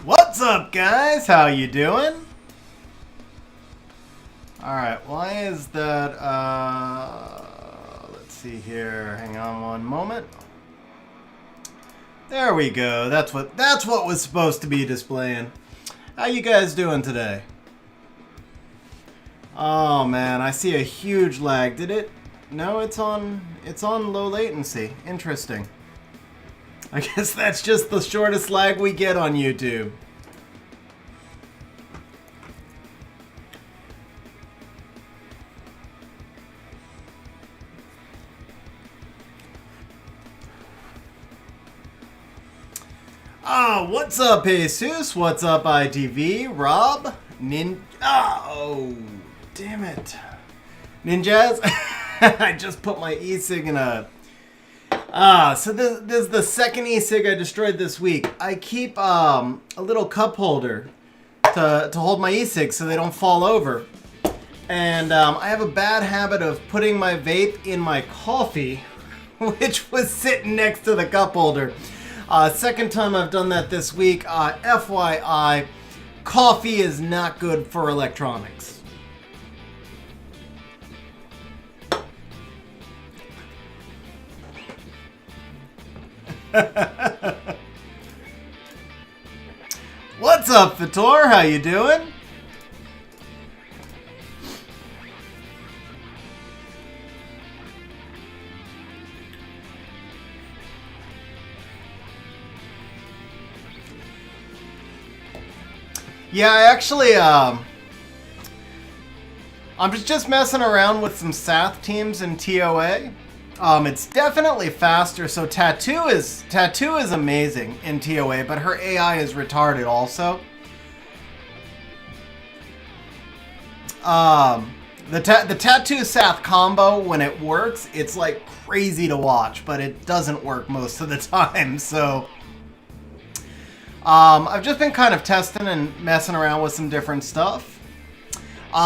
What's up, guys? How you doing? Alright, why is that, let's see here. Hang on one moment. There we go. That's what was supposed to be displaying. How you guys doing today? Oh man, I see a huge lag. Did it? No, it's on low latency. Interesting. I guess that's just the shortest lag we get on YouTube. Oh, what's up, Jesus? What's up, ITV? Rob? Oh, damn it. Ninjas? I just put my e-cig in a... so this is the second e-cig I destroyed this week. I keep a little cup holder to hold my e-cigs so they don't fall over. And I have a bad habit of putting my vape in my coffee, which was sitting next to the cup holder. Second time I've done that this week. FYI, coffee is not good for electronics. What's up, Vitor? How you doing? Yeah, I actually, I'm just messing around with some Sath teams in TOA. It's definitely faster. So Tattoo is amazing in TOA, but her AI is retarded also. The Tattoo Sath combo, when it works, it's like crazy to watch, but it doesn't work most of the time. So I've just been kind of testing and messing around with some different stuff.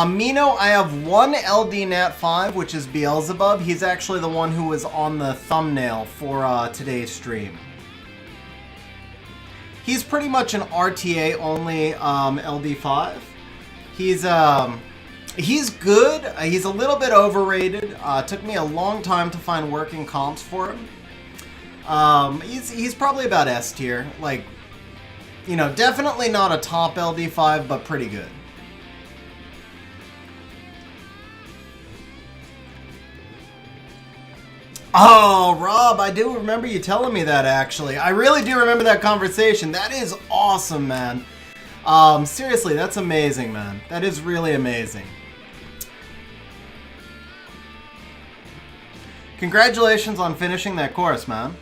Mino, I have one LDNat5, which is Beelzebub. He's actually the one who was on the thumbnail for today's stream. He's pretty much an RTA only LD5. He's good. He's a little bit overrated. Took me a long time to find working comps for him. He's probably about S tier. Like, you know, definitely not a top LD5, but pretty good. Oh, Rob, I do remember you telling me that, actually. I really do remember that conversation. That is awesome, man. Seriously, that's amazing, man. That is really amazing. Congratulations on finishing that course, man.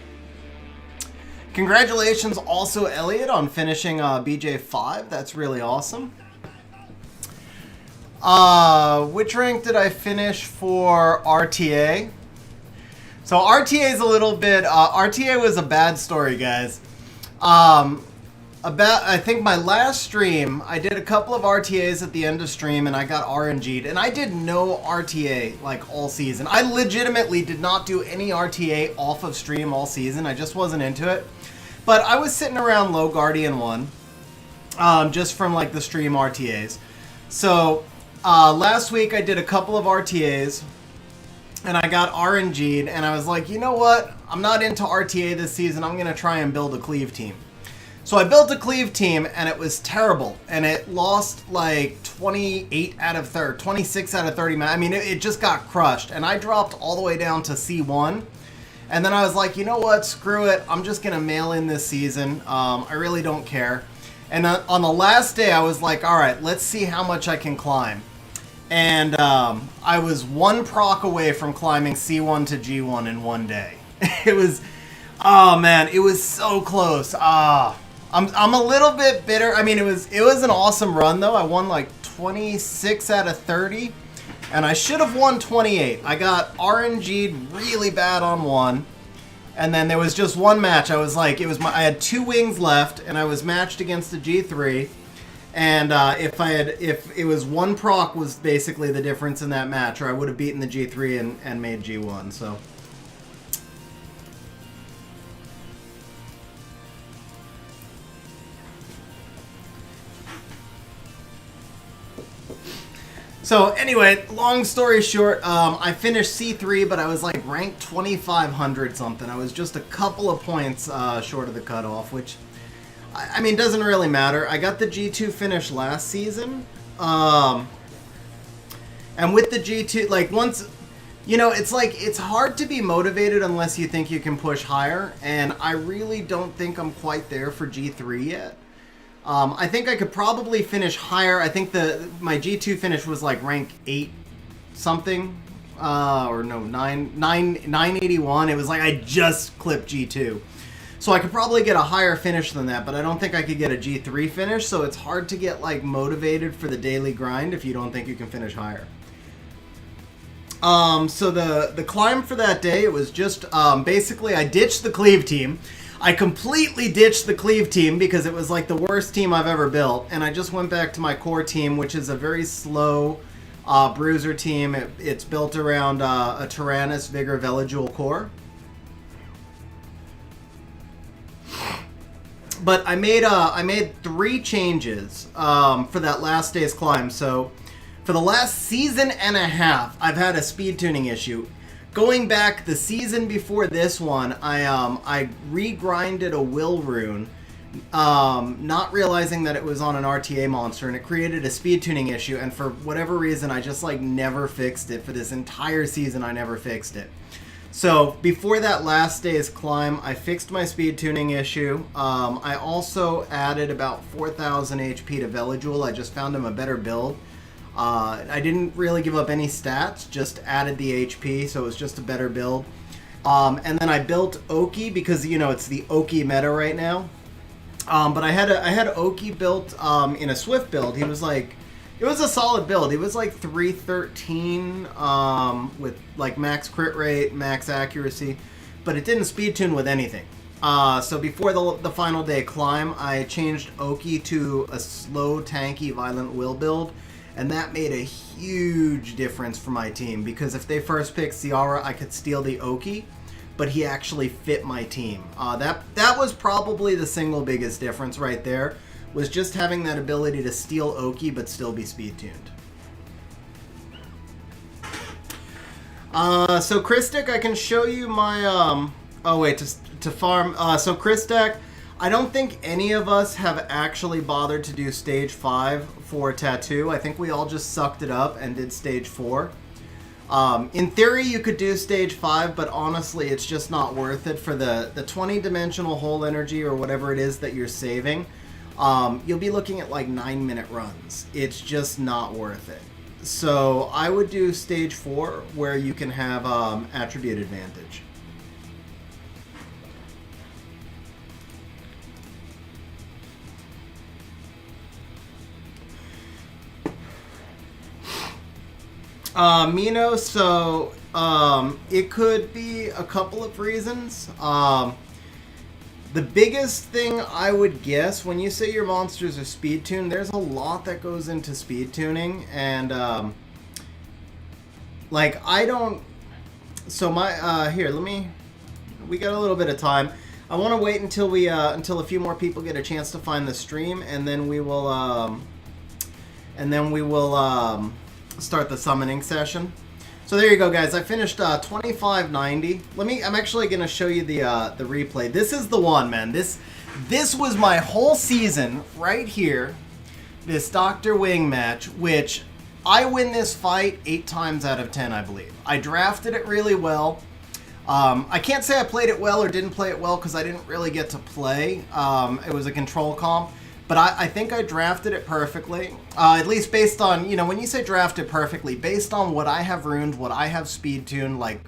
Congratulations also, Elliot, on finishing BJ5. That's really awesome. Which rank did I finish for RTA? So RTA is a little bit, RTA was a bad story, guys. I think my last stream, I did a couple of RTAs at the end of stream and I got RNG'd. And I did no RTA like all season. I legitimately did not do any RTA off of stream all season. I just wasn't into it. But I was sitting around low Guardian 1, just from like the stream RTAs. So last week I did a couple of RTAs. And I got RNG'd, and I was like, you know what? I'm not into RTA this season. I'm going to try and build a Cleave team. So I built a Cleave team, and it was terrible. And it lost like 26 out of 30. I mean, it just got crushed. And I dropped all the way down to C1. And then I was like, you know what? Screw it. I'm just going to mail in this season. I really don't care. And on the last day, I was like, all right, let's see how much I can climb. And I was one proc away from climbing C1 to G1 in one day. It was, oh man, it was so close. I'm a little bit bitter. I mean, it was an awesome run though. I won like 26 out of 30, and I should have won 28. I got RNG'd really bad on one, and then there was just one match. I was like, I had 2 wings left, and I was matched against the G3. And if it was one proc was basically the difference in that match, or I would have beaten the G3 and made G1. So So anyway, long story short, I finished C3, but I was like ranked 2,500 something. I was just a couple of points short of the cutoff, which, I mean, doesn't really matter. I got the G2 finish last season, and with the G2, like once, you know, it's like, it's hard to be motivated unless you think you can push higher, and I really don't think I'm quite there for G3 yet. I think I could probably finish higher. I think my G2 finish was like rank 8 something, or no, 981. It was like I just clipped G2. So I could probably get a higher finish than that, but I don't think I could get a G3 finish, so it's hard to get like motivated for the daily grind if you don't think you can finish higher. So the climb for that day, it was just, basically I ditched the cleave team. I completely ditched the cleave team because it was like the worst team I've ever built, and I just went back to my core team, which is a very slow bruiser team. It's built around a Tyrannus Vigor Veligul core. But I made 3 changes for that last day's climb. So for the last season and a half, I've had a speed tuning issue. Going back the season before this one, I regrinded a will rune, not realizing that it was on an RTA monster, and it created a speed tuning issue, and for whatever reason I just like never fixed it. For this entire season I never fixed it. So before that last day's climb, I fixed my speed tuning issue. I also added about 4,000 HP to Veligul. I just found him a better build. I didn't really give up any stats, just added the HP, so it was just a better build. And then I built Oki because, you know, it's the Oki meta right now. But I had Oki built in a Swift build. He was like, it was a solid build. He was like 313 with like max crit rate, max accuracy, but it didn't speed tune with anything. So before the final day climb, I changed Oki to a slow, tanky, violent will build. And that made a huge difference for my team, because if they first picked Ciara, I could steal the Oki, but he actually fit my team. That was probably the single biggest difference right there, was just having that ability to steal Oki but still be speed tuned. So Christic, I can show you my oh wait, to farm. So Christic, I don't think any of us have actually bothered to do stage 5 for Tattoo. I think we all just sucked it up and did stage 4. In theory, you could do stage 5, but honestly, it's just not worth it for the 20-dimensional hole energy or whatever it is that you're saving. You'll be looking at like 9-minute runs. It's just not worth it. So I would do stage 4 where you can have attribute advantage. Mino, so it could be a couple of reasons. The biggest thing I would guess, when you say your monsters are speed tuned, there's a lot that goes into speed tuning, and like I don't. So my here, we got a little bit of time. I want to wait until until a few more people get a chance to find the stream, and then we will start the summoning session. So there you go, guys. I finished 2590. I'm actually gonna show you the replay. This is the one, man. This was my whole season right here. This Dr. Wing match, which I win this fight 8 times out of 10, I believe. I drafted it really well. I can't say I played it well or didn't play it well because I didn't really get to play. It was a control comp. But I think I drafted it perfectly, at least based on, you know, when you say draft it perfectly, based on what I have runed, what I have speed tuned, like,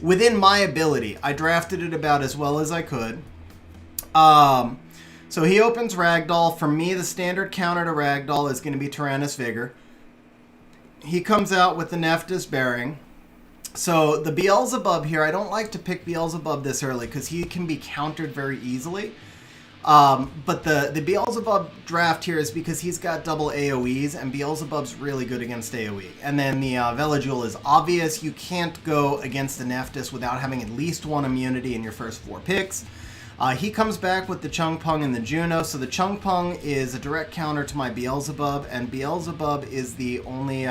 within my ability, I drafted it about as well as I could. So he opens Ragdoll. For me, the standard counter to Ragdoll is going to be Tyrannus Vigor. He comes out with the Nephthys Bearing. So the Beelzebub here, I don't like to pick Beelzebub this early because he can be countered very easily. But the Beelzebub draft here is because he's got double AoEs, and Beelzebub's really good against AoE. And then the Veligul is obvious. You can't go against the Nephthys without having at least one immunity in your first 4 picks. He comes back with the Chung Pung and the Juno. So the Chung Pung is a direct counter to my Beelzebub, and Beelzebub is the only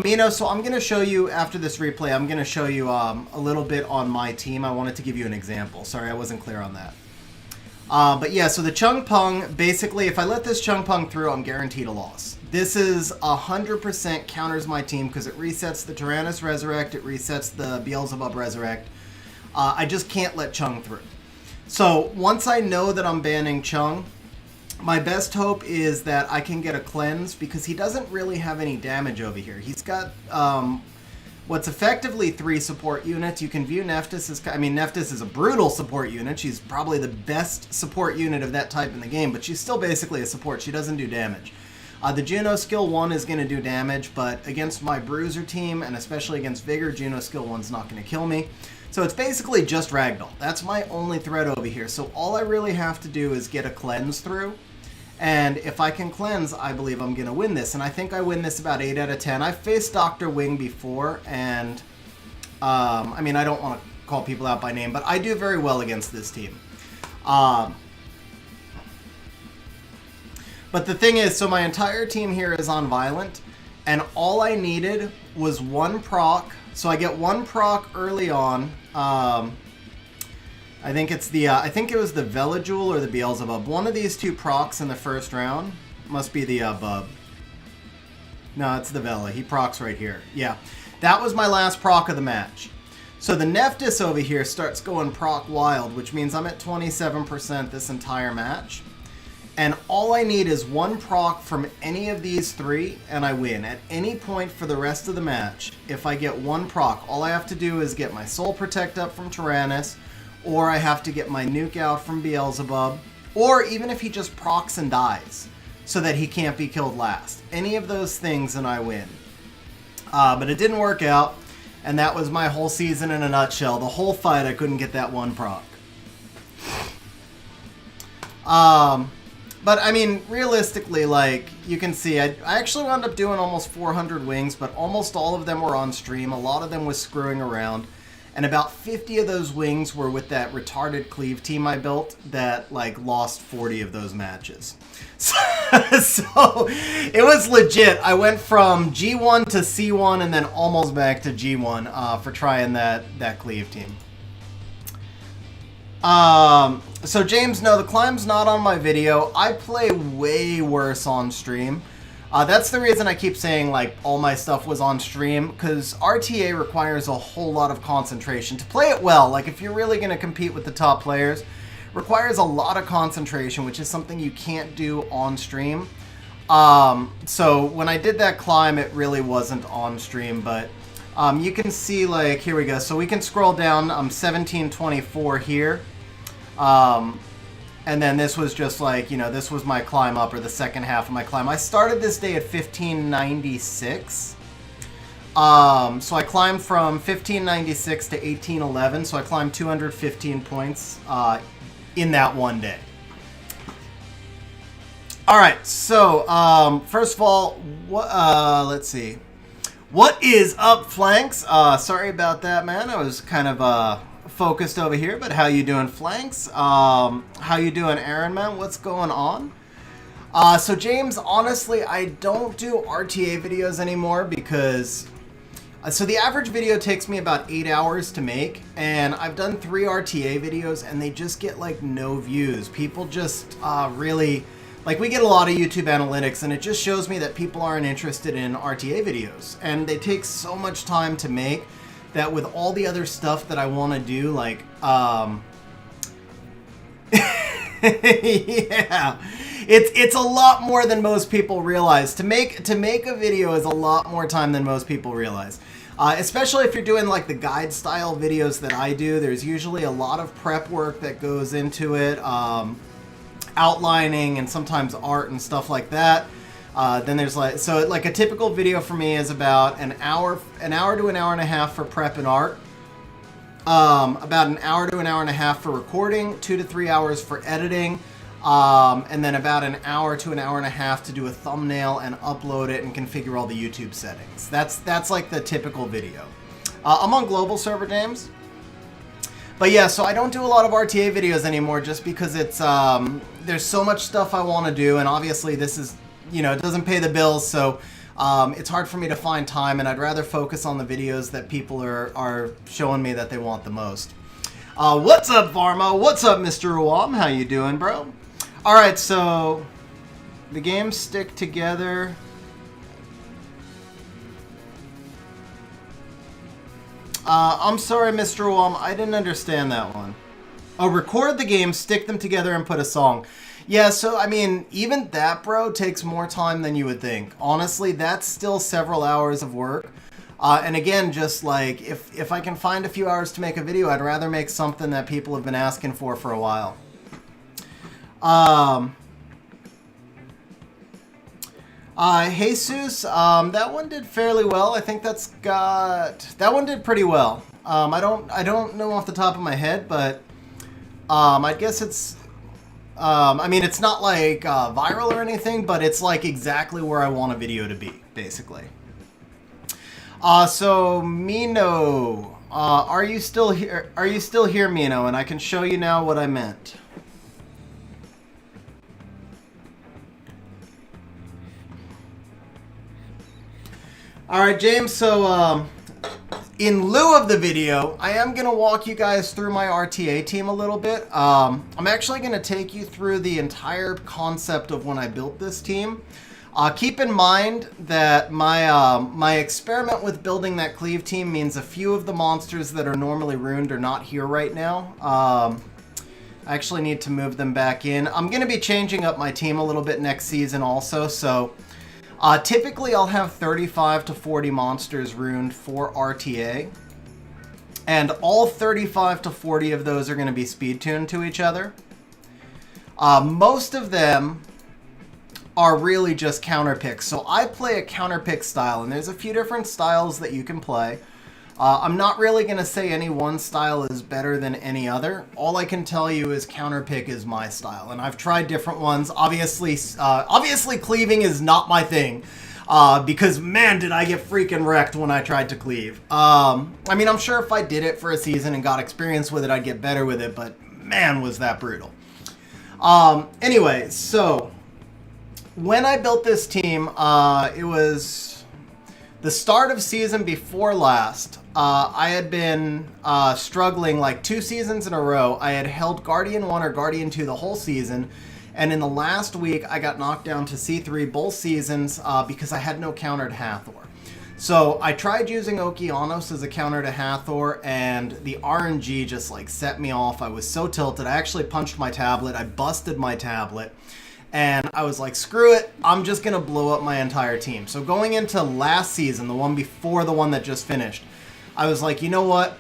Mino. So I'm going to show you, after this replay, I'm going to show you a little bit on my team. I wanted to give you an example. Sorry, I wasn't clear on that. But yeah, so the Chung Pung, basically, if I let this Chung Pung through, I'm guaranteed a loss. This is 100% counters my team because it resets the Tyrannus Resurrect, it resets the Beelzebub Resurrect. I just can't let Chung through. So once I know that I'm banning Chung, my best hope is that I can get a cleanse because he doesn't really have any damage over here. He's got what's effectively 3 support units. You can view Nephthys as... I mean, Nephthys is a brutal support unit. She's probably the best support unit of that type in the game, but she's still basically a support. She doesn't do damage. The Juno skill 1 is going to do damage, but against my Bruiser team, and especially against Vigor, Juno skill 1's not going to kill me. So it's basically just Ragdoll. That's my only threat over here. So all I really have to do is get a cleanse through. And if I can cleanse, I believe I'm going to win this. And I think I win this about 8 out of 10. I've faced Dr. Wing before, and I mean, I don't want to call people out by name, but I do very well against this team. But the thing is, so my entire team here is on Violent, and all I needed was 1 proc. So I get 1 proc early on. I think it's the, I think it was the Velajul or the Beelzebub. One of these 2 procs in the first round. Must be the Bub. No, it's the Vela. He procs right here. Yeah. That was my last proc of the match. So the Nephthys over here starts going proc wild, which means I'm at 27% this entire match. And all I need is 1 proc from any of these 3, and I win. At any point for the rest of the match, if I get 1 proc, all I have to do is get my Soul Protect up from Tyrannus, or I have to get my Nuke out from Beelzebub, or even if he just procs and dies, so that he can't be killed last. Any of those things and I win. But it didn't work out, and that was my whole season in a nutshell. The whole fight, I couldn't get that 1 proc. But, I mean, realistically, like, you can see, I actually wound up doing almost 400 wings, but almost all of them were on stream. A lot of them was screwing around. And about 50 of those wings were with that retarded cleave team I built that, like, lost 40 of those matches. So it was legit. I went from G1 to C1 and then almost back to G1 for trying that cleave team. So James, no, the climb's not on my video. I play way worse on stream. That's the reason I keep saying, like, all my stuff was on stream, because RTA requires a whole lot of concentration. To play it well, like, if you're really going to compete with the top players, requires a lot of concentration, which is something you can't do on stream. So when I did that climb, it really wasn't on stream, but you can see, like, here we go. So we can scroll down, 1724 here. And then this was just like, you know, this was my climb up, or the second half of my climb. I started this day at 1596. So I climbed from 1596 to 1811. So I climbed 215 points in that one day. All right. So first of all, let's see. What is up, Flanks? Sorry about that, man. I was kind of focused over here, but how you doing, Flanks? How you doing, Aaron, man? What's going on? So James, honestly, I don't do RTA videos anymore because so the average video takes me about 8 hours to make, and I've done 3 RTA videos and they just get like no views. People just really, like, we get a lot of YouTube analytics and it just shows me that people aren't interested in RTA videos, and they take so much time to make that with all the other stuff that I want to do, like, yeah, it's a lot more than most people realize. To make a video is a lot more time than most people realize. Especially if you're doing like the guide style videos that I do. There's usually a lot of prep work that goes into it, outlining and sometimes art and stuff like that. Then there's like, so like a typical video for me is about an hour to an hour and a half for prep and art. About an hour to an hour and a half for recording, 2 to 3 hours for editing, and then about an hour to an hour and a half to do a thumbnail and upload it and configure all the YouTube settings. That's like the typical video. I'm on global server, James. But yeah, so I don't do a lot of RTA videos anymore just because it's there's so much stuff I want to do, and obviously this is, you know, it doesn't pay the bills, so it's hard for me to find time, and I'd rather focus on the videos that people are showing me that they want the most. What's up, Varma? What's up, Mr. Ruam? How you doing, bro? All right, so the games stick together. I'm sorry, Mr. Ruam, I didn't understand that one. Oh, record the game, stick them together, and put a song. Yeah, so, I mean, even that, bro, takes more time than you would think. Honestly, that's still several hours of work. And again, just like, if I can find a few hours to make a video, I'd rather make something that people have been asking for a while. Jesus, that one did fairly well. I think that one did pretty well. I don't know off the top of my head, but I guess it's, I mean, it's not like viral or anything, but it's like exactly where I want a video to be, basically. So Mino, are you still here? Are you still here, Mino? And I can show you now what I meant. All right, James, so in lieu of the video, I am going to walk you guys through my RTA team a little bit. I'm actually going to take you through the entire concept of when I built this team. Keep in mind that my experiment with building that cleave team means a few of the monsters that are normally ruined are not here right now. I actually need to move them back in. I'm going to be changing up my team a little bit next season also, so... typically, I'll have 35 to 40 monsters ruined for RTA, and all 35 to 40 of those are going to be speed tuned to each other. Most of them are really just counter picks, so I play a counter pick style, and there's a few different styles that you can play. I'm not really going to say any one style is better than any other. All I can tell you is counterpick is my style, and I've tried different ones. Obviously cleaving is not my thing, because man, did I get freaking wrecked when I tried to cleave. I mean, I'm sure if I did it for a season and got experience with it, I'd get better with it, but man, was that brutal. Anyway, so when I built this team, it was the start of season before last. I had been struggling like 2 seasons in a row. I had held Guardian 1 or Guardian 2 the whole season, and in the last week I got knocked down to C3 both seasons because I had no counter to Hathor. So I tried using Okeanos as a counter to Hathor, and the RNG just like set me off. I was so tilted. I actually punched my tablet. I busted my tablet. And I was like, screw it, I'm just going to blow up my entire team. So going into last season, the one before the one that just finished, I was like, you know what?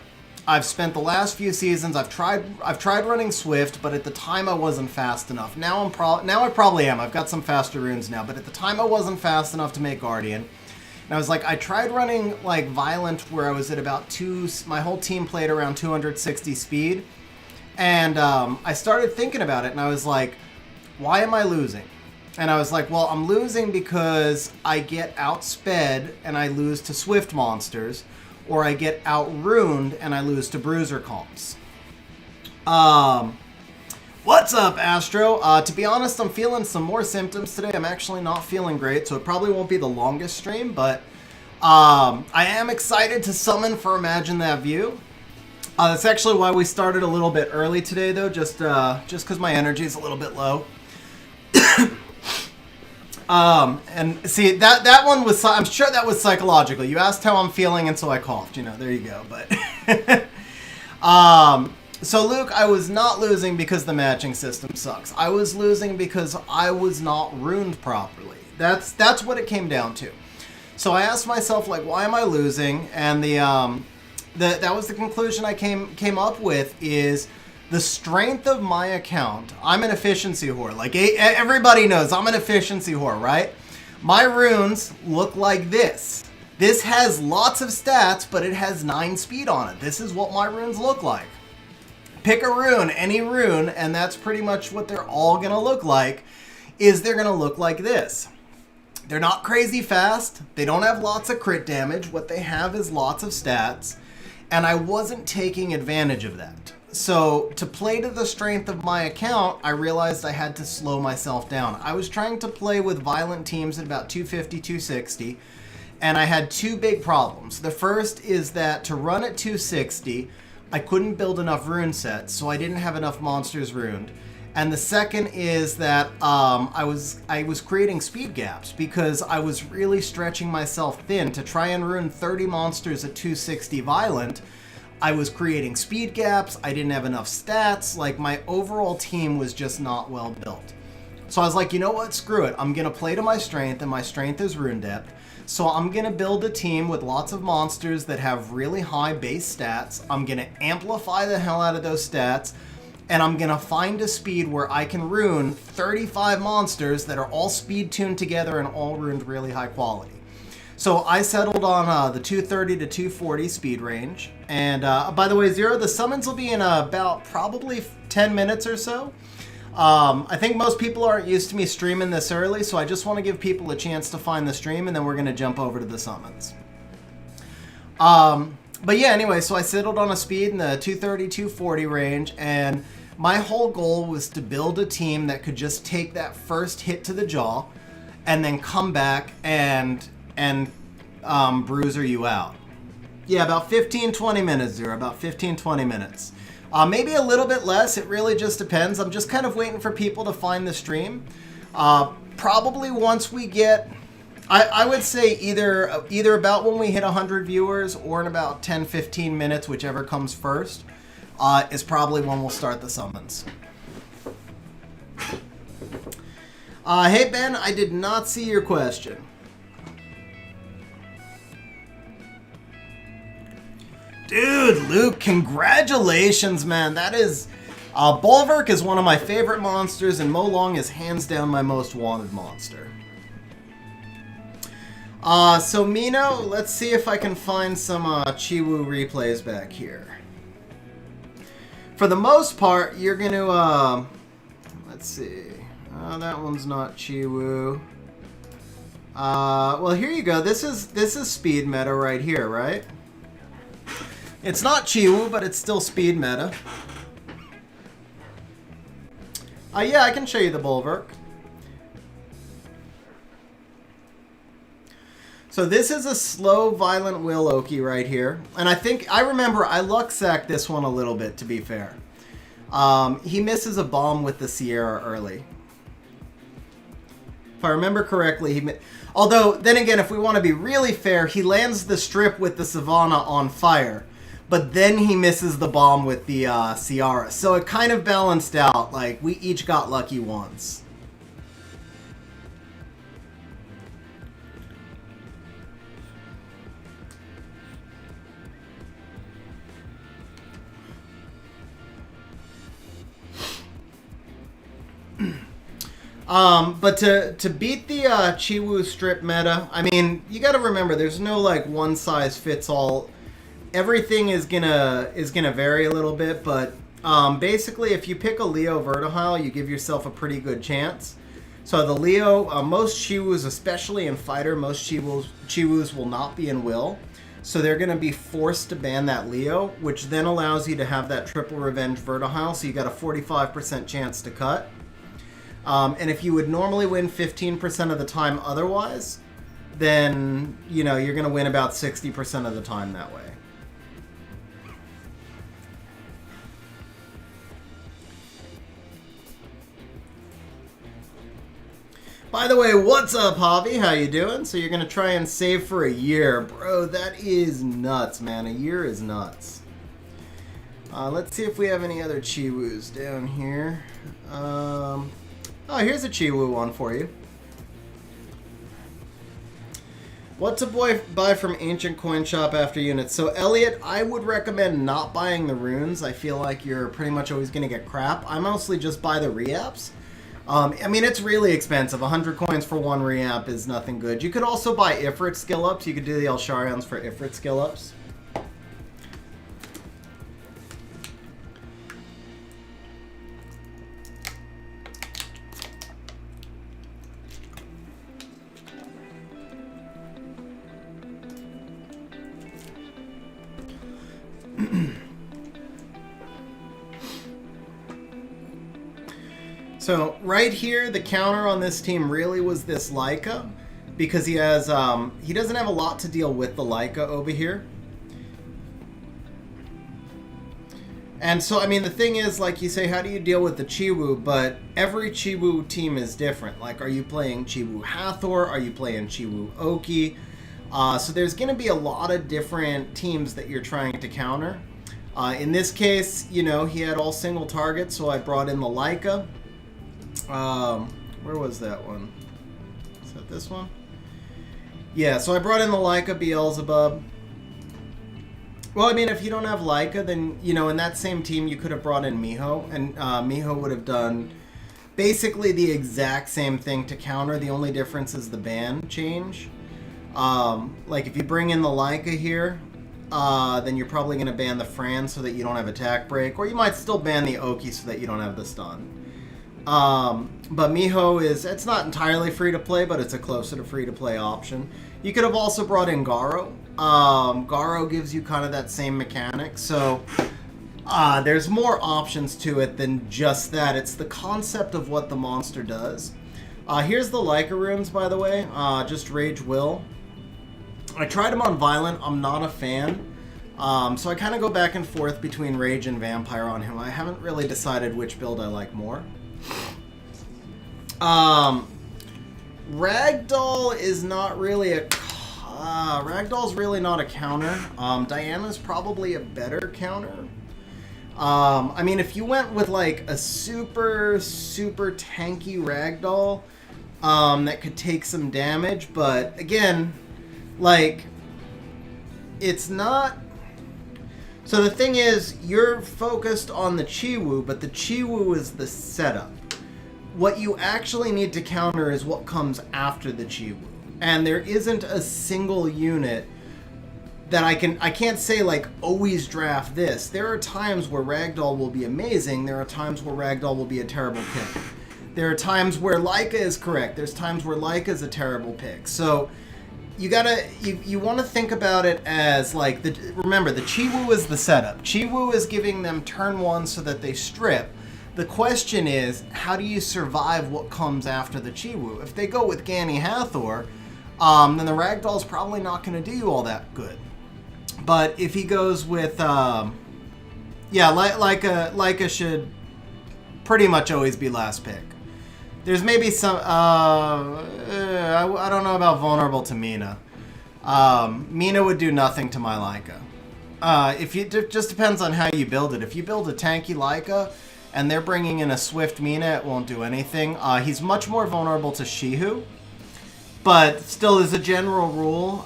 I've spent the last few seasons, I've tried running Swift, but at the time I wasn't fast enough. Now I probably am. I've got some faster runes now, but at the time I wasn't fast enough to make Guardian. And I was like, I tried running like Violent where I was at about my whole team played around 260 speed. And I started thinking about it, and I was like, why am I losing? And I was like, well, I'm losing because I get outsped and I lose to Swift monsters, or I get out-ruined and I lose to bruiser comps. What's up, Astro? To be honest, I'm feeling some more symptoms today. I'm actually not feeling great, so it probably won't be the longest stream, but I am excited to summon for ImagineThatView. That's actually why we started a little bit early today, though, just because my energy is a little bit low. And see, that one was, I'm sure that was psychological. You asked how I'm feeling, and so I coughed, you know, there you go, but... So Luke, I was not losing because the matching system sucks. I was losing because I was not ruined properly. That's what it came down to. So I asked myself, like, why am I losing? And that was the conclusion I came up with, is the strength of my account. I'm an efficiency whore. Like, everybody knows I'm an efficiency whore, right? My runes look like this. This has lots of stats, but it has 9 speed on it. This is what my runes look like. Pick a rune, any rune, and that's pretty much what they're all going to look like, is they're going to look like this. They're not crazy fast. They don't have lots of crit damage. What they have is lots of stats, and I wasn't taking advantage of that. So to play to the strength of my account, I realized I had to slow myself down. I was trying to play with violent teams at about 250, 260, and I had two big problems. The first is that to run at 260, I couldn't build enough rune sets, so I didn't have enough monsters runed. And the second is that I was creating speed gaps because I was really stretching myself thin to try and rune 30 monsters at 260 violent. I was creating speed gaps, I didn't have enough stats, like my overall team was just not well built. So I was like, you know what, screw it, I'm gonna play to my strength, and my strength is rune depth. So I'm gonna build a team with lots of monsters that have really high base stats. I'm gonna amplify the hell out of those stats, and I'm gonna find a speed where I can rune 35 monsters that are all speed tuned together and all runed really high quality. So I settled on the 230 to 240 speed range. And by the way, Zero, the summons will be in about probably 10 minutes or so. I think most people aren't used to me streaming this early, so I just want to give people a chance to find the stream, and then we're going to jump over to the summons. But yeah, anyway, so I settled on a speed in the 230, 240 range, and my whole goal was to build a team that could just take that first hit to the jaw and then come back and bruiser you out. Yeah, about 15-20 minutes, Zero. About 15-20 minutes. Maybe a little bit less. It really just depends. I'm just kind of waiting for people to find the stream. Probably once we get, I would say either about when we hit 100 viewers or in about 10-15 minutes, whichever comes first, is probably when we'll start the summons. Hey Ben, I did not see your question. Dude, Luke, congratulations, man. That is... Bulwark is one of my favorite monsters, and Molong is hands down my most wanted monster. So Mino, let's see if I can find some Chiwu replays back here. For the most part, you're going to... let's see. That one's not Chiwu. Well, here you go. This is speed meta right here, right? It's not Chiwu, but it's still speed meta. Yeah, I can show you the Bulwark. So this is a slow, violent Will Oki right here. And I remember I luck sacked this one a little bit, to be fair. He misses a bomb with the Sierra early. If I remember correctly, although, then again, if we want to be really fair, he lands the strip with the Savannah on fire. But then he misses the bomb with the Ciara. So it kind of balanced out. Like, we each got lucky once. But to beat the Chiwu strip meta, I mean, you got to remember, there's no, like, one-size-fits-all. Everything is gonna vary a little bit, but basically, if you pick a Leo Vertihile, you give yourself a pretty good chance. So the Leo, most Chiwus, especially in Fighter, most Chiwus will not be in Will. So they're going to be forced to ban that Leo, which then allows you to have that triple revenge Vertihile, so you got a 45% chance to cut. And if you would normally win 15% of the time otherwise, then, you know, you're going to win about 60% of the time that way. By the way, what's up, Javi? How you doing? So you're going to try and save for a year. Bro, that is nuts, man. A year is nuts. Let's see if we have any other Chiwus down here. Oh, here's a Chiwu one for you. What to buy from Ancient Coin Shop after units? So, Elliot, I would recommend not buying the runes. I feel like you're pretty much always going to get crap. I mostly just buy the re-apps. I mean, it's really expensive. 100 coins for one re-app is nothing good. You could also buy Ifrit skill-ups. You could do the Elsharions for Ifrit skill-ups. So right here, the counter on this team really was this Leica, because he has he doesn't have a lot to deal with the Leica over here. And so, I mean, the thing is, like you say, how do you deal with the Chiwu? But every Chiwu team is different. Like, are you playing Chiwu Hathor? Are you playing Chiwu Oki? So there's going to be a lot of different teams that you're trying to counter. In this case, you know, he had all single targets, so I brought in the Leica. Where was that one? Is that this one? Yeah, so I brought in the Leica Beelzebub. Well, I mean, if you don't have Leica, then, you know, in that same team, you could have brought in Miho, and Miho would have done basically the exact same thing to counter. The only difference is the ban change. Like, if you bring in the Leica here, then you're probably going to ban the Fran so that you don't have attack break, or you might still ban the Oki so that you don't have the stun. But Miho it's not entirely free to play, but it's a closer to free to play option. You could have also brought in Garo. Garo gives you kind of that same mechanic, so there's more options to it than just that. It's the concept of what the monster does. Here's the Leica runes, by the way, just Rage Will. I tried him on Violent. I'm not a fan. So I kind of go back and forth between Rage and Vampire on him. I haven't really decided which build I like more. Ragdoll is not really a... Ragdoll's really not a counter. Diana's probably a better counter. I mean, if you went with like a super tanky Ragdoll that could take some damage, but again, like, it's not... So the thing is, you're focused on the Chiwu, but the Chiwu is the setup. What you actually need to counter is what comes after the Chiwu. And there isn't a single unit that I can't say, like, always draft this. There are times where Ragdoll will be amazing. There are times where Ragdoll will be a terrible pick. There are times where Leica is correct. There's times where Leica is a terrible pick. So you want to think about it as, like, remember, the Chiwu is the setup. Chiwu is giving them turn one so that they strip. The question is, how do you survive what comes after the Chiwu? If they go with Gani Hathor, then the Ragdoll's probably not going to do you all that good. But if he goes with, yeah, Leica should pretty much always be last pick. There's maybe some, I don't know about vulnerable to Mina. Mina would do nothing to my Leica. It just depends on how you build it. If you build a tanky Leica and they're bringing in a swift Mina, it won't do anything. He's much more vulnerable to Shihu. But still, as a general rule,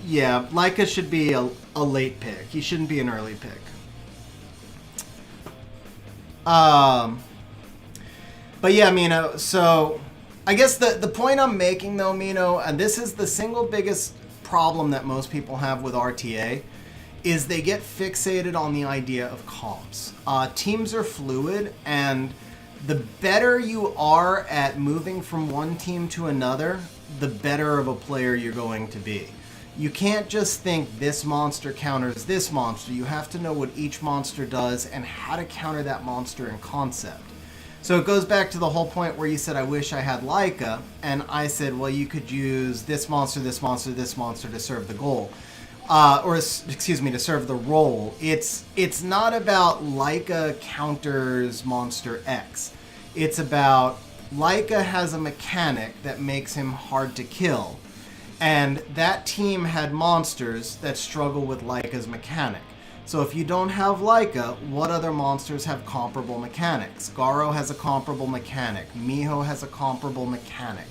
yeah, Leica should be a late pick. He shouldn't be an early pick. But yeah, Mino, so I guess the point I'm making, though, Mino, and this is the single biggest problem that most people have with RTA, is they get fixated on the idea of comps. Teams are fluid, and the better you are at moving from one team to another, the better of a player you're going to be. You can't just think this monster counters this monster. You have to know what each monster does and how to counter that monster in concept. So it goes back to the whole point where you said, I wish I had Leica, and I said, well, you could use this monster, this monster, this monster to serve the goal. Excuse me, to serve the role. It's not about Leica counters Monster X. It's about Leica has a mechanic that makes him hard to kill. And that team had monsters that struggle with Leica's mechanic. So if you don't have Leica, what other monsters have comparable mechanics? Garo has a comparable mechanic. Miho has a comparable mechanic.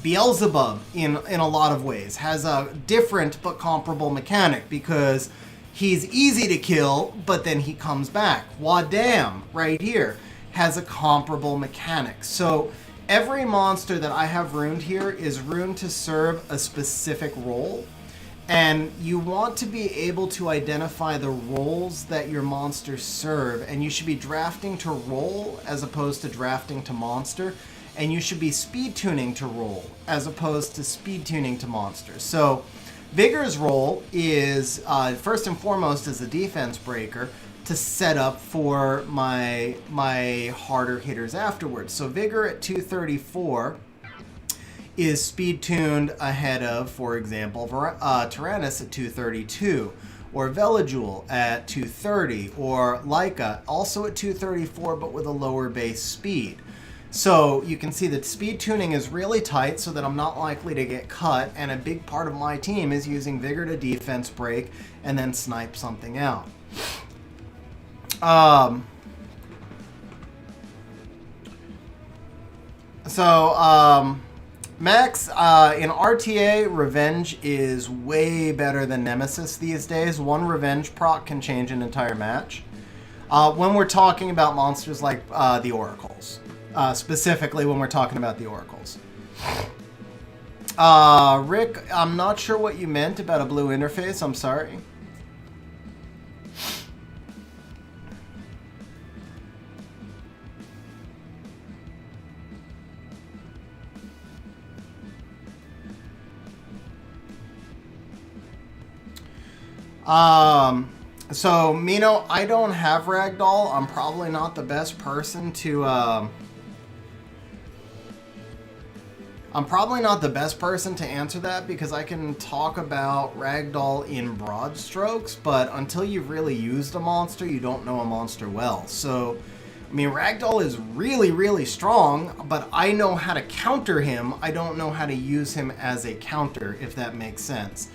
Beelzebub, in a lot of ways, has a different but comparable mechanic because he's easy to kill, but then he comes back. Wadam, right here, has a comparable mechanic. So every monster that I have runed here is runed to serve a specific role. And you want to be able to identify the roles that your monsters serve, and you should be drafting to role as opposed to drafting to monster, and you should be speed tuning to role as opposed to speed tuning to monsters. So Vigor's role is, first and foremost, as a defense breaker. to set up for my harder hitters afterwards. So Vigor at 234 is speed tuned ahead of, for example, Tyrannus at 232, or Velajul at 230, or Leica also at 234 but with a lower base speed. So you can see that speed tuning is really tight so that I'm not likely to get cut, and a big part of my team is using Vigor to defense break and then snipe something out. Max, in RTA, Revenge is way better than Nemesis these days. One Revenge proc can change an entire match. When we're talking about monsters like the Oracles. Specifically when we're talking about the Oracles. Rick, I'm not sure what you meant about a blue interface. I'm sorry. So Mino, I don't have Ragdoll. I'm probably not the best person to, answer that, because I can talk about Ragdoll in broad strokes, but until you've really used a monster, you don't know a monster well. So, I mean, Ragdoll is really, really strong, but I know how to counter him. I don't know how to use him as a counter, if that makes sense.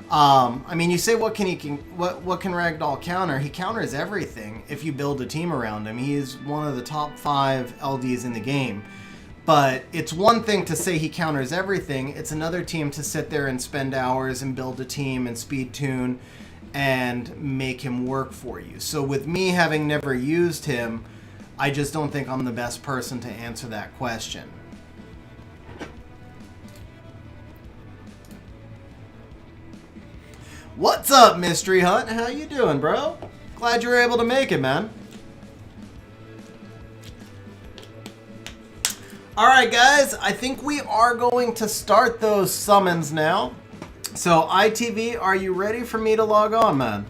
I mean, you say what can Ragdoll counter? He counters everything if you build a team around him. He is one of the top 5 LDs in the game. But it's one thing to say he counters everything. It's another team to sit there and spend hours and build a team and speed tune and make him work for you. So with me having never used him, I just don't think I'm the best person to answer that question. What's up, Mystery Hunt? How you doing, bro? Glad you were able to make it, man. Alright, guys. I think we are going to start those summons now. So, ITV, are you ready for me to log on, man?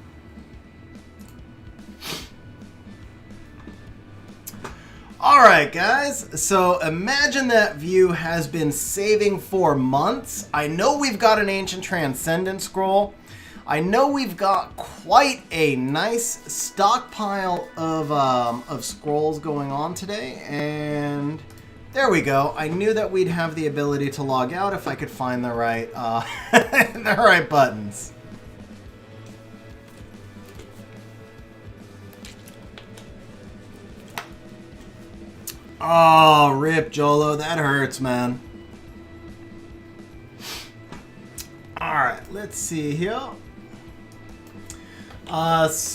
Alright, guys. So, ImagineThatView has been saving for months. I know we've got an Ancient Transcendent Scroll. I know we've got quite a nice stockpile of scrolls going on today, and there we go. I knew that we'd have the ability to log out if I could find the right the right buttons. Oh, rip, Jolo, that hurts, man. All right, let's see here.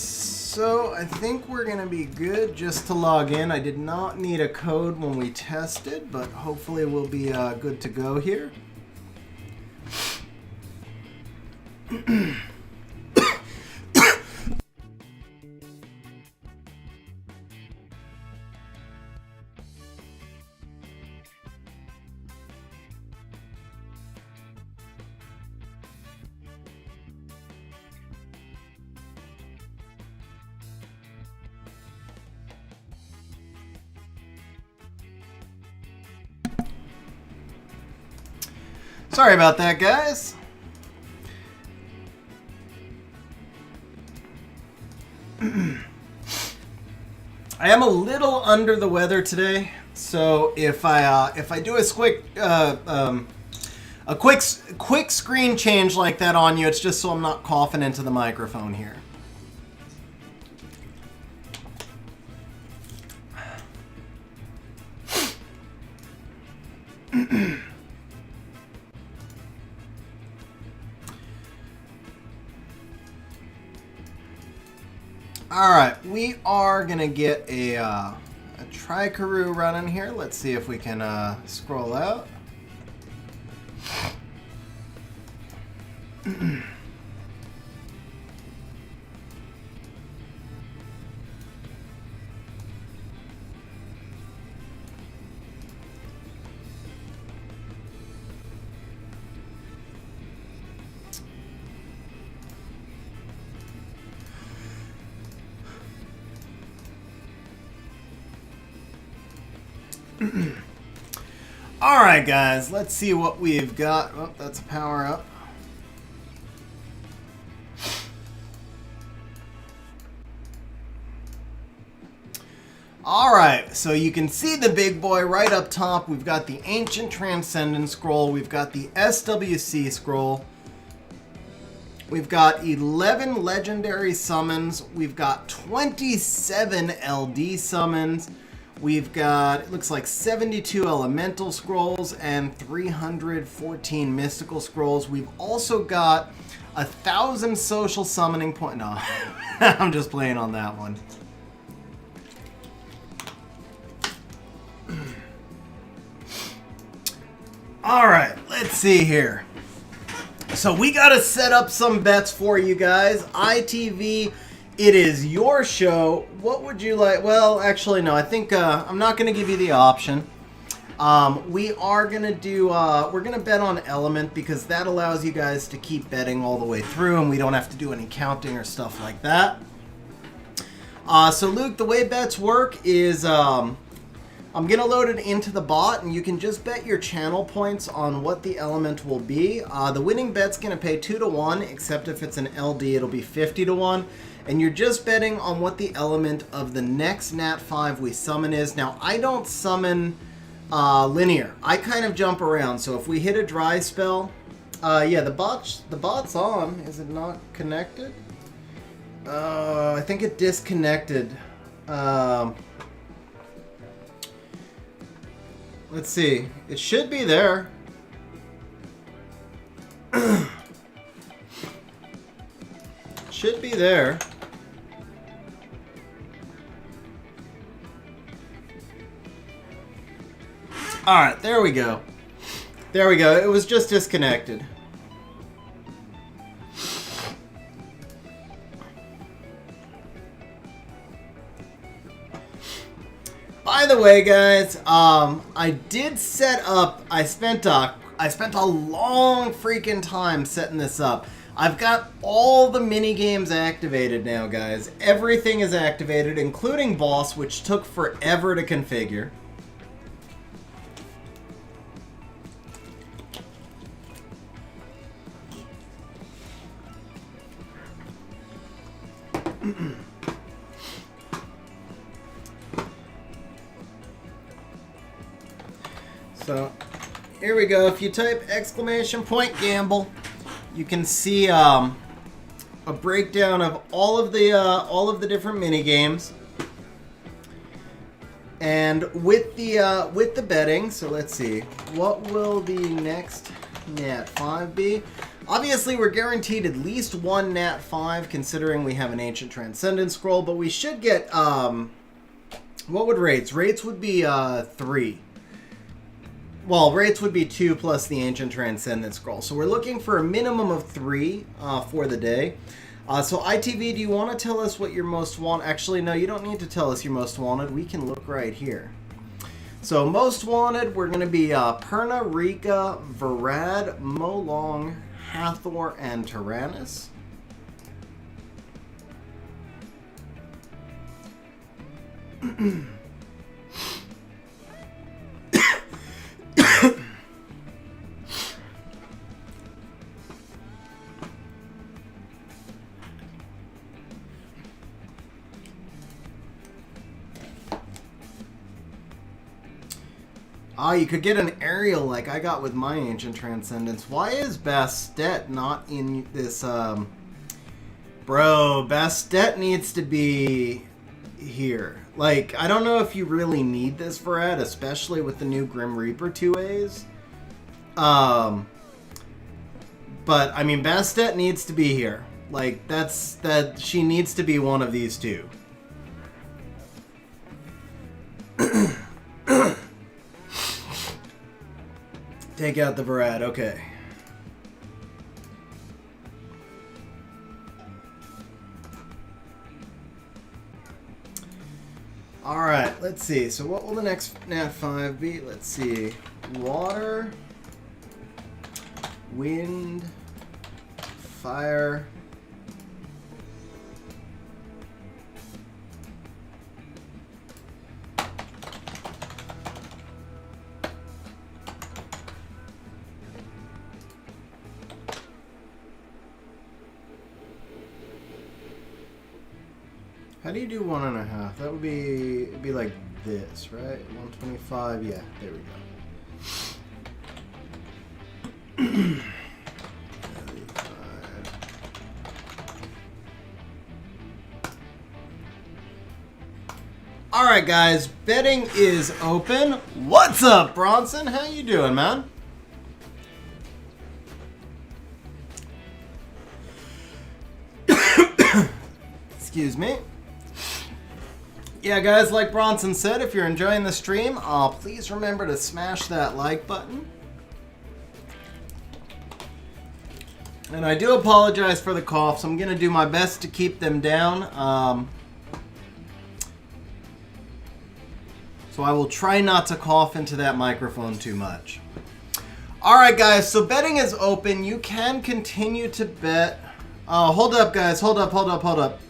So I think we're gonna be good just to log in. I did not need a code when we tested, but hopefully we'll be good to go here. Sorry about that, guys. I am a little under the weather today, so if I do a quick screen change like that on you, it's just so I'm not coughing into the microphone here. Alright, we are going to get a Trikaroo running here. Let's see if we can scroll out. Alright guys, let's see what we've got. Oh, that's a power up. Alright, so you can see the big boy right up top. We've got the Ancient Transcendence Scroll. We've got the SWC Scroll. We've got 11 Legendary Summons. We've got 27 LD Summons. We've got, it looks like 72 Elemental Scrolls and 314 Mystical Scrolls. We've also got 1,000 Social Summoning Points. No, I'm just playing on that one. Alright, let's see here. So we got to set up some bets for you guys. ITV, it is your show. What would you like? Well, actually, no. I think I'm not going to give you the option. We are going to do, we're going to bet on Element because that allows you guys to keep betting all the way through and we don't have to do any counting or stuff like that. So Luke, the way bets work is I'm going to load it into the bot, and you can just bet your channel points on what the element will be. The winning bet's going to pay 2 to 1, except if it's an LD, it'll be 50 to 1. And you're just betting on what the element of the next Nat 5 we summon is. Now, I don't summon linear. I kind of jump around. So if we hit a dry spell, yeah, the bot's on. Is it not connected? I think it disconnected. Let's see. It should be there. Should be there. Alright, there we go. There we go. It was just disconnected. By the way, guys, I did set up. I spent a long freaking time setting this up. I've got all the mini games activated now, guys. Everything is activated, including boss, which took forever to configure. So here we go. If you type !gamble, you can see a breakdown of all of the different mini games, and with the betting. So let's see, what will the next Nat 5 be? Obviously, we're guaranteed at least one Nat 5, considering we have an Ancient Transcendence Scroll. But we should get what would rates? Rates would be 3. Well, rates would be 2 plus the Ancient Transcendence Scroll. So we're looking for a minimum of 3 for the day. So ITV, do you want to tell us what your most wanted? Actually, no, you don't need to tell us your most wanted. We can look right here. So most wanted, we're going to be Perna, Rika, Varad, Molong, Hathor, and Tyrannus. Oh, you could get an aerial like I got with my Ancient Transcendence. Why is Bastet not in this? Bro, Bastet needs to be here. Like, I don't know if you really need this Varad, especially with the new Grim Reaper 2As. But, I mean, Bastet needs to be here. Like, she needs to be one of these two. Take out the Varad, okay. Alright, let's see. So what will the next Nat 5 be? Let's see. Water, wind, fire, How do you do 1.5? That would be, it'd be like this, right? 125, yeah, there we go. All right, guys, betting is open. What's up, Bronson? How you doing, man? Excuse me. Yeah, guys, like Bronson said, if you're enjoying the stream, please remember to smash that like button. And I do apologize for the coughs. I'm going to do my best to keep them down. So I will try not to cough into that microphone too much. All right, guys, so betting is open. You can continue to bet. Hold up, guys. Hold up.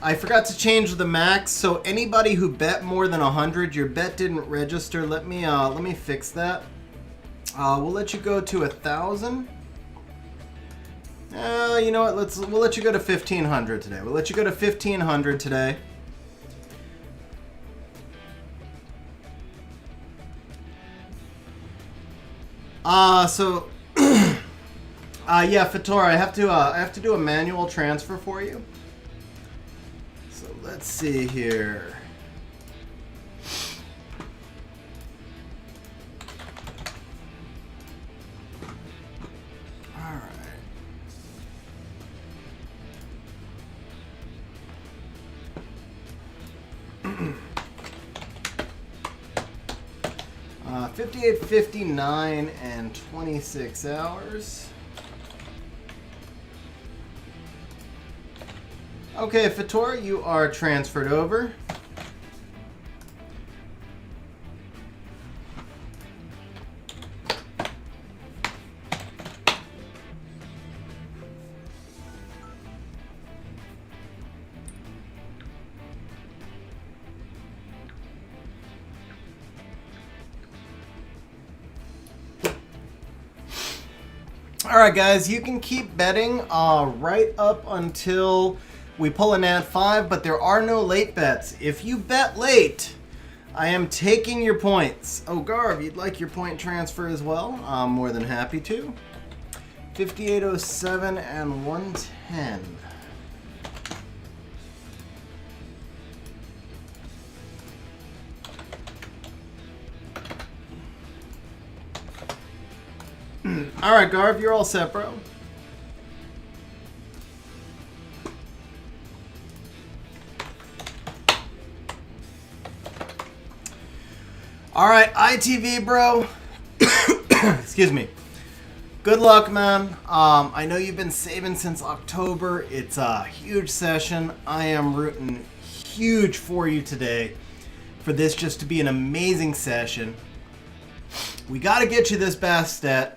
I forgot to change the max. So anybody who bet more than 100, your bet didn't register. Let me fix that. We'll let you go to 1,000. You know what? We'll let you go to 1,500 today. We'll let you go to 1,500 today. Yeah, Fator, I have to do a manual transfer for you. So let's see here. All right. 58, 59, and 26 hours. Okay, Fator, you are transferred over. Alright guys, you can keep betting right up until we pull an ad 5, but there are no late bets. If you bet late, I am taking your points. Oh, Garb, you'd like your point transfer as well? I'm more than happy to. 5807 and 110. All right, Garv, you're all set, bro. All right, ITV, bro. Excuse me. Good luck, man. I know you've been saving since October. It's a huge session. I am rooting huge for you today for this just to be an amazing session. We got to get you this Bastet.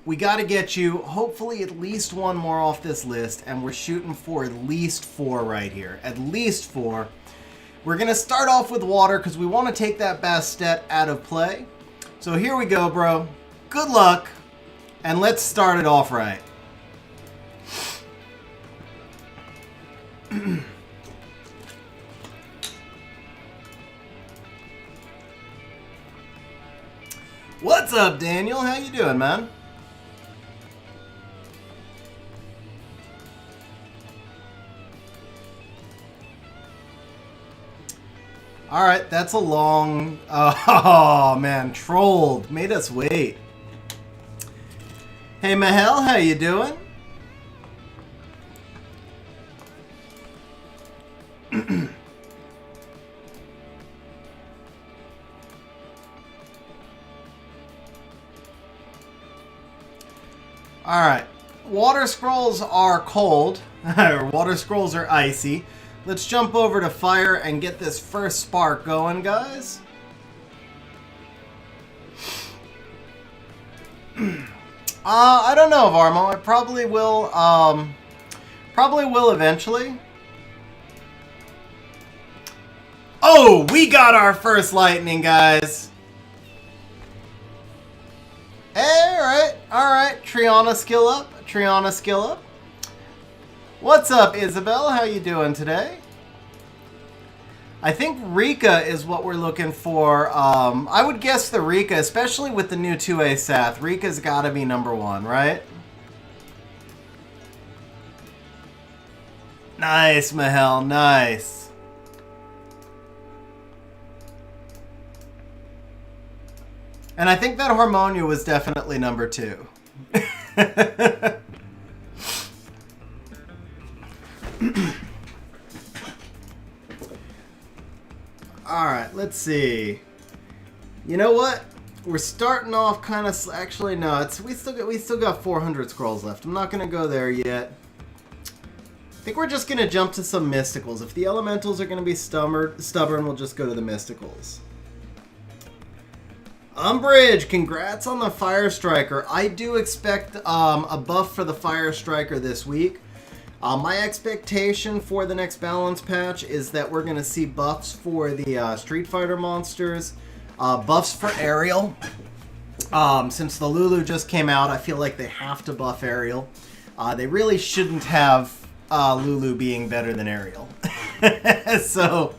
We got to get you, hopefully, at least one more off this list, and we're shooting for at least 4 right here. At least 4. We're going to start off with water because we want to take that Bastet out of play. So here we go, bro. Good luck, and let's start it off right. What's up, Daniel? How you doing, man? All right, that's a long... Oh, man, trolled. Made us wait. Hey, Mahel, how you doing? All right, water scrolls are cold. Water scrolls are icy. Let's jump over to fire and get this first spark going, guys. I don't know, Varmo. I probably will. Probably will eventually. Oh, we got our first lightning, guys. All right. Triana skill up. What's up, Isabel? How you doing today? I think Rika is what we're looking for. I would guess the Rika, especially with the new 2A Sath. Rika's got to be number 1, right? Nice, Mahel. Nice. And I think that Harmonia was definitely number 2. Alright, let's see. You know what? We're starting off kind of... Actually, no. We still got 400 scrolls left. I'm not going to go there yet. I think we're just going to jump to some mysticals. If the elementals are going to be stubborn, we'll just go to the mysticals. Umbridge, congrats on the Fire Striker. I do expect a buff for the Fire Striker this week. My expectation for the next balance patch is that we're going to see buffs for the Street Fighter monsters, buffs for Ariel. Since the Lulu just came out, I feel like they have to buff Ariel. They really shouldn't have Lulu being better than Ariel. So,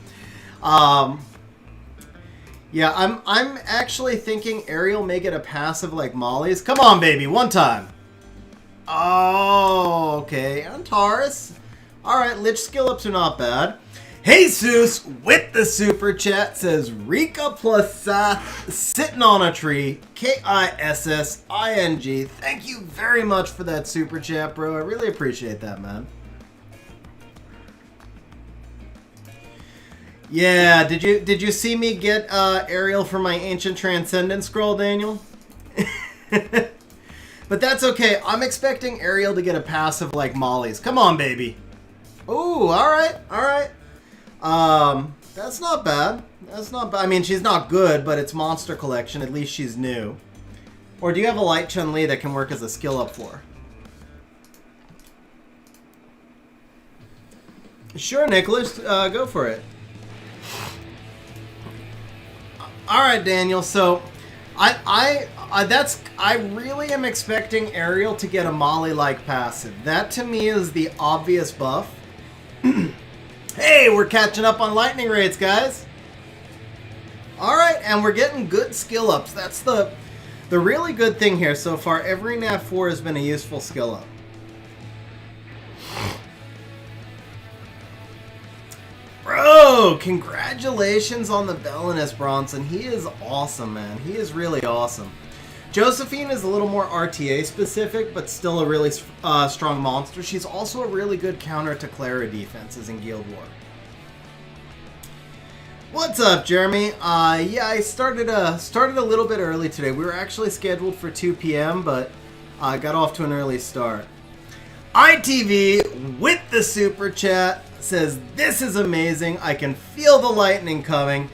yeah, I'm actually thinking Ariel may get a passive like Molly's. Come on, baby, one time. Oh, okay. Antares. Alright, Lich skill ups are not bad. Jesus with the super chat says Rika plus Sath sitting on a tree. KISSING. Thank you very much for that super chat, bro. I really appreciate that, man. Yeah, did you see me get Ariel for my Ancient Transcendent scroll, Daniel? But that's okay. I'm expecting Ariel to get a passive like Molly's. Come on, baby. Ooh, alright, alright. That's not bad. That's not bad. I mean, she's not good, but it's Monster Collection. At least she's new. Or do you have a Light Chun-Li that can work as a skill up for her? Sure, Nicholas. Go for it. Alright, Daniel. So, I really am expecting Ariel to get a Molly-like passive. That to me is the obvious buff. Hey, we're catching up on lightning rates, guys. Alright, and we're getting good skill ups. That's the really good thing here so far. Every Nat 4 has been a useful skill up. Bro, congratulations on the Belinus Bronson. He is awesome, man. He is really awesome. Josephine is a little more RTA specific, but still a really strong monster. She's also a really good counter to Clara defenses in Guild War. What's up, Jeremy? Yeah, I started a little bit early today. We were actually scheduled for 2 p.m., but I got off to an early start. ITV with the super chat says, "This is amazing. I can feel the lightning coming."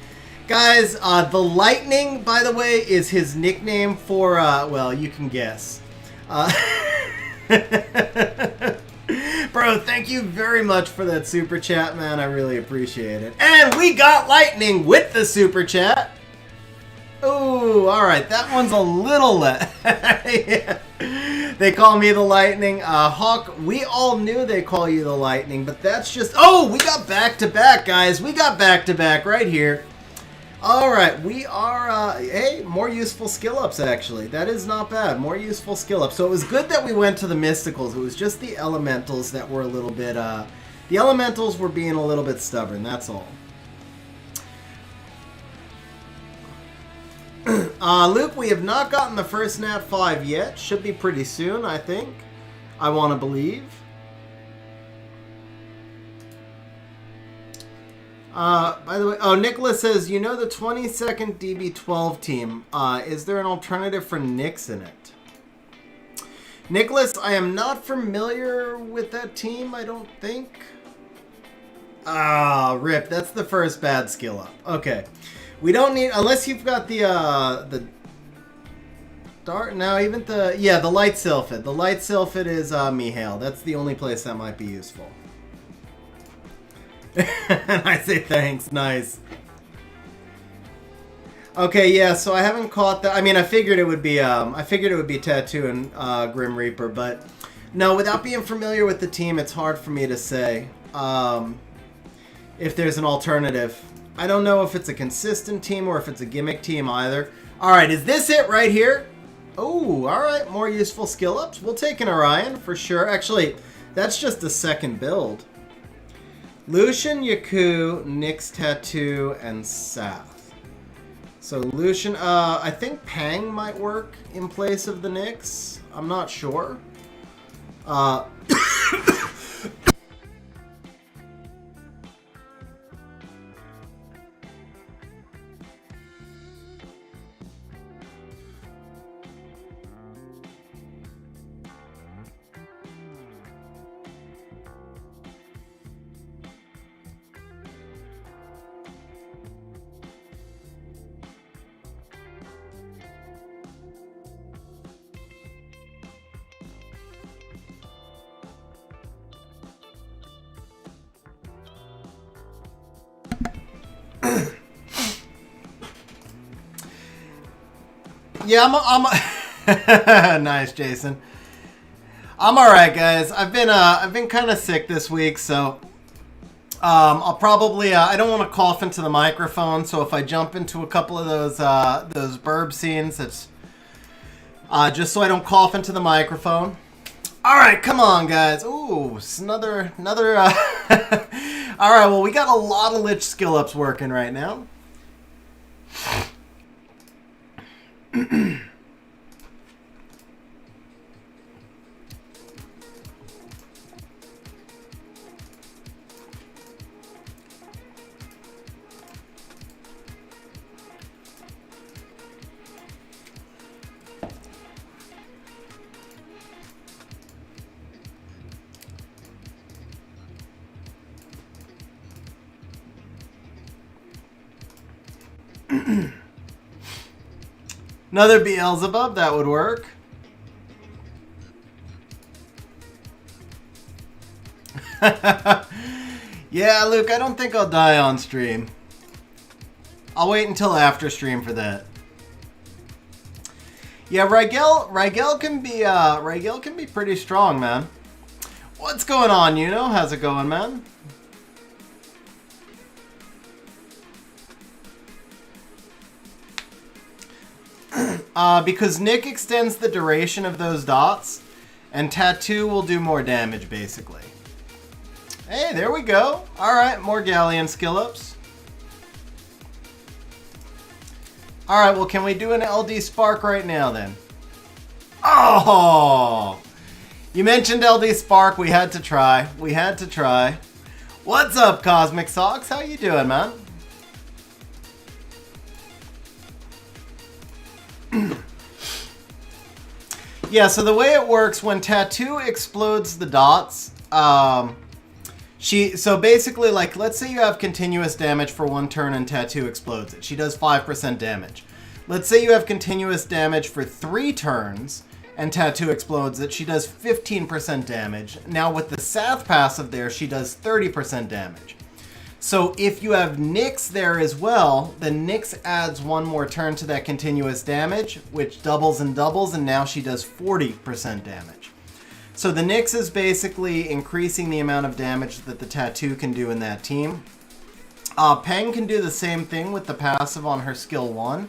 Guys, the Lightning, by the way, is his nickname for, well, you can guess. Bro, thank you very much for that super chat, man. I really appreciate it. And we got Lightning with the super chat. Ooh, alright, that one's a little less. Yeah. They call me the Lightning. Hawk, we all knew they call you the Lightning, but that's just... Oh, we got back-to-back, guys. We got back-to-back right here. Alright, we are, hey, more useful skill ups, actually. That is not bad. More useful skill ups. So it was good that we went to the Mysticals. It was just the Elementals that were a little bit, the Elementals were being a little bit stubborn, that's all. Luke, we have not gotten the first Nat 5 yet. Should be pretty soon, I think. I want to believe. By the way, oh, Nicholas says, you know the 22nd DB12 team. Is there an alternative for Nyx in it? Nicholas, I am not familiar with that team, I don't think. Ah, rip. That's the first bad skill up. Okay. We don't need, unless you've got the Dart, no, even the, yeah, the Light Sylphid. The Light Sylphid is Mihail. That's the only place that might be useful. And I say thanks, nice. Okay, yeah, so I haven't caught that. I mean, I figured it would be Tattoo and Grim Reaper, but no, without being familiar with the team, it's hard for me to say if there's an alternative. I don't know if it's a consistent team or if it's a gimmick team either. All right, is this it right here? Oh, all right, more useful skill ups. We'll take an Orion for sure. Actually, that's just the second build. Lucian, Yaku, Nyx Tattoo, and Sath. So Lucian, I think Pang might work in place of the Nyx. I'm not sure. Yeah, I'm nice, Jason. I'm all right, guys. I've been kind of sick this week, so I'll probably I don't want to cough into the microphone. So if I jump into a couple of those burb scenes, it's just so I don't cough into the microphone. All right, come on, guys. Ooh, it's another. All right, well, we got a lot of Lich skill ups working right now. Another Beelzebub, that would work. Yeah, Luke, I don't think I'll die on stream. I'll wait until after stream for that. Yeah, Rigel can be pretty strong, man. What's going on, Yuno? How's it going, man? Because Nick extends the duration of those dots, and Tattoo will do more damage, basically. Hey, there we go. Alright, more Galleon skill-ups. Alright, well, can we do an LD Spark right now, then? Oh! You mentioned LD Spark. We had to try. We had to try. What's up, Cosmic Socks? How you doing, man? Yeah, so the way it works, when Tattoo explodes the dots, so basically, like, let's say you have continuous damage for one turn and Tattoo explodes it. She does 5% damage. Let's say you have continuous damage for 3 turns and Tattoo explodes it. She does 15% damage. Now with the Sath passive there, she does 30% damage. So if you have Nyx there as well, then Nyx adds one more turn to that continuous damage, which doubles and doubles, and now she does 40% damage. So the Nyx is basically increasing the amount of damage that the Tattoo can do in that team. Peng can do the same thing with the passive on her skill 1.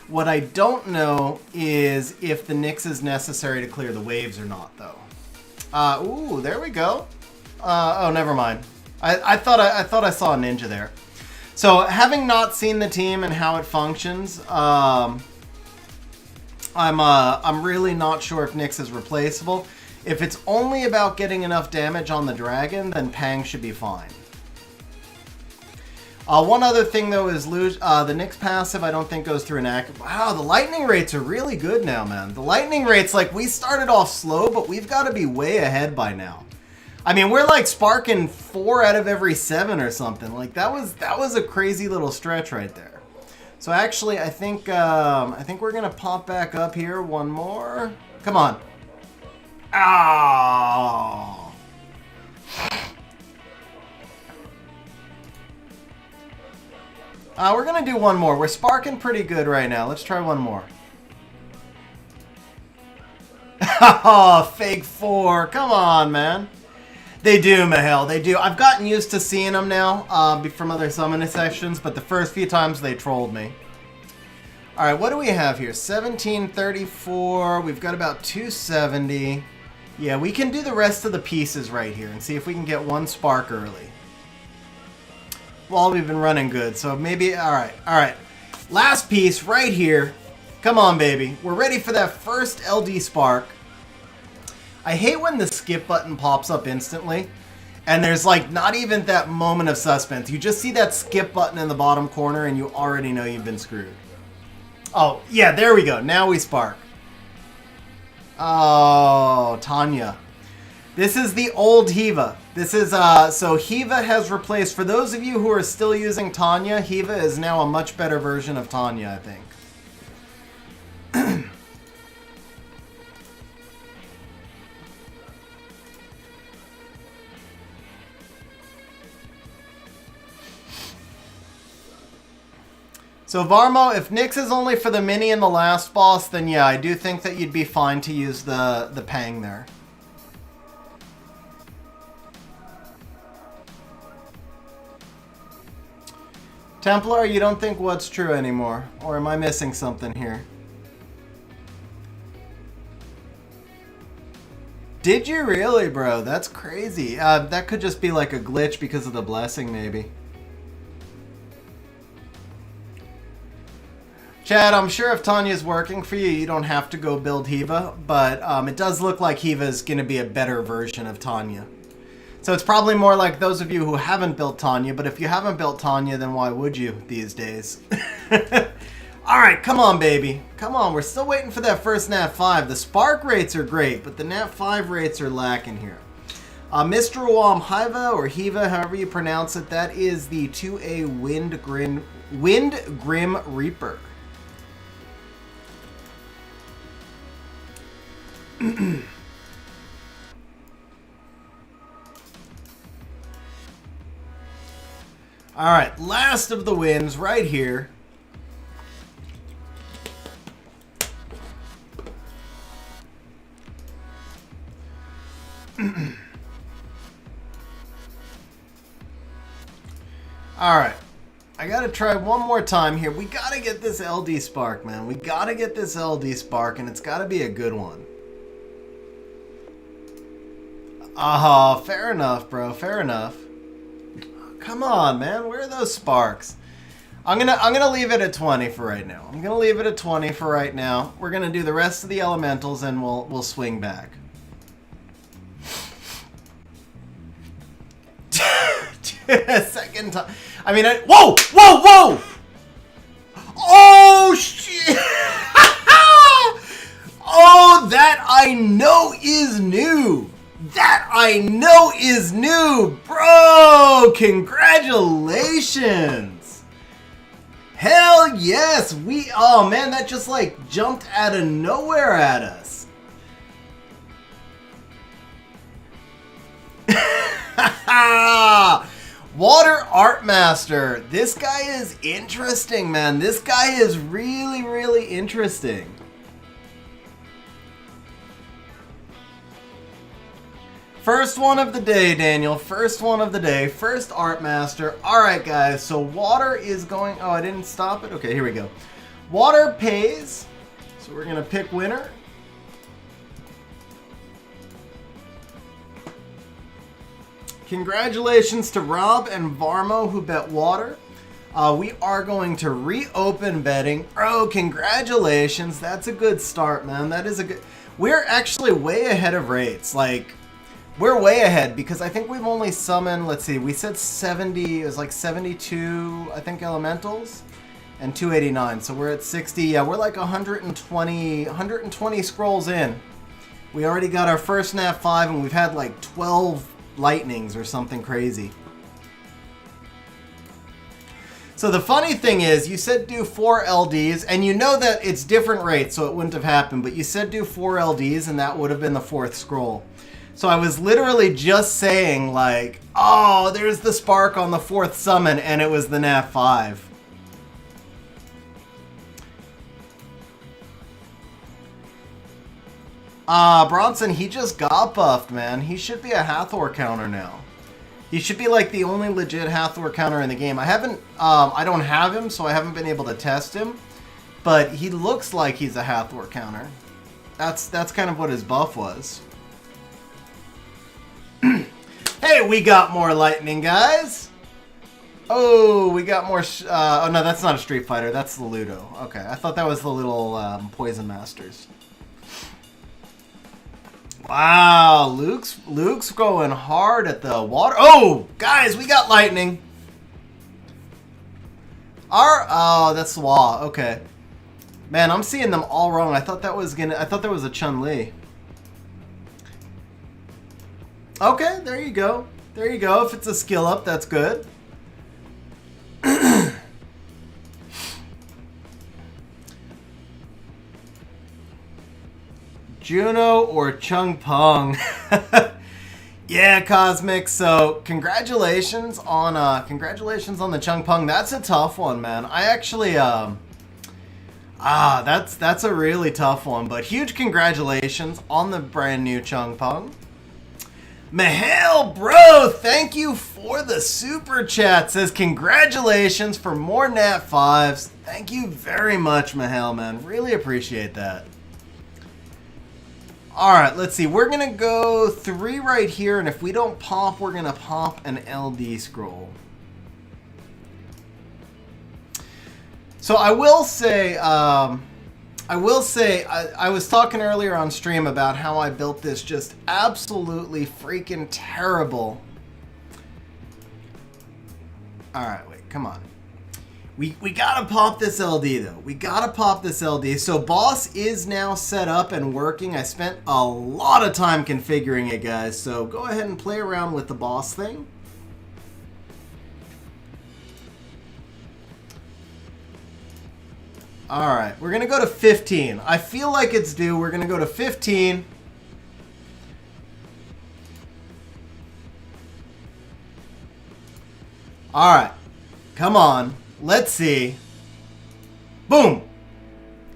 What I don't know is if the Nyx is necessary to clear the waves or not, though. Ooh, there we go. Oh, never mind. I thought I saw a ninja there. So having not seen the team and how it functions, I'm really not sure if Nyx is replaceable. If it's only about getting enough damage on the dragon, then Pang should be fine. One other thing though is the Nyx passive I don't think goes through an active. Wow, the lightning rates are really good now, man. The lightning rates, like, we started off slow, but we've got to be way ahead by now. I mean, we're like sparking 4 out of every 7 or something. Like, that was a crazy little stretch right there. So actually, I think we're gonna pop back up here one more. Come on. Oh. We're gonna do one more. We're sparking pretty good right now. Let's try one more. Oh, fake 4. Come on, man. They do, Mahel. They do. I've gotten used to seeing them now from other summoning sessions, but the first few times they trolled me. All right, what do we have here? 1734. We've got about 270. Yeah, we can do the rest of the pieces right here and see if we can get one spark early. Well, we've been running good, so maybe... All right. Last piece right here. Come on, baby. We're ready for that first LD spark. I hate when the skip button pops up instantly, and there's like not even that moment of suspense. You just see that skip button in the bottom corner, and you already know you've been screwed. Oh, yeah, there we go. Now we spark. Oh, Tanya. This is the old Hiva. This is, so Hiva has replaced, for those of you who are still using Tanya, Hiva is now a much better version of Tanya, I think. So Varmo, if Nyx is only for the mini and the last boss, then yeah, I do think that you'd be fine to use the Pang there. Templar, you don't think what's true anymore? Or am I missing something here? Did you really, bro? That's crazy. That could just be like a glitch because of the blessing, maybe. Chad, I'm sure if Tanya's working for you, you don't have to go build Hiva, but it does look like Hiva is going to be a better version of Tanya. So it's probably more like those of you who haven't built Tanya, but if you haven't built Tanya, then why would you these days? Alright, come on, baby. Come on, we're still waiting for that first Nat 5. The spark rates are great, but the Nat 5 rates are lacking here. Mr. Wam Hiva, or Hiva, however you pronounce it, that is the 2A Wind Grim Reaper. Alright, last of the wins right here. Alright, I gotta try one more time here. We gotta get this LD spark, man. We gotta get this LD spark, and it's gotta be a good one. Fair enough, bro. Fair enough. Come on, man. Where are those sparks? I'm gonna leave it at 20 for right now. I'm gonna leave it at 20 for right now. We're gonna do the rest of the elementals, and we'll swing back. Second time. I mean, whoa! Oh shit! Oh, that I know is new. That I know is new, bro! Congratulations! Hell yes! Oh man, that just like jumped out of nowhere at us. Water Art Master. This guy is interesting, man. This guy is really, really interesting. First one of the day, Daniel. First one of the day. First Art Master. Alright, guys. So water is going... Oh, I didn't stop it? Okay, here we go. Water pays. So we're going to pick winner. Congratulations to Rob and Varmo who bet water. We are going to reopen betting. Oh, congratulations. That's a good start, man. That is a good... We're actually way ahead of rates. Like... We're way ahead because I think we've only summoned, let's see, we said 70, it was like 72, I think, elementals, and 289. So we're at 60. Yeah, we're like 120 scrolls in. We already got our first Nat 5 and we've had like 12 lightnings or something crazy. So the funny thing is, you said do 4 LDs, and you know that it's different rates, so it wouldn't have happened, but you said do 4 LDs and that would have been the 4th scroll. So I was literally just saying, like, oh, there's the spark on the 4th summon, and it was the Nat 5. Bronson, he just got buffed, man. He should be a Hathor counter now. He should be like the only legit Hathor counter in the game. I haven't, I don't have him, so I haven't been able to test him. But he looks like he's a Hathor counter. That's kind of what his buff was. Hey, we got more lightning, guys. Oh, we got more... oh, no, that's not a Street Fighter. That's the Ludo. Okay, I thought that was the little Poison Masters. Wow, Luke's going hard at the water. Oh, guys, we got lightning. Oh, that's Swa. Okay. Man, I'm seeing them all wrong. I thought that was a Chun-Li. Okay, there you go. There you go. If it's a skill up, that's good. Juno or Chung Pong? Yeah, Cosmic. So congratulations on the Chung Pong. That's a tough one, man. I actually that's a really tough one. But huge congratulations on the brand new Chung Pong. Mahal, bro, thank you for the super chat. Says congratulations for more Nat 5s. Thank you very much, Mahal, man. Really appreciate that. Alright, let's see. We're going to go 3 right here, and if we don't pop, we're going to pop an LD scroll. So I will say, I was talking earlier on stream about how I built this just absolutely freaking terrible. Alright, wait, come on. We gotta pop this LD though. We gotta pop this LD. So boss is now set up and working. I spent a lot of time configuring it, guys. So go ahead and play around with the boss thing. Alright, we're gonna go to 15. I feel like it's due. We're gonna go to 15. Alright, come on. Let's see. Boom.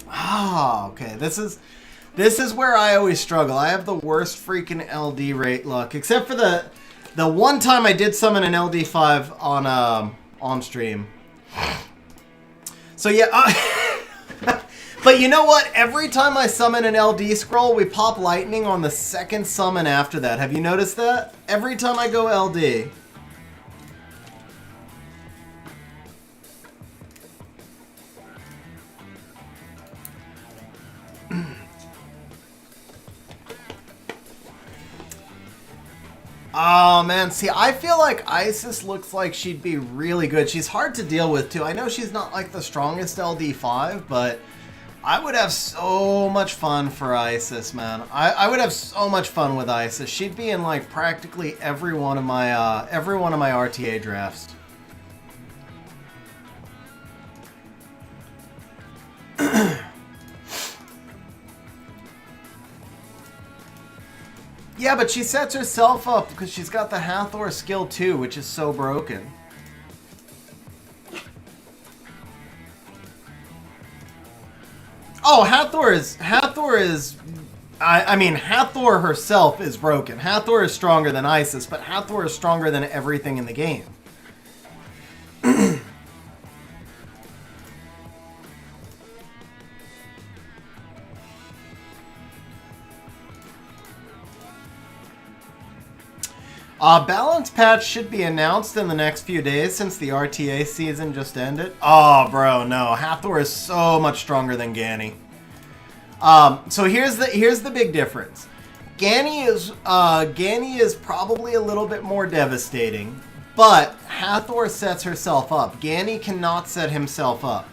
Ah, okay. This is where I always struggle. I have the worst freaking LD rate luck, except for the one time I did summon an LD5 on stream. So yeah, but you know what? Every time I summon an LD scroll, we pop lightning on the second summon after that. Have you noticed that? Every time I go LD. Oh man, see, I feel like Isis looks like she'd be really good. She's hard to deal with too. I know she's not like the strongest LD5, but I would have so much fun for Isis, man. I would have so much fun with Isis. She'd be in like practically every one of my RTA drafts. Yeah, but she sets herself up because she's got the Hathor skill too, which is so broken. Oh, Hathor is I mean, Hathor herself is broken. Hathor is stronger than Isis, but Hathor is stronger than everything in the game. Balance patch should be announced in the next few days since the RTA season just ended. Oh, bro, no. Hathor is so much stronger than Gani. So here's the big difference. Gani is probably a little bit more devastating, but Hathor sets herself up. Gani cannot set himself up.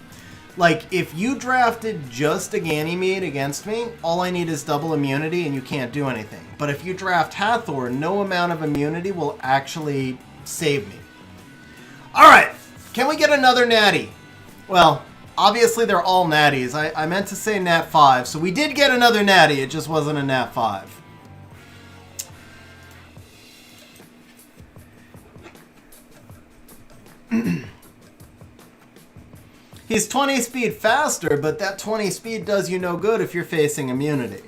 Like, if you drafted just a Ganymede against me, all I need is double immunity and you can't do anything. But if you draft Hathor, no amount of immunity will actually save me. Alright, can we get another natty? Well, obviously they're all natties. I meant to say nat 5, so we did get another natty, it just wasn't a nat 5. He's 20 speed faster, but that 20 speed does you no good if you're facing immunity.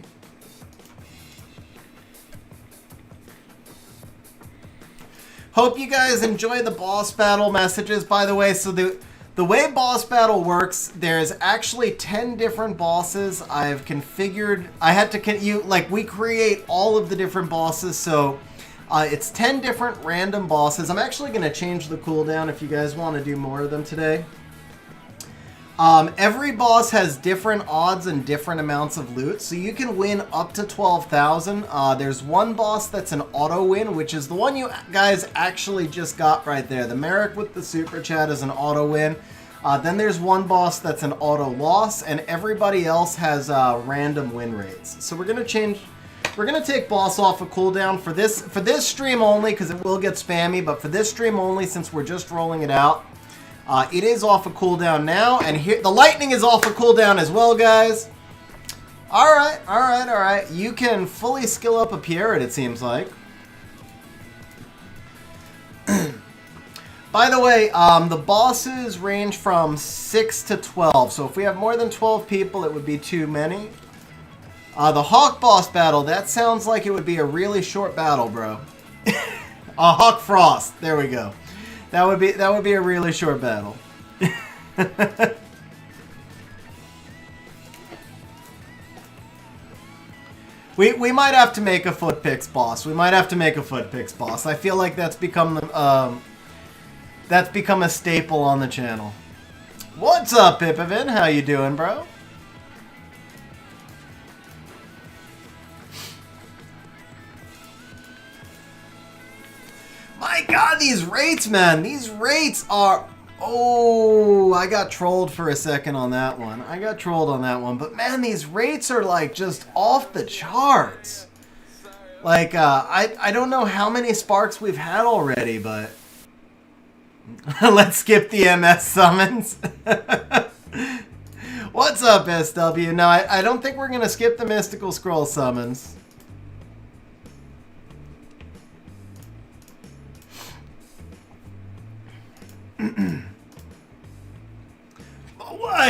Hope you guys enjoy the boss battle messages, by the way. So the way boss battle works, there's actually 10 different bosses I've configured. I had to, we create all of the different bosses, so it's 10 different random bosses. I'm actually going to change the cooldown if you guys want to do more of them today. Every boss has different odds and different amounts of loot, so you can win up to 12,000. There's one boss that's an auto win, which is the one you guys actually just got right there. The Merrick with the super chat is an auto win. Then there's one boss that's an auto loss, and everybody else has random win rates. So we're gonna take boss off of cooldown for this stream only, because it will get spammy. But for this stream only, since we're just rolling it out. It is off of cooldown now, and here the lightning is off of cooldown as well, guys. All right. You can fully skill up a Pierrot, it seems like. By the way, the bosses range from 6 to 12, so if we have more than 12 people, it would be too many. The Hawk boss battle, that sounds like it would be a really short battle, bro. Hawk Frost, there we go. That would be a really short battle. we might have to make a foot picks boss. I feel like that's become a staple on the channel. What's up, Pipavin? How you doing, bro? My God, these rates, man. These rates are... Oh, I got trolled for a second on that one. But, man, these rates are, like, just off the charts. Like, I don't know how many sparks we've had already, but... Let's skip the MS summons. What's up, SW? No, I don't think we're going to skip the Mystical Scroll summons.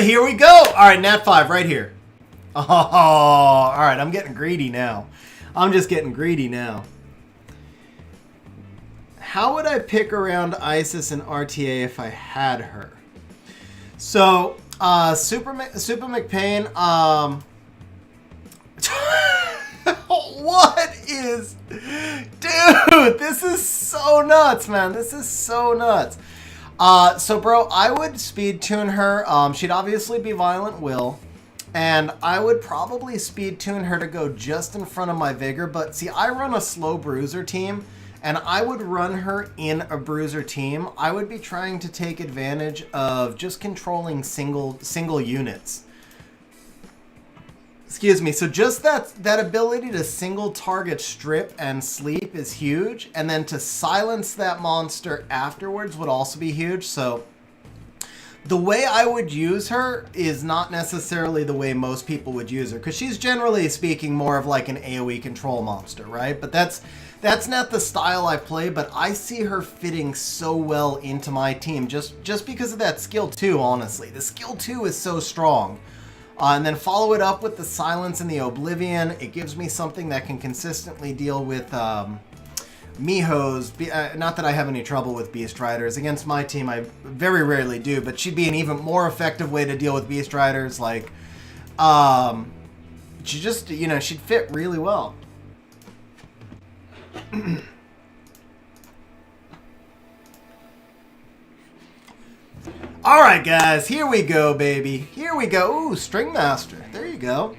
Here we go. All right, Nat 5 right here. Oh, all right. I'm getting greedy now. I'm just getting greedy now. How would I pick around Isis and RTA if I had her? So, Super McPain. What is... Dude, this is so nuts, man. This is so nuts. So, bro, I would speed tune her. She'd obviously be Violent Will. And I would probably speed tune her to go just in front of my Vigor. But, see, I run a slow bruiser team. And I would run her in a bruiser team. I would be trying to take advantage of just controlling single units. Excuse me. So just that ability to single target strip and sleep is huge. And then to silence that monster afterwards would also be huge. So the way I would use her is not necessarily the way most people would use her. Because she's generally speaking more of like an AoE control monster, right? But that's not the style I play. But I see her fitting so well into my team just because of that skill 2, honestly. The skill 2 is so strong. And then follow it up with the Silence and the Oblivion. It gives me something that can consistently deal with Mihos. Not that I have any trouble with Beast Riders. Against my team, I very rarely do. But she'd be an even more effective way to deal with Beast Riders. Like, she just, she'd fit really well. Alright, guys, here we go, baby. Here we go. Ooh, String Master. There you go.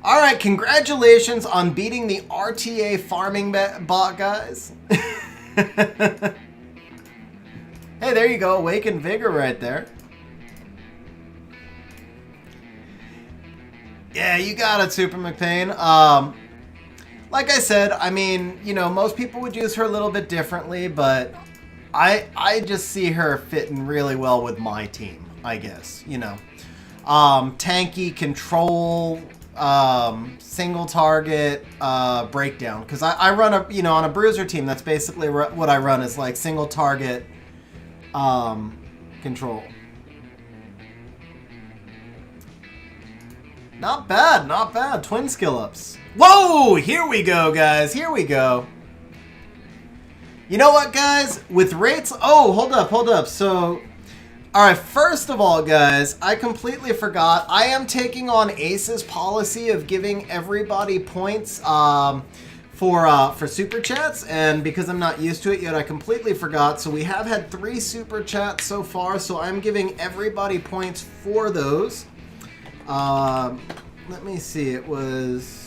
Alright, congratulations on beating the RTA farming bot, guys. Hey, there you go. Awakened Vigor right there. Yeah, you got it, Super McPain. Like I said, I mean, most people would use her a little bit differently, but... I just see her fitting really well with my team, I guess, tanky, control, single target, breakdown. Because I run on a bruiser team, that's basically what I run is like single target, control. Not bad, not bad. Twin skill ups. Whoa, here we go, guys. Here we go. You know what, guys? With rates... Oh, hold up. So, alright, first of all, guys, I completely forgot. I am taking on Ace's policy of giving everybody points for Super Chats, and because I'm not used to it yet, I completely forgot. So we have had 3 Super Chats so far, so I'm giving everybody points for those. Let me see, it was...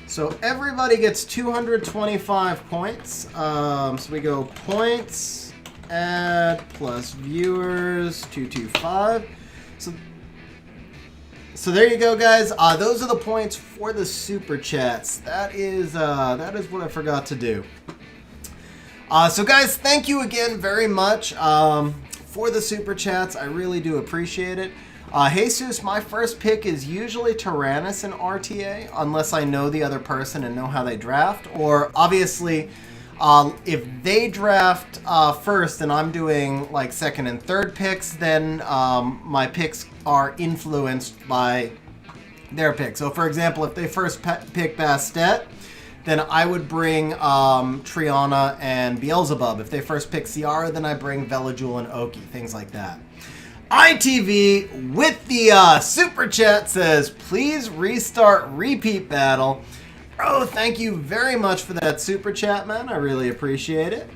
So everybody gets 225 points. So we go points, add, plus viewers, 225. So there you go, guys. Those are the points for the Super Chats. That is what I forgot to do. So guys, thank you again very much for the Super Chats. I really do appreciate it. Jesus, my first pick is usually Tyrannus in RTA, unless I know the other person and know how they draft. Or, obviously, if they draft first and I'm doing, like, second and third picks, then my picks are influenced by their pick. So, for example, if they first pick Bastet, then I would bring Triana and Beelzebub. If they first pick Ciara, then I bring Velajul and Oki, things like that. ITV with the Super Chat says, please restart repeat battle. Bro, thank you very much for that Super Chat, man. I really appreciate it.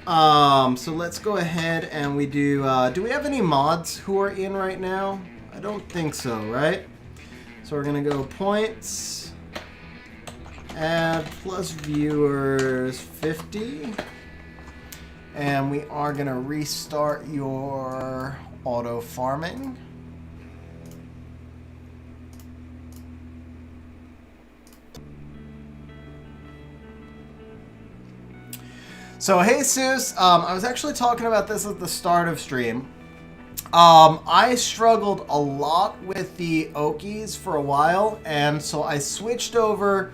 So let's go ahead and we do we have any mods who are in right now? I don't think so, right? So we're going to go points, add, plus viewers, 50. And we are going to restart your auto farming. So Jesus, I was actually talking about this at the start of stream. I struggled a lot with the Okies for a while, and so I switched over.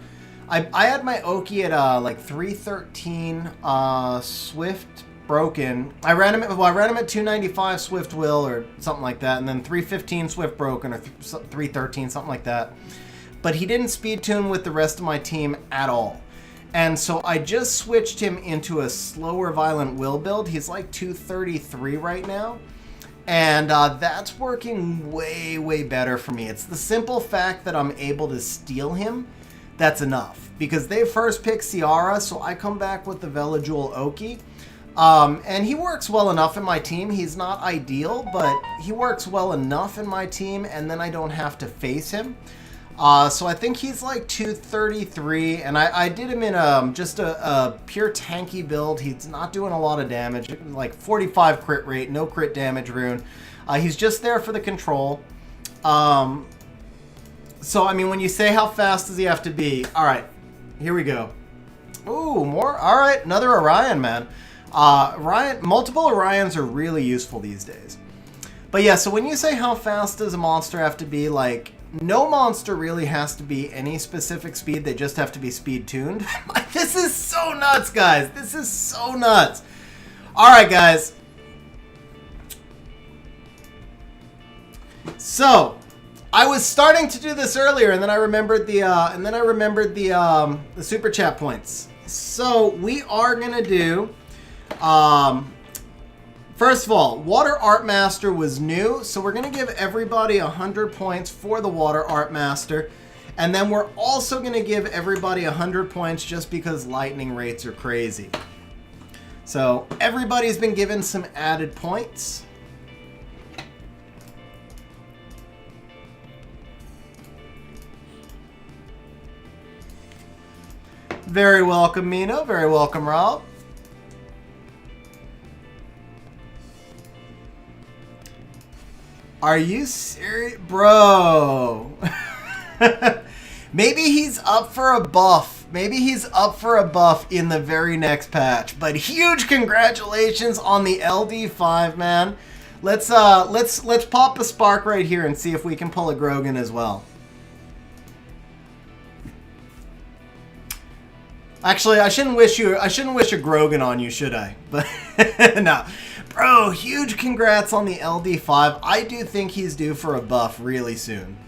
I had my Oki at like 313 Swift Broken. I ran him at 295 Swift Will or something like that, and then 315 Swift Broken or 313, something like that. But he didn't speed tune with the rest of my team at all. And so I just switched him into a slower Violent Will build. He's like 233 right now. And that's working way, way better for me. It's the simple fact that I'm able to steal him that's enough. Because they first picked Ciara, so I come back with the Velajul Oki. And he works well enough in my team. He's not ideal, but he works well enough in my team, and then I don't have to face him. So I think he's like 233, and I did him in just a pure tanky build. He's not doing a lot of damage, like 45 crit rate, no crit damage rune. He's just there for the control. So, I mean, when you say how fast does he have to be, all right, here we go. Ooh, more? All right, another Orion, man. Multiple Orions are really useful these days. But yeah, so when you say how fast does a monster have to be, like, no monster really has to be any specific speed. They just have to be speed tuned. This is so nuts, guys. This is so nuts. All right, guys. So, I was starting to do this earlier, and then I remembered the super chat points. So we are gonna do. First of all, Water Art Master was new, so we're going to give everybody 100 points for the Water Art Master. And then we're also going to give everybody 100 points just because lightning rates are crazy. So everybody's been given some added points. Very welcome, Mino. Very welcome, Rob. Are you serious? Bro. Maybe he's up for a buff. Maybe he's up for a buff in the very next patch. But huge congratulations on the LD5, man. Let's pop a spark right here and see if we can pull a Grogan as well. Actually, I shouldn't wish a Grogan on you, should I? But no. Bro, huge congrats on the LD5. I do think he's due for a buff really soon.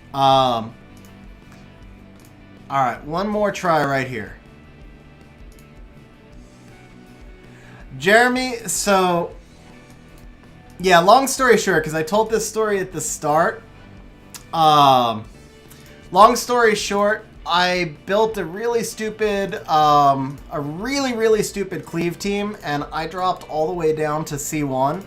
All right, one more try right here. Jeremy, so yeah, long story short, because I told this story at the start. Long story short, I built a really stupid, really stupid cleave team, and I dropped all the way down to C1.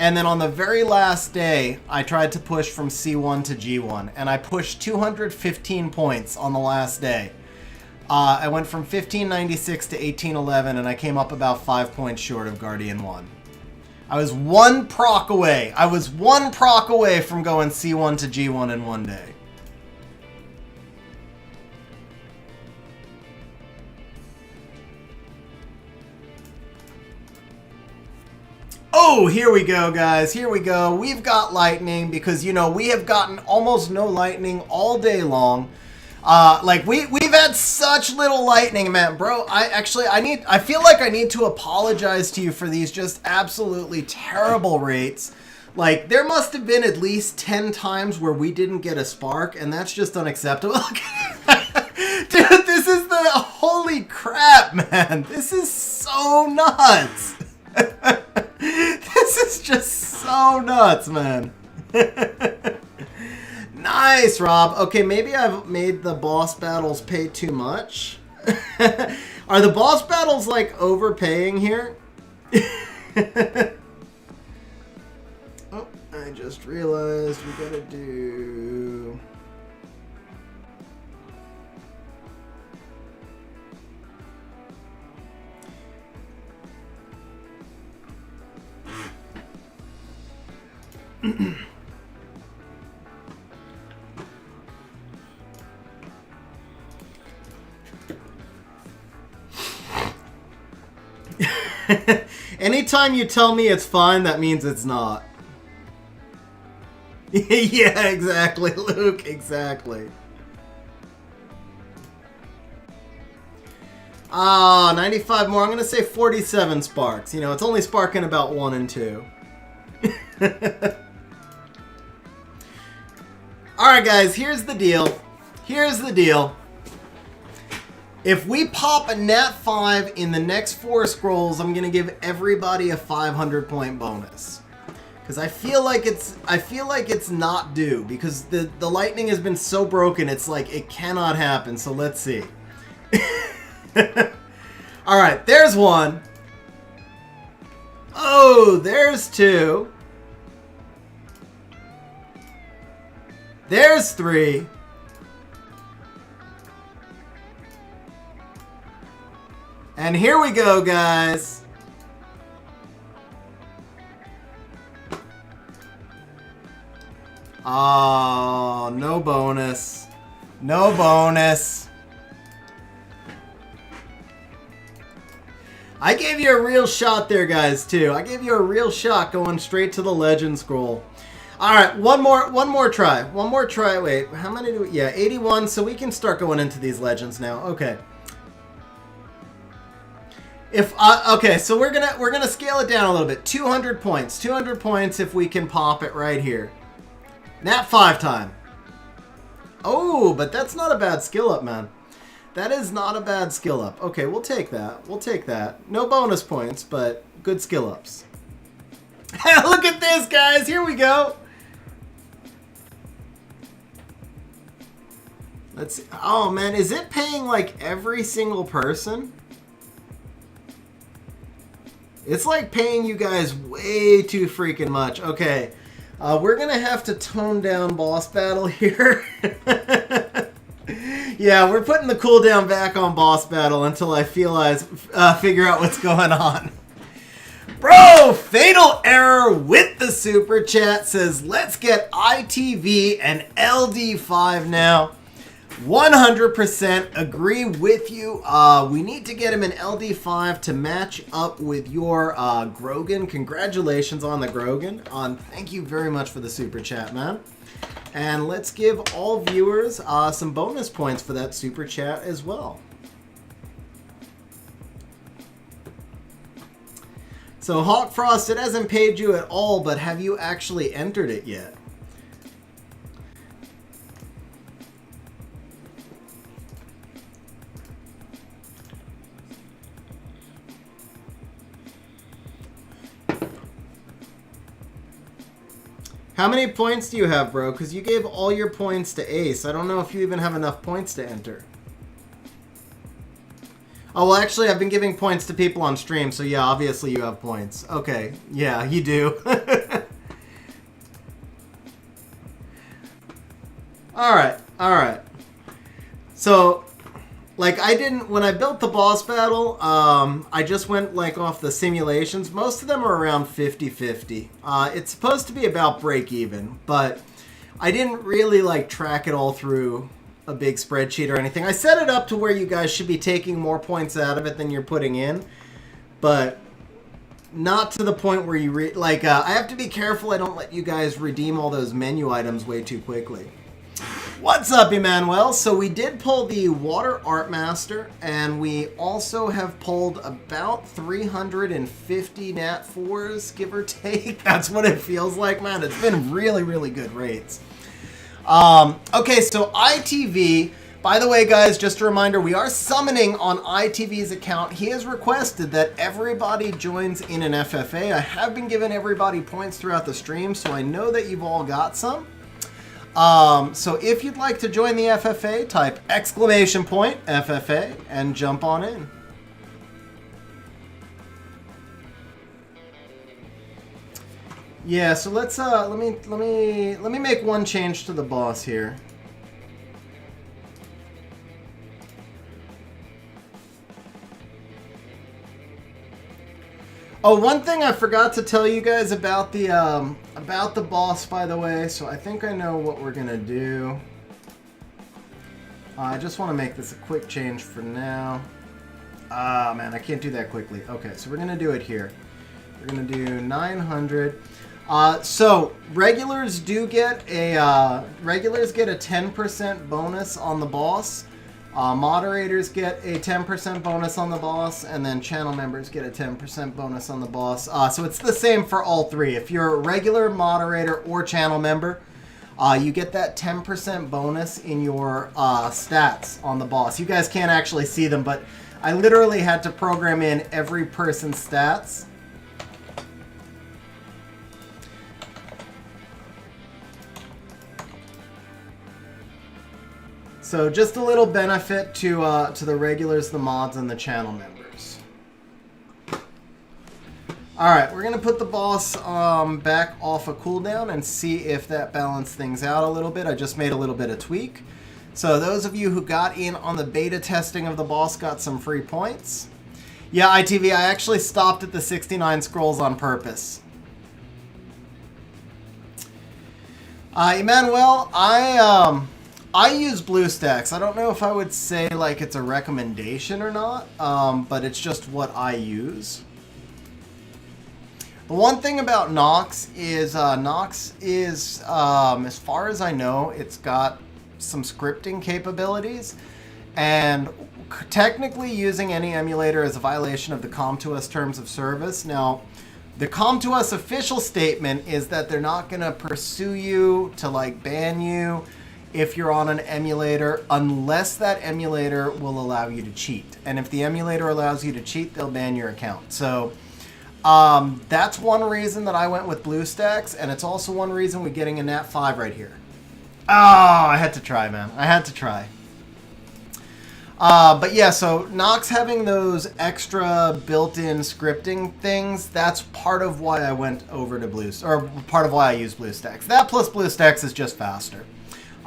And then on the very last day, I tried to push from C1 to G1, and I pushed 215 points on the last day. I went from 1596 to 1811, and I came up about 5 points short of Guardian 1. I was one proc away. I was one proc away from going C1 to G1 in one day. Oh, here we go, guys. Here we go. We've got lightning because, you know, we have gotten almost no lightning all day long. Like we've had such little lightning, man, bro. I feel like I need to apologize to you for these just absolutely terrible rates. Like there must have been at least 10 times where we didn't get a spark, and that's just unacceptable. Dude, this is the holy crap, man. This is so nuts. This is just so nuts, man. Nice, Rob. Okay, maybe I've made the boss battles pay too much. Are the boss battles, like, overpaying here? Oh, I just realized we gotta do... Anytime you tell me it's fine, that means it's not. Yeah, exactly, Luke, exactly. 95 more. I'm going to say 47 sparks. You know, it's only sparking about 1 and 2. Alright, guys, here's the deal. Here's the deal. If we pop a Nat 5 in the next 4 scrolls, I'm going to give everybody a 500 point bonus. Because I feel like it's not due. Because the lightning has been so broken, it's like it cannot happen. So let's see. Alright, there's 1. Oh, there's 2. There's 3. And here we go, guys. Oh, no bonus. No bonus. I gave you a real shot there, guys, too. I gave you a real shot going straight to the legend scroll. All right, one more try. One more try. Wait, how many do we... Yeah, 81, so we can start going into these legends now. Okay. Okay, so we're gonna scale it down a little bit. 200 points. 200 points if we can pop it right here. Nat 5 time. Oh, but that's not a bad skill up, man. That is not a bad skill up. Okay, we'll take that. We'll take that. No bonus points, but good skill ups. Look at this, guys. Here we go. Let's see. Oh, man, is it paying like every single person? It's like paying you guys way too freaking much. Okay, we're going to have to tone down boss battle here. Yeah, we're putting the cooldown back on boss battle until I figure out what's going on. Bro, Fatal Error with the super chat says, let's get ITV and LD5 now. 100% agree with you. We need to get him an LD5 to match up with your Grogan. Congratulations on the Grogan. Thank you very much for the super chat, man. And let's give all viewers some bonus points for that super chat as well. So Hawk Frost, it hasn't paid you at all, but have you actually entered it yet? How many points do you have, bro? Because you gave all your points to Ace. I don't know if you even have enough points to enter. Oh, well, actually, I've been giving points to people on stream, so yeah, obviously you have points. Okay, yeah, you do. Alright, alright. So, like, I didn't, when I built the boss battle, I just went, like, off the simulations. Most of them are around 50-50. It's supposed to be about break even, but I didn't really, like, track it all through a big spreadsheet or anything. I set it up to where you guys should be taking more points out of it than you're putting in, but not to the point where you, I have to be careful I don't let you guys redeem all those menu items way too quickly. What's up, Emmanuel? So we did pull the Water Art Master, and we also have pulled about 350 Nat 4s, give or take. That's what it feels like, man. It's been really, really good rates. Okay, so ITV, by the way, guys, just a reminder, we are summoning on ITV's account. He has requested that everybody joins in an FFA. I have been giving everybody points throughout the stream, so I know that you've all got some. So if you'd like to join the FFA, type !FFA and jump on in. Yeah, so let's let me make one change to the boss here. Oh, one thing I forgot to tell you guys about the boss, by the way, so I think I know what we're gonna do. I just want to make this a quick change for now. Ah, man, I can't do that quickly. Okay, so we're gonna do it here. We're gonna do 900. So regulars do get a 10% bonus on the boss. Moderators get a 10% bonus on the boss, and then channel members get a 10% bonus on the boss. So it's the same for all three. If you're a regular, moderator, or channel member, you get that 10% bonus in your stats on the boss. You guys can't actually see them, but I literally had to program in every person's stats. So just a little benefit to the regulars, the mods, and the channel members. Alright, we're going to put the boss back off a cooldown and see if that balanced things out a little bit. I just made a little bit of tweak. So those of you who got in on the beta testing of the boss got some free points. Yeah, ITV, I actually stopped at the 69 scrolls on purpose. Emmanuel, I use BlueStacks. I don't know if I would say like it's a recommendation or not, but it's just what I use. The one thing about Nox is, as far as I know, it's got some scripting capabilities, and technically using any emulator is a violation of the Com2uS terms of service. Now, the Com2uS official statement is that they're not going to pursue you to like ban you if you're on an emulator, unless that emulator will allow you to cheat. And if the emulator allows you to cheat, they'll ban your account. So that's one reason that I went with BlueStacks, and it's also one reason we're getting a Nat 5 right here. Oh, I had to try, man. I had to try. But yeah, so Nox having those extra built-in scripting things, that's part of why I went over to part of why I use BlueStacks. That plus BlueStacks is just faster.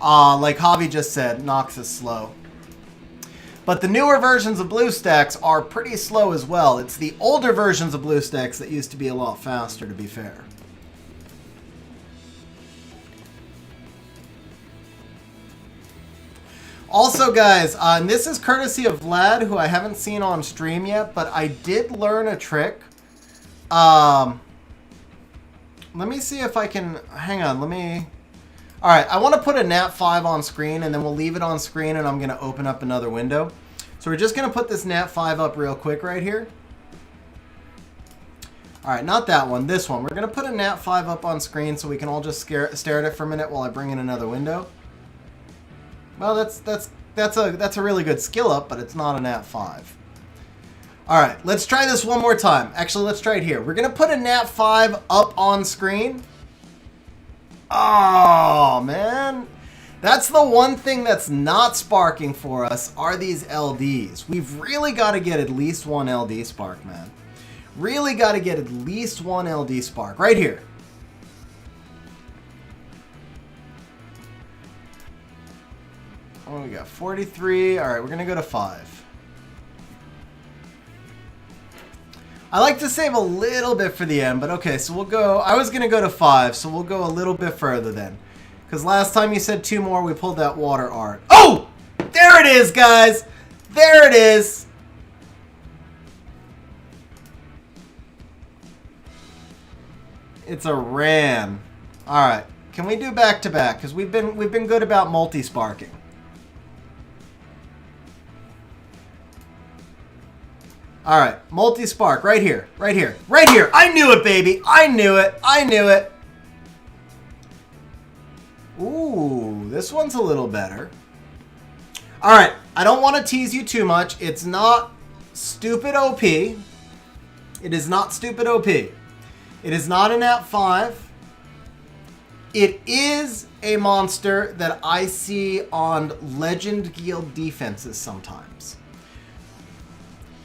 Like Javi just said, Nox is slow. But the newer versions of BlueStacks are pretty slow as well. It's the older versions of BlueStacks that used to be a lot faster, to be fair. Also, guys, and this is courtesy of Vlad, who I haven't seen on stream yet, but I did learn a trick. Let me see if I can... Hang on, let me... Alright, I want to put a Nat 5 on screen, and then we'll leave it on screen, and I'm going to open up another window. So we're just going to put this Nat 5 up real quick right here. Alright, not that one, this one. We're going to put a Nat 5 up on screen so we can all just stare at it for a minute while I bring in another window. Well, that's a really good skill up, but it's not a Nat 5. Alright, let's try this one more time. Actually, let's try it here. We're going to put a Nat 5 up on screen. Oh, man. That's the one thing that's not sparking for us are these LDs. We've really got to get at least one LD spark, man. Really got to get at least one LD spark. Right here. Oh, we got 43. All right, we're going to go to 5. I like to save a little bit for the end, but okay, so we'll go. I was going to go to 5, so we'll go a little bit further then. Because last time you said 2 more, we pulled that water art. Oh! There it is, guys! There it is! It's a ran. Alright. Can we do back-to-back? Because we've been good about multi-sparking. Alright. Multi-spark. Right here. Right here. Right here! I knew it, baby! I knew it! I knew it! Ooh, this one's a little better. Alright, I don't want to tease you too much. It's not stupid OP. It is not stupid OP. It is not an at 5. It is a monster that I see on Legend Guild defenses sometimes.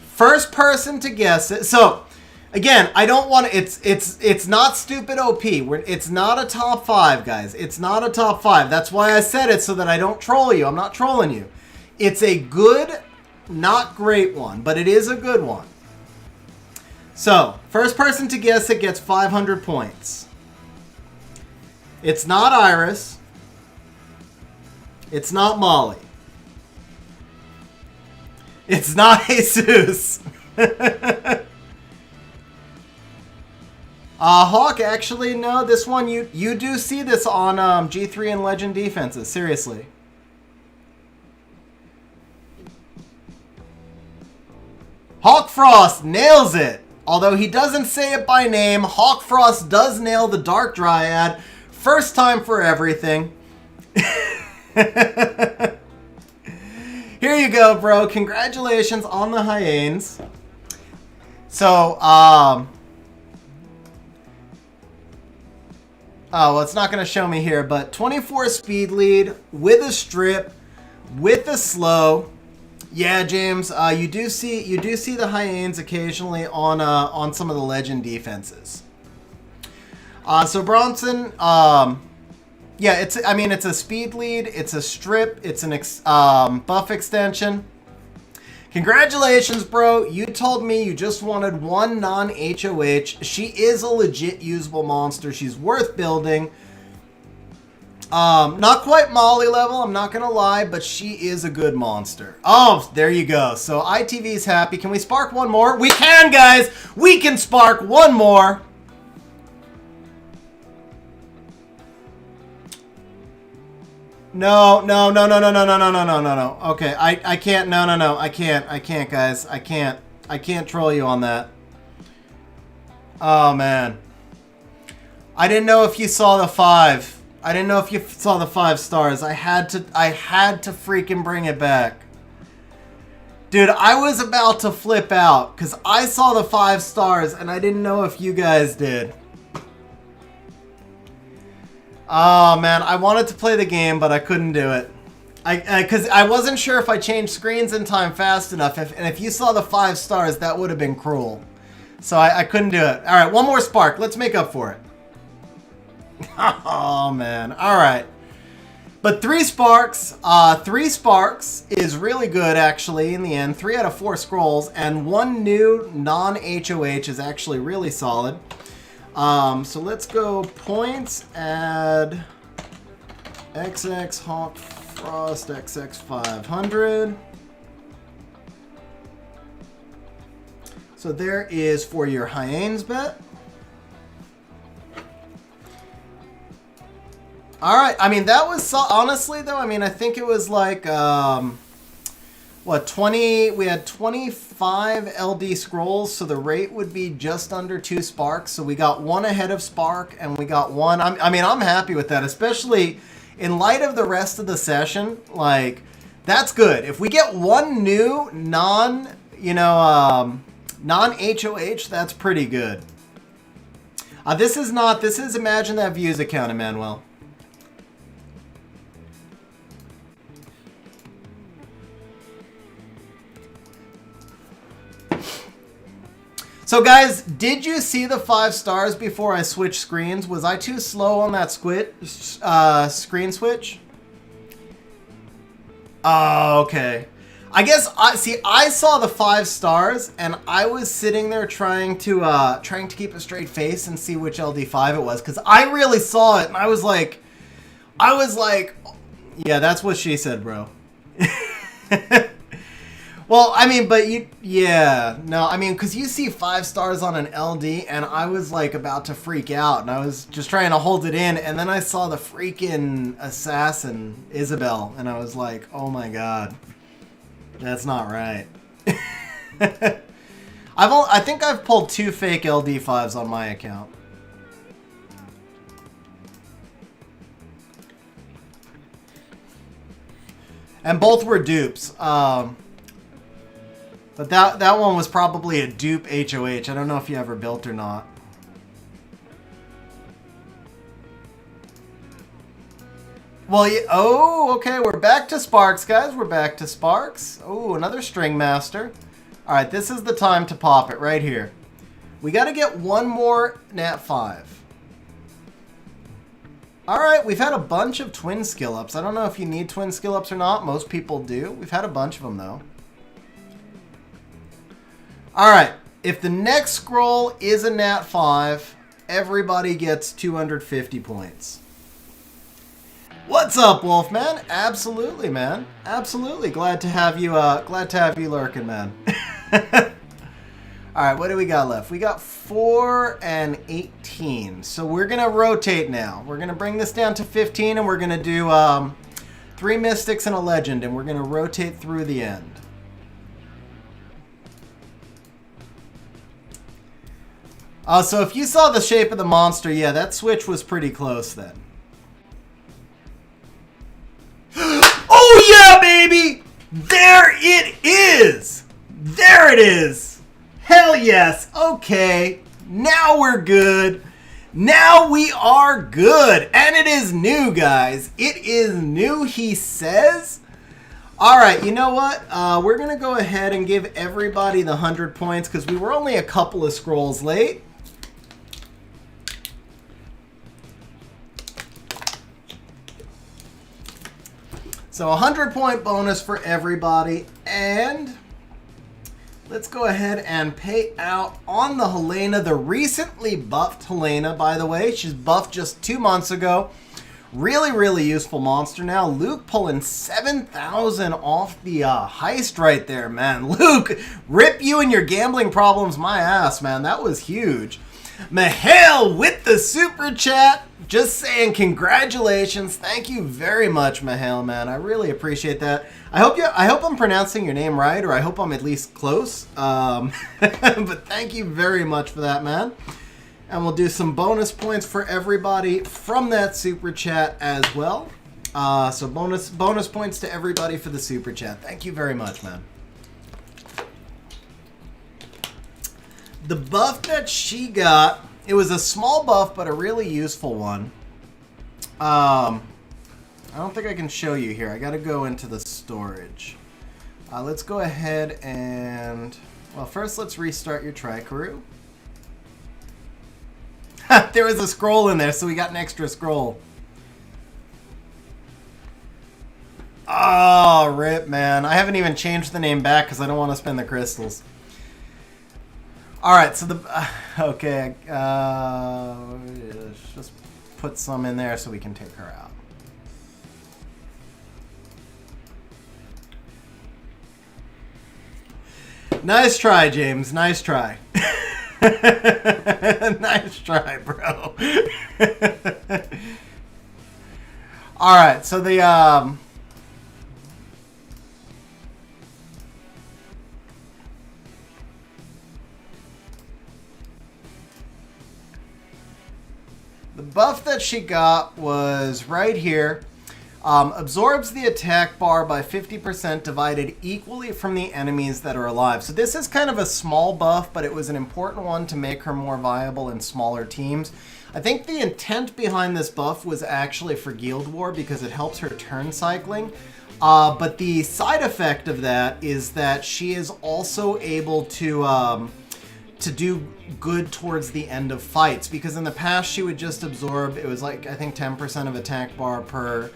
First person to guess it. So, again, I don't want to. It's not stupid OP. It's not a top 5, guys. It's not a top 5. That's why I said it so that I don't troll you. I'm not trolling you. It's a good, not great one, but it is a good one. So, first person to guess it gets 500 points. It's not Iris. It's not Molly. It's not Jesus. Hawk, actually, no, this one, you do see this on G3 and Legend defenses, seriously. Hawk Frost nails it. Although he doesn't say it by name, Hawk Frost does nail the Dark Dryad. First time for everything. Here you go, bro. Congratulations on the hyenas. So, oh, well, it's not going to show me here, but 24 speed lead with a strip, with a slow. Yeah, James, you do see the hyenas occasionally on some of the Legend defenses. So Bronson, yeah, it's a speed lead, it's a strip, it's an buff extension. Congratulations, bro. You told me you just wanted one non-HOH. She is a legit usable monster. She's worth building. Not quite Molly level, I'm not gonna lie, but she is a good monster. Oh, there you go. So ITV's happy. Can we spark one more? We can, guys! We can spark one more! No. Okay, I can't, no. I can't, guys. I can't troll you on that. Oh, man. I didn't know if you saw the 5. I didn't know if you saw the 5 stars. I had to freaking bring it back. Dude, I was about to flip out because I saw the 5 stars and I didn't know if you guys did. Oh, man, I wanted to play the game, but I couldn't do it. Because I wasn't sure if I changed screens in time fast enough. And if you saw the 5 stars, that would have been cruel. So I couldn't do it. All right, one more spark. Let's make up for it. Oh, man. All right. But 3 sparks. 3 sparks is really good, actually, in the end. 3 out of 4 scrolls. And 1 new non-HOH is actually really solid. So let's go points, add XX Hawk Frost XX 500. So there is for your hyenas bet. All right, I mean, that was, honestly, though, I mean, I think it was like, what, 20, we had 25 LD scrolls, so the rate would be just under 2 sparks, so we got 1 ahead of Spark, and we got 1, I mean, I'm happy with that, especially in light of the rest of the session, like, that's good. If we get 1 new non-HOH, that's pretty good. This is ImagineThatView's account, Emmanuel. So guys, did you see the 5 stars before I switched screens? Was I too slow on that screen switch? Oh, okay. I guess I saw the 5 stars and I was sitting there trying to keep a straight face and see which LD5 it was, because I really saw it and I was like, yeah, that's what she said, bro. Well, I mean, but because you see 5 stars on an LD, and I was like about to freak out, and I was just trying to hold it in, and then I saw the freaking assassin, Isabel, and I was like, oh my god, that's not right. I think I've pulled 2 fake LD5s on my account. And both were dupes. But that one was probably a dupe HOH. I don't know if you ever built or not. Well, yeah, oh, okay. We're back to Sparks, guys. We're back to Sparks. Oh, another String Master. All right, this is the time to pop it right here. We got to get one more Nat 5. All right, we've had a bunch of twin skill ups. I don't know if you need twin skill ups or not. Most people do. We've had a bunch of them, though. All right, if the next scroll is a Nat 5, everybody gets 250 points. What's up, Wolfman? Absolutely, man. Absolutely. Glad to have you lurking, man. All right, what do we got left? We got 4 and 18. So we're going to rotate now. We're going to bring this down to 15, and we're going to do 3 Mystics and a Legend, and we're going to rotate through the end. So if you saw the shape of the monster, yeah, that switch was pretty close then. Oh yeah, baby! There it is! There it is! Hell yes! Okay, now we're good. Now we are good. And it is new, guys. It is new, he says. Alright, you know what? We're going to go ahead and give everybody the 100 points because we were only a couple of scrolls late. So 100-point bonus for everybody, and let's go ahead and pay out on the Helena, the recently buffed Helena, by the way. She's buffed just 2 months ago. Really, really useful monster now. Luke pulling 7,000 off the heist right there, man. Luke, rip you and your gambling problems my ass, man. That was huge. Mihail with the super chat. Just saying congratulations. Thank you very much, Mihail, man. I really appreciate that. I hope I'm pronouncing your name right, or I hope I'm at least close. But thank you very much for that, man. And we'll do some bonus points for everybody from that super chat as well. So bonus points to everybody for the super chat. Thank you very much, man. The buff that she got, it was a small buff, but a really useful one. I don't think I can show you here. I got to go into the storage. Let's go ahead and... Well, first let's restart your Trickaroo. There was a scroll in there, so we got an extra scroll. Oh, rip, man. I haven't even changed the name back because I don't want to spend the crystals. Alright, so the... okay, just put some in there so we can take her out. Nice try, James. Nice try. Nice try, bro. Alright, so the... The buff that she got was right here. Absorbs the attack bar by 50% divided equally from the enemies that are alive. So this is kind of a small buff, but it was an important one to make her more viable in smaller teams. I think the intent behind this buff was actually for Guild War because it helps her turn cycling. But the side effect of that is that she is also able to to do good towards the end of fights, because in the past she would just absorb, it was like I think 10% of attack bar per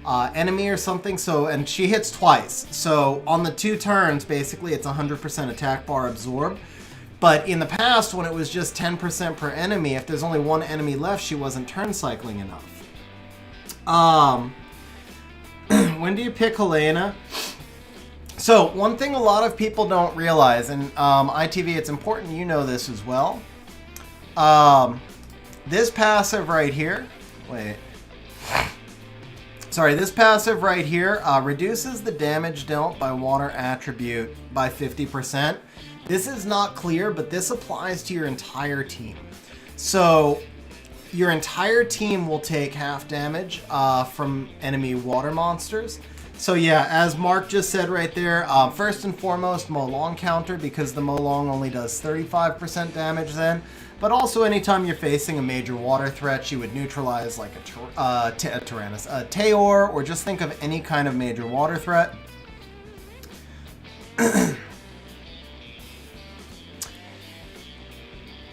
enemy or something. So, and she hits twice, so on the 2 turns basically it's 100% attack bar absorb. But in the past, when it was just 10% per enemy, if there's only 1 enemy left, she wasn't turn cycling enough. When do you pick Helena? So, one thing a lot of people don't realize, and ITV, it's important you know this as well. This passive right here, this passive right here reduces the damage dealt by water attribute by 50%. This is not clear, but this applies to your entire team. So your entire team will take half damage from enemy water monsters. So yeah, as Mark just said right there, first and foremost, Molong counter, because the Molong only does 35% damage then. But also anytime you're facing a major water threat, you would neutralize like a Tyrannus, a Taor, or just think of any kind of major water threat.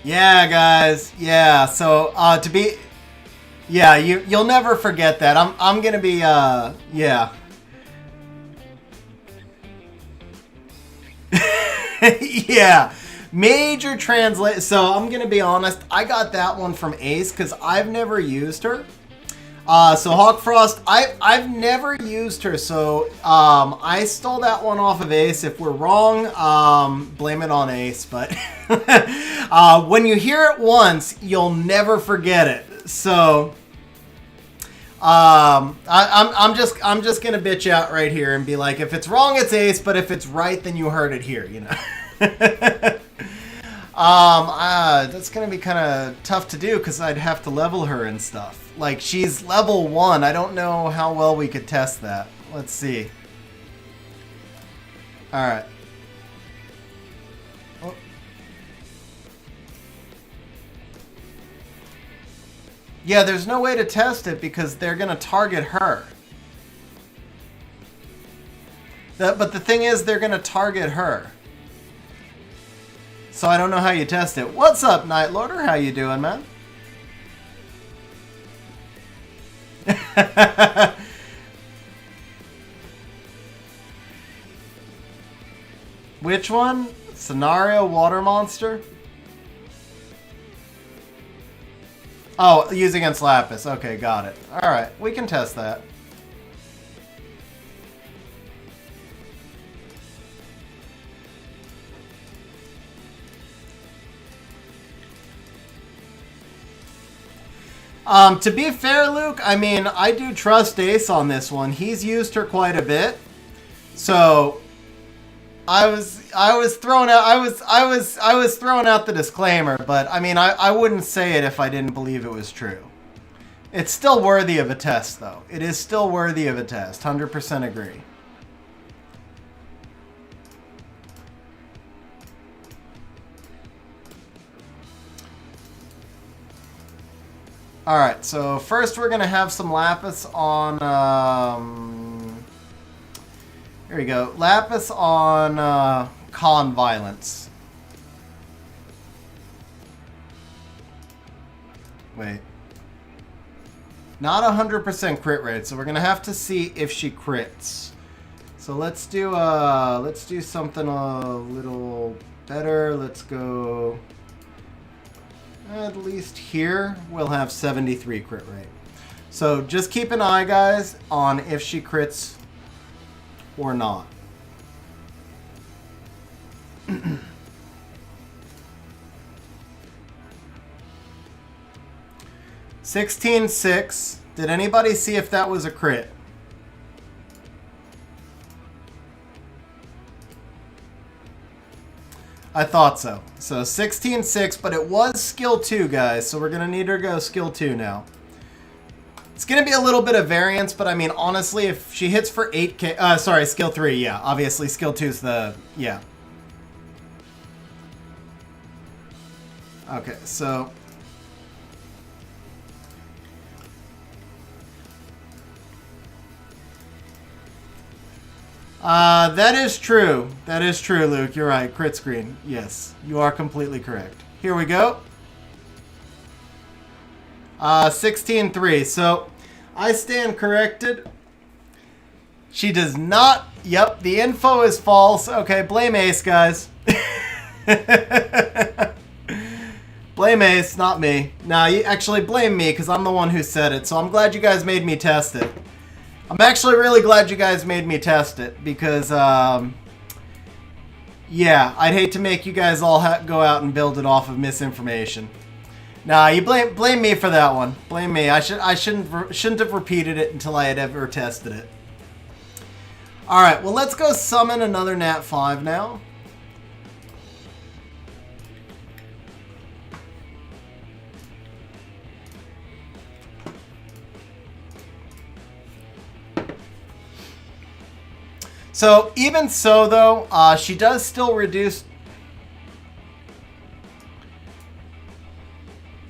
Yeah, guys. Yeah. So you'll never forget that. I'm gonna be yeah. Yeah. Major translate. So I'm gonna be honest. I got that one from Ace because I've never used her. So Hawkfrost, I've never used her, so I stole that one off of Ace. If we're wrong, blame it on Ace. But when you hear it once, you'll never forget it. So I'm just gonna bitch out right here and be like, if it's wrong, it's Ace. But if it's right, then you heard it here. You know. That's gonna be kind of tough to do because I'd have to level her and stuff. Like, she's level 1. I don't know how well we could test that. Let's see. Alright. Oh. Yeah, there's no way to test it because they're gonna target her. But the thing is, they're gonna target her. So I don't know how you test it. What's up, Night Lorder? How you doing, man? Which one? Scenario Water Monster? Oh, use against Lapis. Okay, got it. Alright, we can test that. To be fair, Luke, I mean, I do trust Ace on this one. He's used her quite a bit. So I was throwing out the disclaimer, but I mean, I wouldn't say it if I didn't believe it was true. It's still worthy of a test, though. It is still worthy of a test. 100% agree. Alright, so first we're going to have some Lapis on... here we go. Lapis on Con Violence. Wait. Not 100% crit rate, so we're going to have to see if she crits. So let's do something a little better. Let's go... At least here, we'll have 73 crit rate. So just keep an eye, guys, on if she crits or not. 16-6. Did anybody see if that was a crit? I thought so. So 16-6, but it was skill 2, guys. So we're going to need her to go skill 2 now. It's going to be a little bit of variance, but I mean, honestly, if she hits for 8k... sorry, skill 3, yeah. Obviously, skill 2 is the... Yeah. Okay, so... That is true. That is true, Luke. You're right. Crit screen. Yes, you are completely correct. Here we go. 16-3. So, I stand corrected. She does not. Yep, the info is false. Okay, blame Ace, guys. Blame Ace, not me. Nah, you actually blame me because I'm the one who said it. So I'm glad you guys made me test it. I'm actually really glad you guys made me test it because, yeah, I'd hate to make you guys all go out and build it off of misinformation. Nah, you blame me for that one. Blame me. I shouldn't have repeated it until I had ever tested it. All right, well, let's go summon another Nat 5 now. So, even so, though, she does still reduce...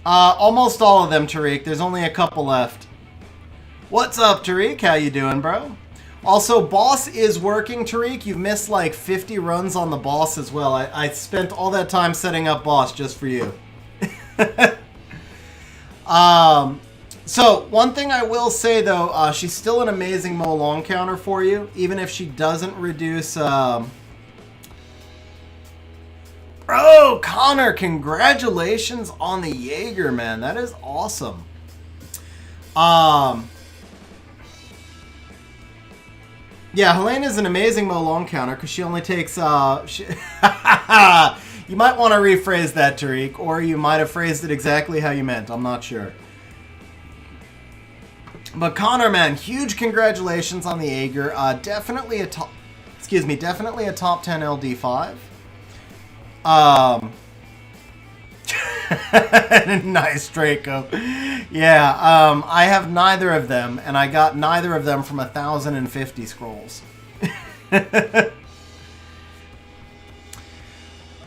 almost all of them, Tariq. There's only a couple left. What's up, Tariq? How you doing, bro? Also, boss is working, Tariq. You've missed like 50 runs on the boss as well. I spent all that time setting up boss just for you. So, one thing I will say, though, she's still an amazing Mo long counter for you, even if she doesn't reduce... Bro, Connor, congratulations on the Jaeger, man. That is awesome. Yeah, Helene is an amazing Mo long counter because she only takes... You might want to rephrase that, Tariq, or you might have phrased it exactly how you meant. I'm not sure. But Connor, man, huge congratulations on the Jaeger. Definitely a top... Excuse me, definitely a top 10 LD5. Nice, Draco. Yeah, I have neither of them, and I got neither of them from 1,050 scrolls.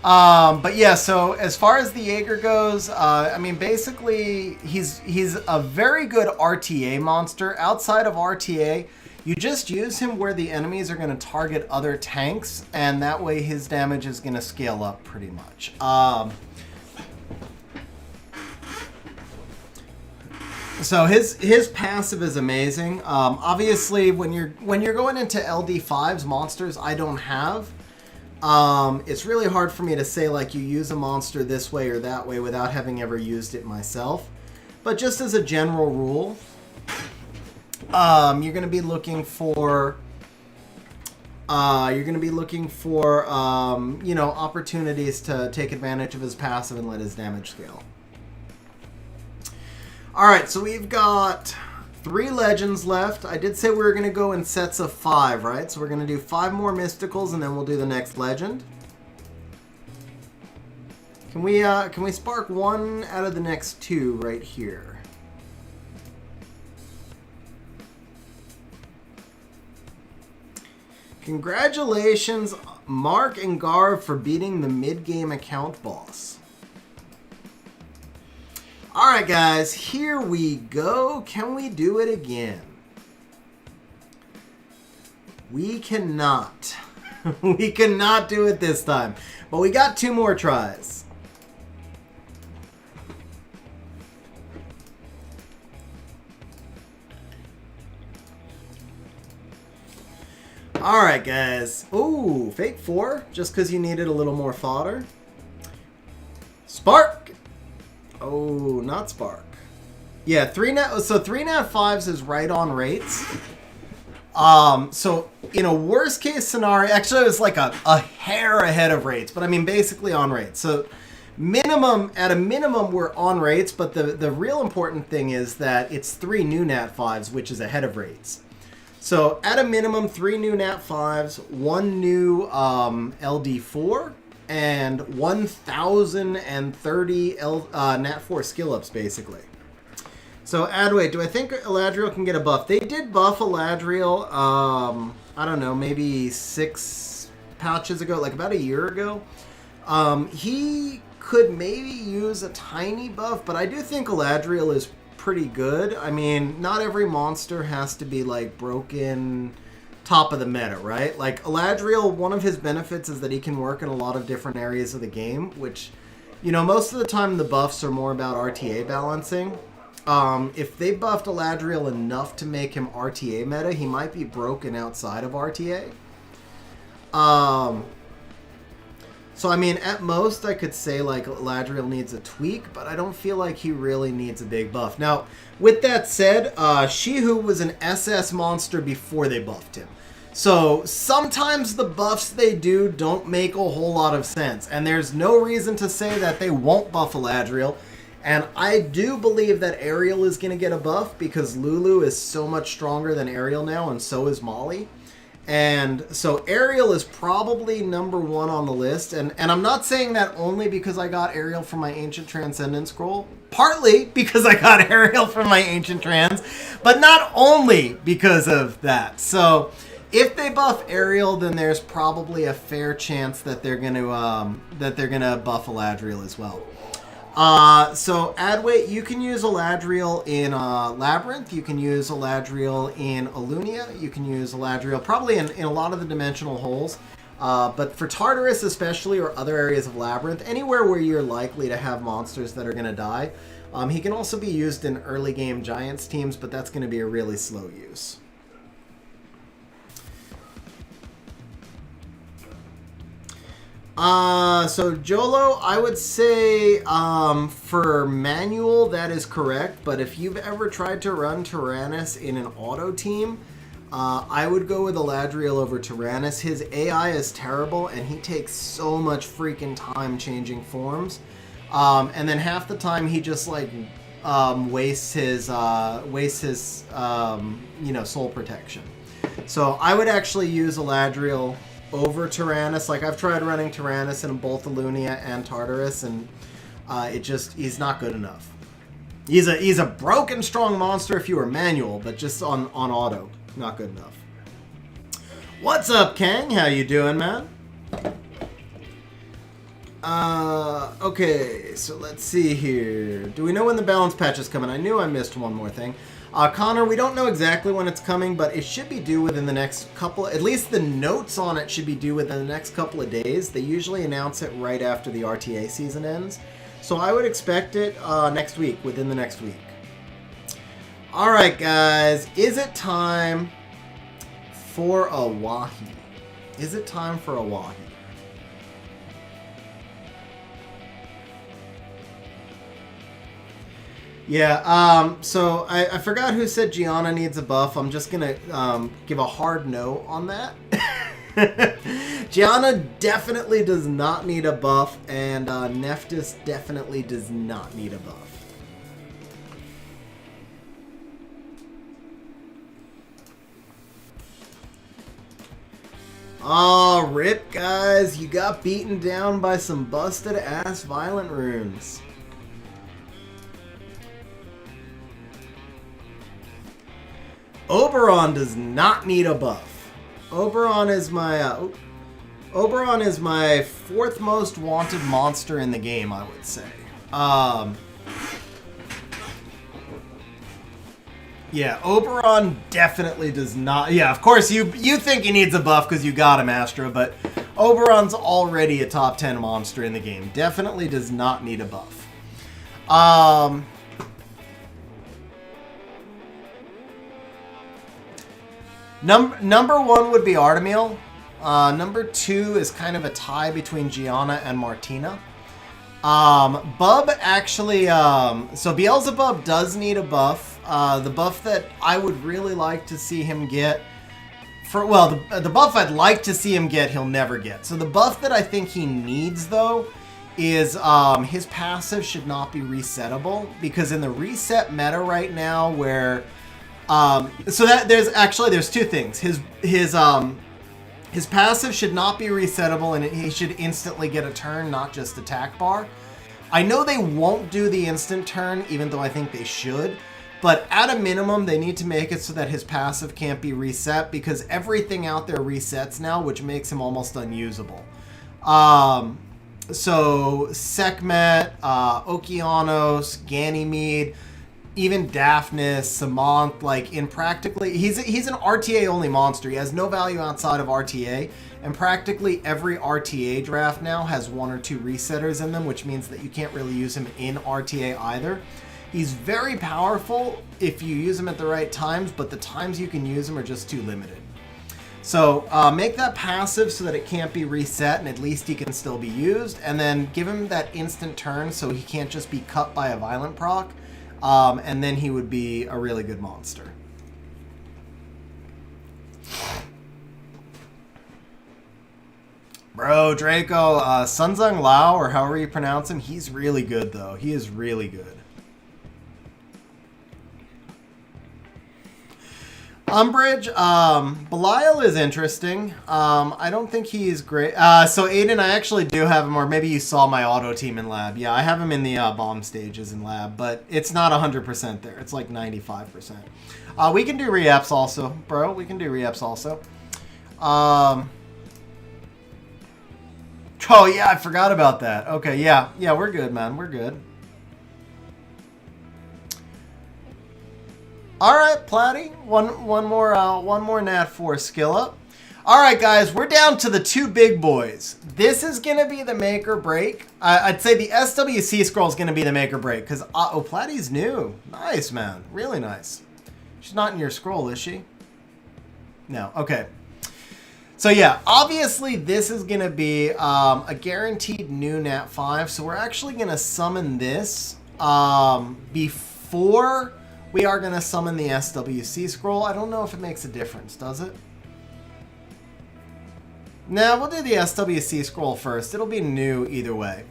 But yeah, so as far as the Jaeger goes, I mean, basically, he's a very good RTA monster. Outside of RTA, you just use him where the enemies are going to target other tanks, and that way his damage is going to scale up pretty much. So his passive is amazing. Obviously, when you're going into LD5s monsters, I don't have. It's really hard for me to say like you use a monster this way or that way without having ever used it myself. But just as a general rule, you're going to be looking for you know, opportunities to take advantage of his passive and let his damage scale. All right, so we've got 3 legends left. I did say we were going to go in sets of 5, right? So we're going to do 5 more mysticals, and then we'll do the next legend. Can we spark 1 out of the next 2 right here? Congratulations, Mark and Garv, for beating the mid-game account boss. Alright guys, here we go. Can we do it again? We cannot. We cannot do it this time. But we got 2 more tries. Alright guys. Ooh, fake 4, just because you needed a little more fodder. Spark! Oh, not Spark. Yeah, 3 nat 5s is right on rates. So in a worst case scenario, actually it was like a hair ahead of rates, but I mean basically on rates. So at a minimum we're on rates, but the real important thing is that it's 3 new nat 5s, which is ahead of rates. So at a minimum 3 new nat 5s, 1 new LD4, and 1,030 nat 4 skill ups, basically. So, Adway, do I think Eladriel can get a buff? They did buff Eladriel, I don't know, maybe 6 pouches ago, like about a year ago. He could maybe use a tiny buff, but I do think Eladriel is pretty good. I mean, not every monster has to be, like, broken top of the meta, right? Like, Eladriel, one of his benefits is that he can work in a lot of different areas of the game, which, you know, most of the time the buffs are more about RTA balancing. If they buffed Eladriel enough to make him RTA meta, he might be broken outside of RTA. So, I mean, at most, I could say, like, Eladriel needs a tweak, but I don't feel like he really needs a big buff. Now, with that said, Shihu was an SS monster before they buffed him. So, sometimes the buffs they do don't make a whole lot of sense, and there's no reason to say that they won't buff Eladriel. And I do believe that Ariel is going to get a buff, because Lulu is so much stronger than Ariel now, and so is Molly. And so Ariel is probably number one on the list. And I'm not saying that only because I got Ariel from my Ancient Transcendent Scroll. Partly because I got Ariel from my Ancient Trans. But not only because of that. So if they buff Ariel, then there's probably a fair chance that they're going to buff Eladriel as well. So Adway, you can use Eladriel in Labyrinth, you can use Eladriel in Alunia, you can use Eladriel probably in a lot of the dimensional holes, but for Tartarus especially, or other areas of Labyrinth, anywhere where you're likely to have monsters that are going to die, he can also be used in early game Giants teams, but that's going to be a really slow use. So Jolo, I would say, for manual, that is correct, but if you've ever tried to run Tyrannus in an auto team, I would go with Eladriel over Tyrannus. His AI is terrible, and he takes so much freaking time changing forms, and then half the time he just, like, wastes his you know, soul protection. So I would actually use Eladriel over Tyrannus. Like, I've tried running Tyrannus in both Alunia and Tartarus, and he's not good enough. He's a broken strong monster if you were manual, but just on auto, not good enough. What's up, Kang? How you doing, man? Okay, so let's see here. Do we know when the balance patch is coming? I knew I missed one more thing. Connor, we don't know exactly when it's coming, but it should be due within the next couple, at least the notes on it should be due within the next couple of days. They usually announce it right after the RTA season ends. So I would expect it next week, within the next week. All right, guys, is it time for a Wahi? Is it time for a Wahi? Yeah, so I forgot who said Gianna needs a buff. I'm just going to give a hard no on that. Gianna definitely does not need a buff, and Nephthys definitely does not need a buff. Oh, rip, guys. You got beaten down by some busted-ass violent runes. Oberon does not need a buff. Oberon is my fourth most wanted monster in the game, I would say. Yeah, Oberon definitely does not. Yeah, of course you think he needs a buff because you got him, Astro, but Oberon's already a top 10 monster in the game. Definitely does not need a buff. Number one would be Artemiel. Number two is kind of a tie between Gianna and Martina. Bub actually, so Beelzebub does need a buff. The buff that I would really like to see him get, the buff I'd like to see him get, he'll never get. So the buff that I think he needs, though, is his passive should not be resettable, because in the reset meta right now, where so that there's two things. His passive should not be resettable, and he should instantly get a turn, not just attack bar. I know they won't do the instant turn, even though I think they should, but at a minimum, they need to make it so that his passive can't be reset, because everything out there resets now, which makes him almost unusable. So Sekhmet, Okeanos, Ganymede, even Daphnis, Samant, like in practically, he's an RTA only monster. He has no value outside of RTA, and practically every RTA draft now has 1 or 2 resetters in them, which means that you can't really use him in RTA either. He's very powerful if you use him at the right times, but the times you can use him are just too limited. So make that passive so that it can't be reset and at least he can still be used, and then give him that instant turn so he can't just be cut by a violent proc, and then he would be a really good monster. Bro, Draco, Sunzung Lao, or however you pronounce him, he's really good though. He is really good. Umbridge, Belial is interesting. I don't think he's great. So Aiden, I actually do have him, or maybe you saw my auto team in lab. Yeah, I have him in the bomb stages in lab, but it's not 100% there. It's like 95%. We can do re-ups also, bro. We can do re-ups also. Oh yeah, I forgot about that. Okay, yeah, we're good, man. We're good. All right, Platty, one more Nat 4 skill up. All right, guys, we're down to the 2 big boys. This is gonna be the make or break. I'd say the SWC scroll is gonna be the make or break because oh, Platty's new. Nice, man, really nice. She's not in your scroll, is she? No. Okay. So yeah, obviously this is gonna be a guaranteed new Nat 5. So we're actually gonna summon this before we are going to summon the SWC scroll. I don't know if it makes a difference, does it? No, we'll do the SWC scroll first. It'll be new either way.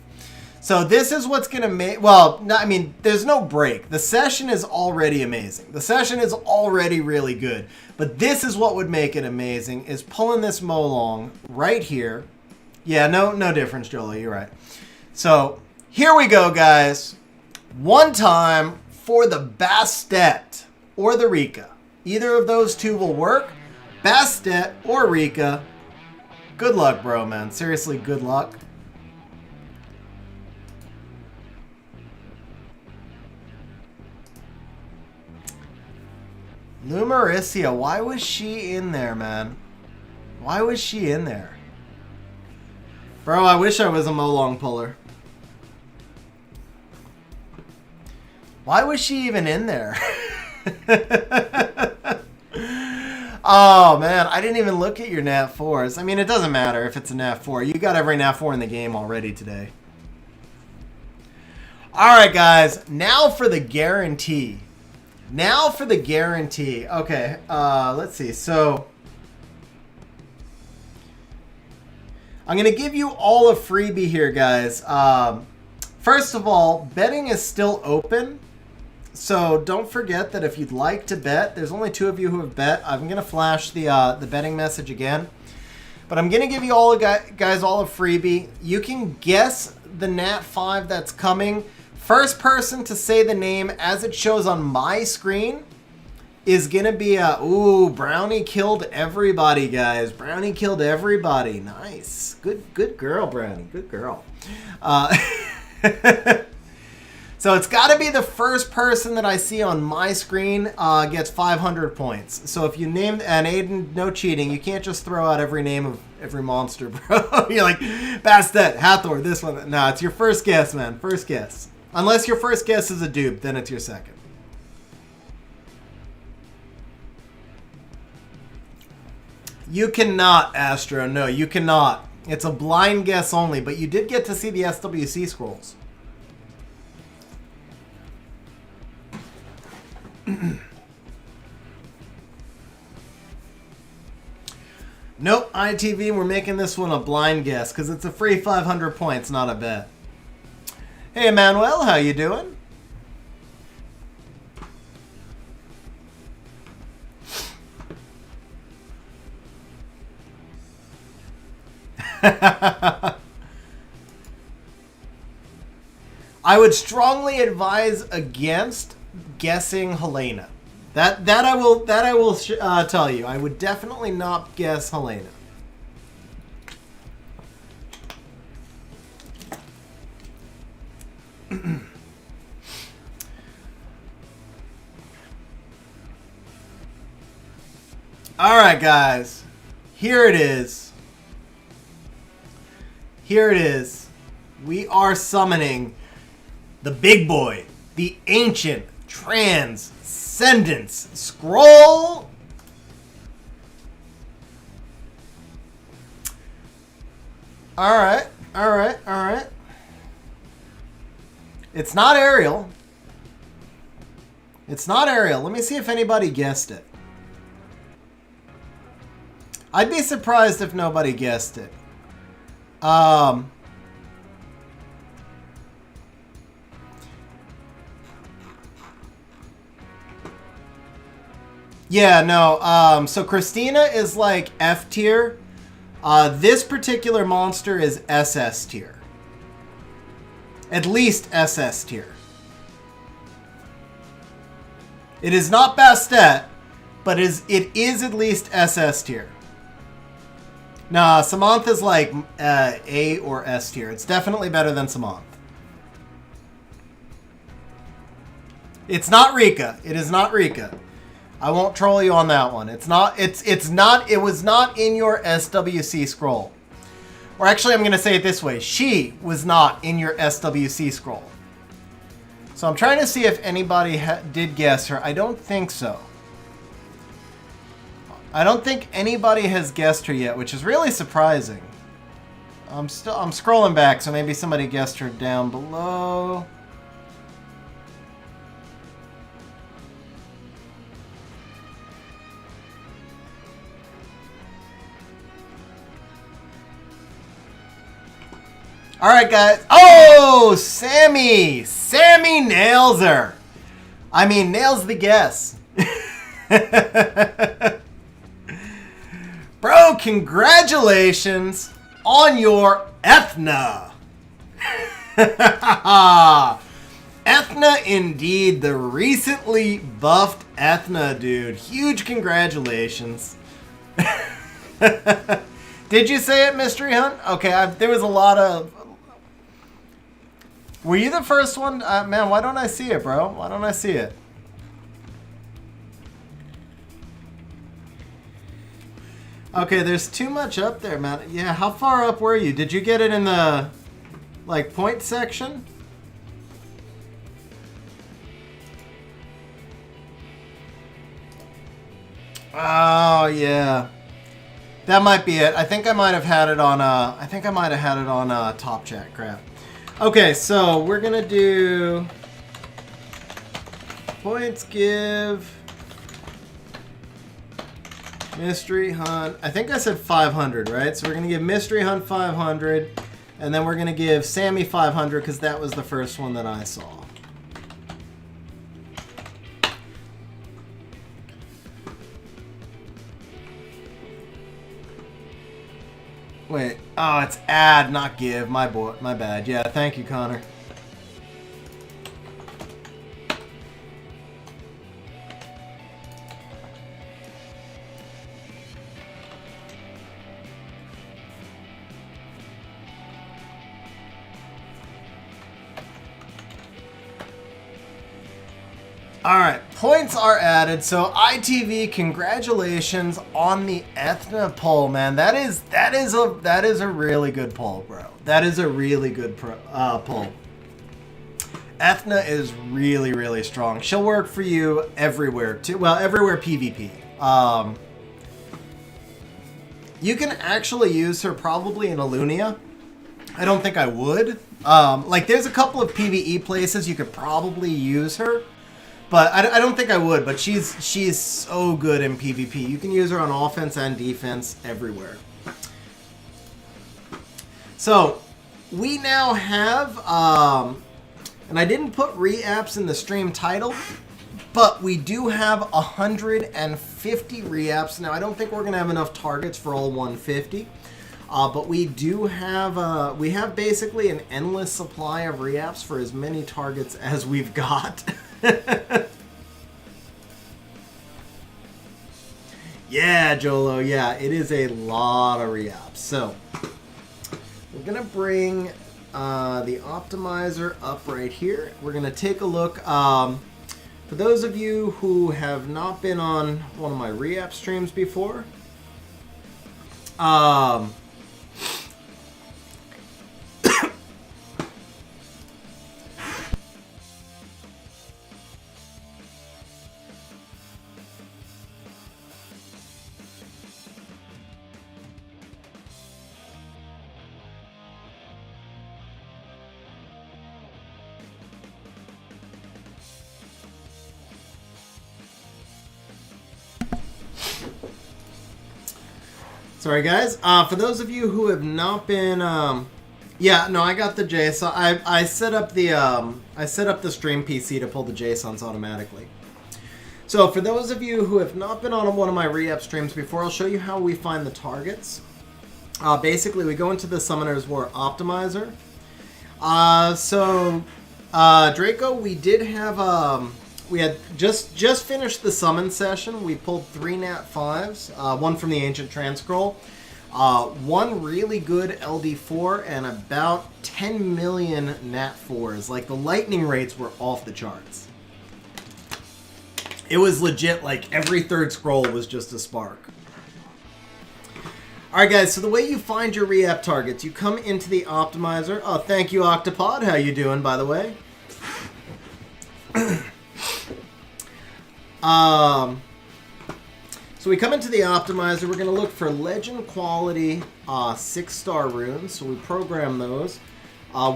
So this is what's going to make... Well, no, I mean, there's no break. The session is already amazing. The session is already really good. But this is what would make it amazing, is pulling this Molong right here. Yeah, no difference, Jolie. You're right. So here we go, guys. One time... for the Bastet or the Rika. Either of those two will work. Bastet or Rika. Good luck, bro, man. Seriously, good luck. Lumericia, why was she in there, man? Why was she in there? Bro, I wish I was a Molong puller. Why was she even in there? Oh, man. I didn't even look at your Nat 4s. I mean, it doesn't matter if it's a Nat 4. You got every Nat 4 in the game already today. All right, guys. Now for the guarantee. Now for the guarantee. Okay. Let's see. So I'm going to give you all a freebie here, guys. First of all, betting is still open. So don't forget that if you'd like to bet, there's only 2 of you who have bet. I'm going to flash the betting message again. But I'm going to give you all guys all a freebie. You can guess the Nat 5 that's coming. First person to say the name as it shows on my screen is going to be ooh, Brownie killed everybody, guys. Brownie killed everybody. Nice. Good girl, Brownie. Good girl. So it's got to be the first person that I see on my screen gets 500 points. So if you named, and Aiden, no cheating. You can't just throw out every name of every monster, bro. You're like, Bastet, Hathor, this one. No, it's your first guess, man. First guess. Unless your first guess is a dupe, then it's your second. You cannot, Astro. No, you cannot. It's a blind guess only, but you did get to see the SWC scrolls. Nope, ITV, we're making this one a blind guess because it's a free 500 points, not a bet. Hey, Emmanuel, how you doing? I would strongly advise against guessing Helena. That I will tell you. I would definitely not guess Helena. Alright, guys. Here it is. Here it is. We are summoning the big boy, the ancient transcendence scroll. Alright, alright, alright. It's not Ariel. It's not Ariel. Let me see if anybody guessed it. I'd be surprised if nobody guessed it. Yeah, no. So Christina is like F tier. This particular monster is SS tier. At least SS tier. It is not Bastet, but it is at least SS tier. Nah, Samantha's like A or S tier. It's definitely better than Samantha. It's not Rika. It is not Rika. I won't troll you on that one. It's not. It was not in your SWC scroll. Or actually, I'm going to say it this way. She was not in your SWC scroll. So I'm trying to see if anybody did guess her. I don't think so. I don't think anybody has guessed her yet, which is really surprising. I'm scrolling back, so maybe somebody guessed her down below. All right, guys. Oh, Sammy! Sammy nails her. I mean, nails the guess. Bro, congratulations on your Ethna. Ethna indeed, the recently buffed Ethna, dude. Huge congratulations. Did you say it, Mystery Hunt? Okay, there was a lot of... Were you the first one? Man, why don't I see it, bro? Why don't I see it? Okay, there's too much up there, man. Yeah, how far up were you? Did you get it in the, like, point section? Oh, yeah. That might be it. I think I might have had it on, Top Chat. Crap. Okay, so we're gonna do points give... Mystery Hunt. I think I said 500, right? So we're going to give Mystery Hunt 500. And then we're going to give Sammy 500 because that was the first one that I saw. Wait. Oh, it's add, not give. My bad. Yeah, thank you, Connor. Alright, points are added. So ITV, congratulations on the Ethna poll, man. That is a really good poll, bro. That is a really good poll. Ethna is really, really strong. She'll work for you everywhere too. Well, everywhere PvP. You can actually use her probably in Alunia. I don't think I would. Like there's a couple of PvE places you could probably use her. But I don't think I would, but she's so good in PvP. You can use her on offense and defense everywhere. So, we now have, and I didn't put re-apps in the stream title, but we do have 150 re-apps. Now, I don't think we're going to have enough targets for all 150. But we do have, we have basically an endless supply of re-apps for as many targets as we've got. Yeah, Jolo, yeah, it is a lot of re-apps. So, we're going to bring the optimizer up right here. We're going to take a look. For those of you who have not been on one of my re-app streams before, sorry guys, for those of you who have not been, yeah, no, I got the JSON. I set up the stream PC to pull the JSONs automatically. So for those of you who have not been on one of my re-up streams before, I'll show you how we find the targets. Basically, we go into the Summoner's War Optimizer. Draco, we did have, we had just finished the summon session. We pulled 3 Nat 5s, one from the Ancient Transcroll, one really good LD4, and about 10 million Nat 4s. Like, the lightning rates were off the charts. It was legit, like, every third scroll was just a spark. Alright guys, so the way you find your re-app targets, you come into the optimizer. Oh, thank you, Octopod. How you doing, by the way? So we come into the optimizer. We're going to look for legend quality 6-star runes. So we program those.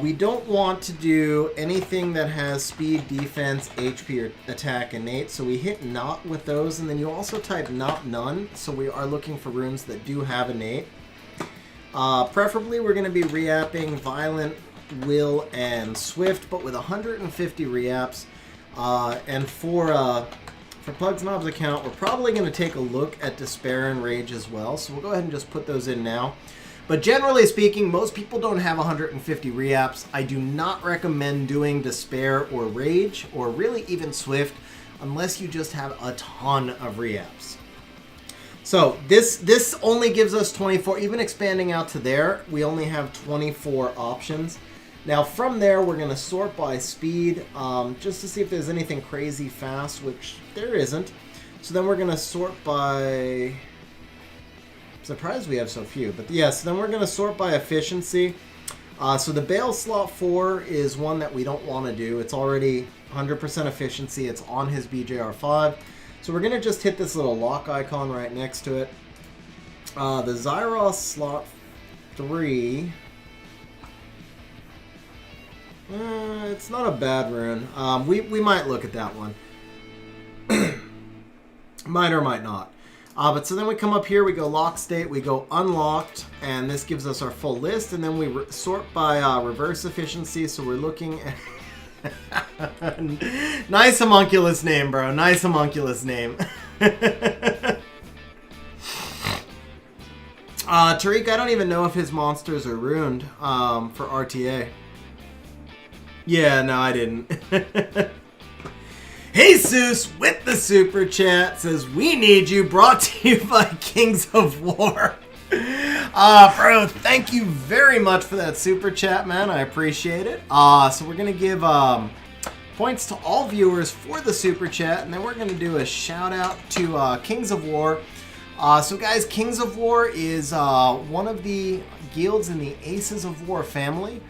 We don't want to do anything that has speed, defense, HP, or attack innate. So we hit not with those. And then you also type not none. So we are looking for runes that do have innate. Preferably we're going to be re-apping Violent, Will, and Swift, but with 150 re-apps. And for Pugs Knob's account, we're probably going to take a look at Despair and Rage as well. So we'll go ahead and just put those in now. But generally speaking, most people don't have 150 re-apps. I do not recommend doing Despair or Rage, or really even Swift, unless you just have a ton of re-apps. So this only gives us 24. Even expanding out to there, we only have 24 options. Now from there, we're going to sort by speed, just to see if there's anything crazy fast, which there isn't. So then we're going to sort by... I'm surprised we have so few, but yeah, so then we're going to sort by efficiency. So the Bale slot 4 is one that we don't want to do. It's already 100% efficiency. It's on his BJR5. So we're going to just hit this little lock icon right next to it. The Zyros slot 3... it's not a bad rune. We might look at that one. Might or might not. But so then we come up here, we go lock state, we go unlocked, and this gives us our full list, and then we sort by reverse efficiency, so we're looking at... Nice homunculus name, bro. Nice homunculus name. Tariq, I don't even know if his monsters are ruined for RTA. Yeah, no, I didn't. Jesus with the super chat says, "We need you," brought to you by Kings of War. Bro, thank you very much for that super chat, man. I appreciate it. So we're going to give points to all viewers for the super chat, and then we're going to do a shout out to Kings of War. So guys, Kings of War is one of the guilds in the Aces of War family.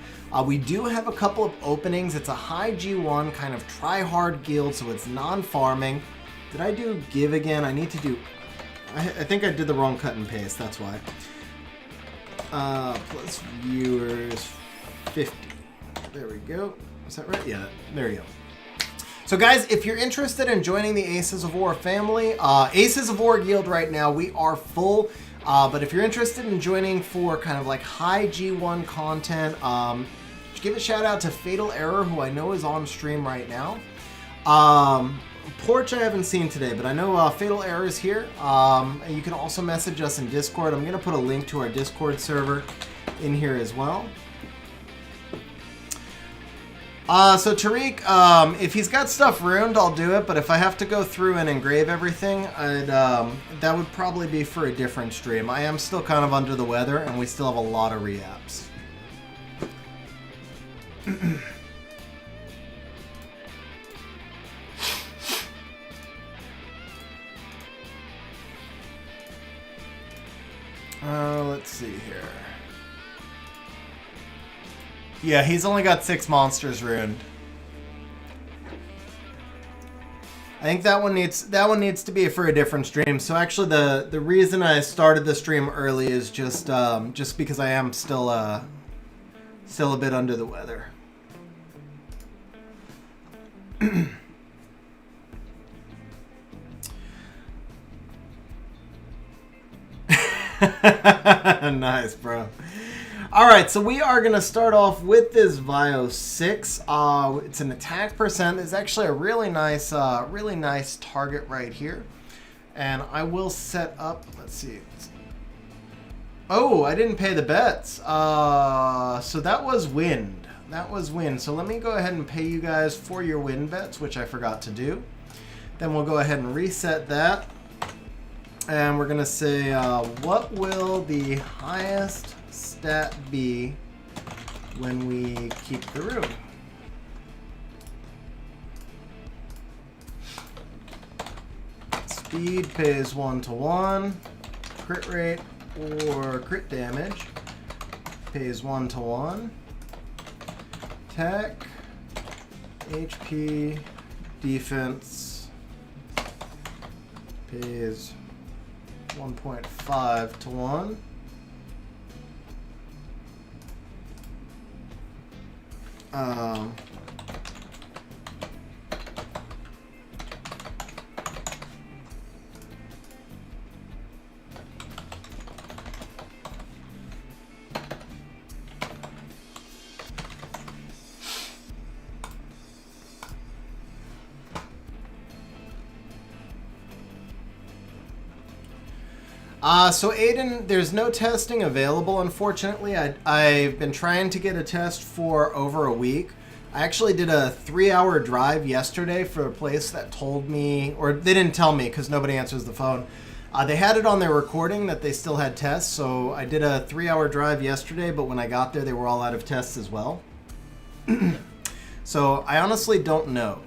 We do have a couple of openings. It's a high G1 kind of try-hard guild, so it's non-farming. Did I do give again? I need to do... I think I did the wrong cut and paste, that's why. Plus viewers 50. There we go. Is that right? Yeah, there you go. So guys, if you're interested in joining the Aces of War family, Aces of War guild right now, we are full. But if you're interested in joining for kind of like high G1 content, give a shout out to Fatal Error, who I know is on stream right now. Porch I haven't seen today, but I know Fatal Error is here. And you can also message us in Discord. I'm going to put a link to our Discord server in here as well. So Tariq, if he's got stuff ruined, I'll do it. But if I have to go through and engrave everything, that would probably be for a different stream. I am still kind of under the weather, and we still have a lot of re-apps. Let's see here. Yeah, he's only got 6 monsters ruined. I think that one needs to be for a different stream. So actually, the reason I started the stream early is just because I am still a bit under the weather. Nice, bro. All right, so we are going to start off with this Vio 6. It's an attack percent. It's actually a really nice target right here. And I will set up, let's see. Oh, I didn't pay the bets. So that was wind. That was wind. So let me go ahead and pay you guys for your wind bets, which I forgot to do. Then we'll go ahead and reset that. And we're going to say, what will the highest stat be when we keep the Rune? Speed pays 1-to-1. Crit rate or crit damage pays 1-to-1. Attack, HP, defense pays 1.5-to-1. So Aiden, there's no testing available, unfortunately. I've been trying to get a test for over a week. I actually did a 3-hour drive yesterday for a place that told me, or they didn't tell me because nobody answers the phone. They had it on their recording that they still had tests, so I did a 3-hour drive yesterday, but when I got there, they were all out of tests as well. So I honestly don't know.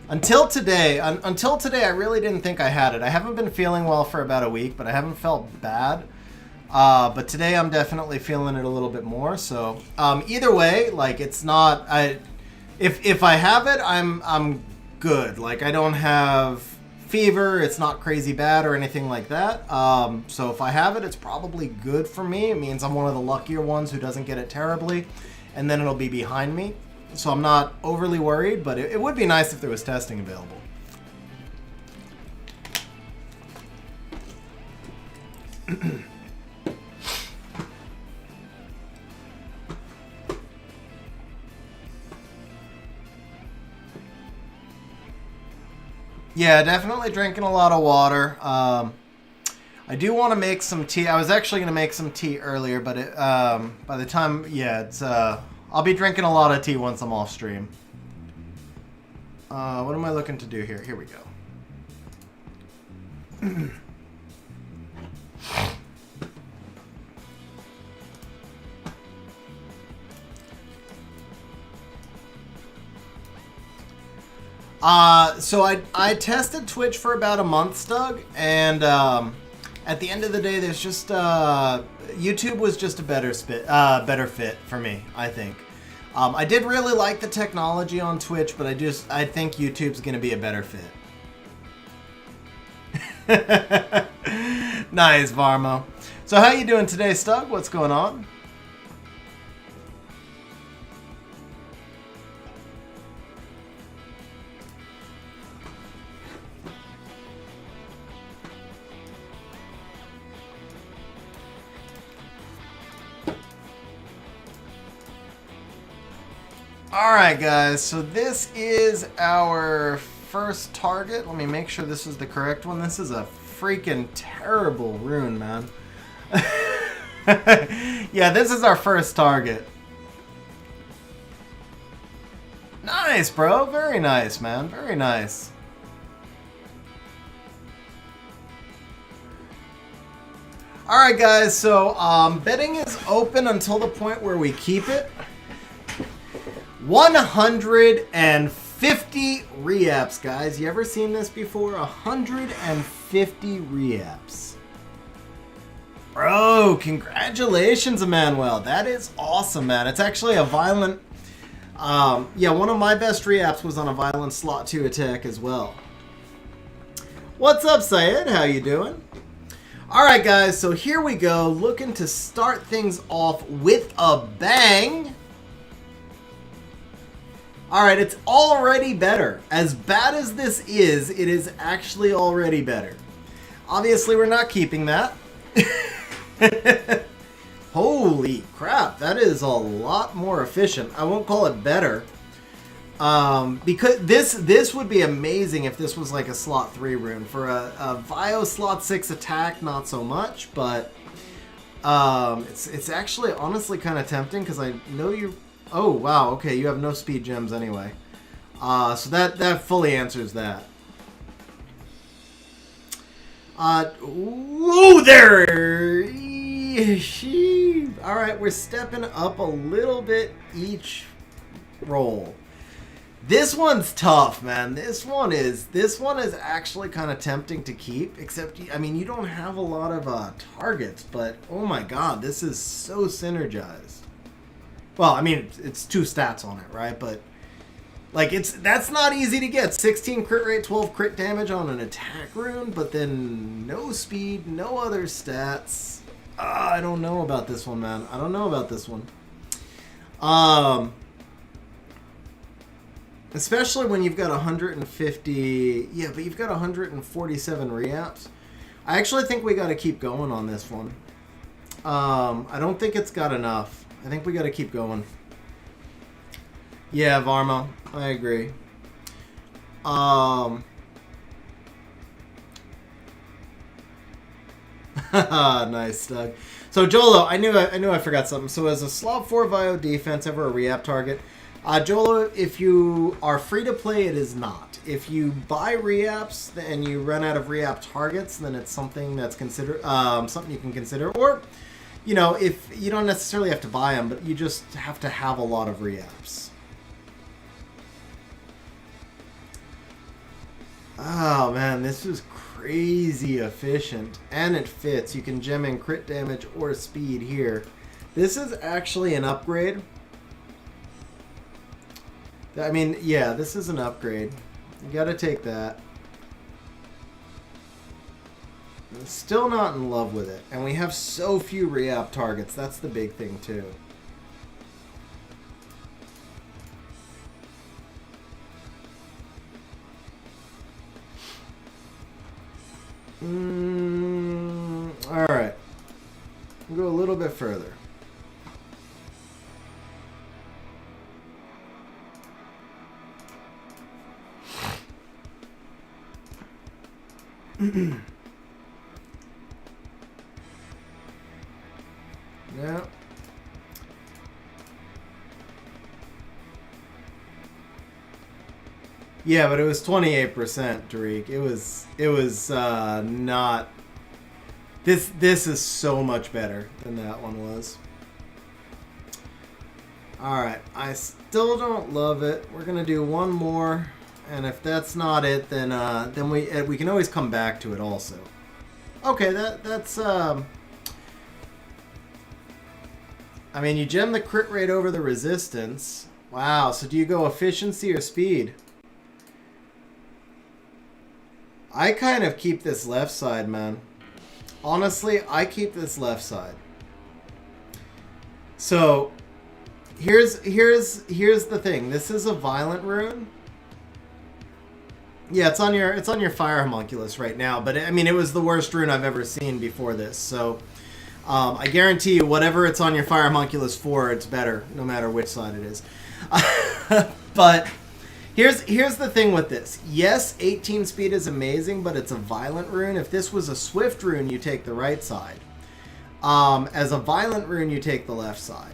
Until today, I really didn't think I had it. I haven't been feeling well for about a week, but I haven't felt bad. But today I'm definitely feeling it a little bit more. So either way, like it's not. If I have it, I'm good. Like I don't have fever. It's not crazy bad or anything like that. So if I have it, it's probably good for me. It means I'm one of the luckier ones who doesn't get it terribly, and then it'll be behind me. So I'm not overly worried, but it would be nice if there was testing available. Yeah, definitely drinking a lot of water. I do want to make some tea. I was actually going to make some tea earlier, but by the time, yeah, it's... I'll be drinking a lot of tea once I'm off stream. What am I looking to do here? Here we go. So I tested Twitch for about a month, Stug, and at the end of the day, there's just YouTube was just a better fit for me, I think. I did really like the technology on Twitch, but I think YouTube's gonna be a better fit. Nice, Varmo. So how you doing today, Stug? What's going on? Alright guys, so this is our first target. Let me make sure this is the correct one. This is a freaking terrible rune, man. Yeah, this is our first target. Nice, bro. Very nice, man. Very nice. Alright guys, so betting is open until the point where we keep it. $150 150 re-apps, guys. You ever seen this before? 150 re-apps. Bro, congratulations, Emmanuel. That is awesome, man. It's actually a violent... yeah, one of my best re-apps was on a violent slot 2 attack as well. What's up, Syed? How you doing? Alright, guys, so here we go. Looking to start things off with a bang. Alright, it's already better. As bad as this is, it is actually already better. Obviously, we're not keeping that. Holy crap, that is a lot more efficient. I won't call it better. Because this would be amazing if this was like a slot 3 rune. For a Vio slot 6 attack, not so much, but it's actually honestly kind of tempting because I know you... Oh, wow, okay, you have no speed gems anyway. So that fully answers that. Whoa there! Alright, we're stepping up a little bit each roll. This one's tough, man. This one is actually kind of tempting to keep, except, I mean, you don't have a lot of targets, but oh my god, this is so synergized. Well, I mean, it's 2 stats on it, right? But like that's not easy to get. 16 crit rate, 12 crit damage on an attack rune, but then no speed, no other stats. I don't know about this one, man. I don't know about this one. Especially when you've got 150... Yeah, but you've got 147 re-apps. I actually think we got to keep going on this one. I don't think it's got enough. I think we got to keep going. Yeah, Varma. I agree. Nice, Doug. So, Jolo, I knew I forgot something. So, as a slot 4 Vio defense, ever a re-app target... Jolo, if you are free to play, it is not. If you buy re-apps and you run out of re-app targets, then it's something that's something you can consider. Or, you know, if you don't necessarily have to buy them, but you just have to have a lot of re-apps. Oh man, this is crazy efficient, and it fits. You can gem in crit damage or speed here. This is actually an upgrade. I mean, yeah, this is an upgrade. You gotta take that. I'm still not in love with it. And we have so few re-app targets. That's the big thing, too. Alright. We'll go a little bit further. Yeah. Yeah, but it was 28%, Tariq. It was not. This is so much better than that one was. All right, I still don't love it. We're gonna do one more. And if that's not it, then we can always come back to it also. Okay, that's I mean, you gem the crit rate over the resistance. Wow, so do you go efficiency or speed? I kind of keep this left side, man. Honestly, I keep this left side. So, here's the thing. This is a violent rune. Yeah, it's on your fire homunculus right now, but I mean, it was the worst rune I've ever seen before this. So, I guarantee you, whatever it's on your fire homunculus for, it's better, no matter which side it is. But here's the thing with this. Yes, 18 speed is amazing, but it's a violent rune. If this was a swift rune, you take the right side. As a violent rune, you take the left side.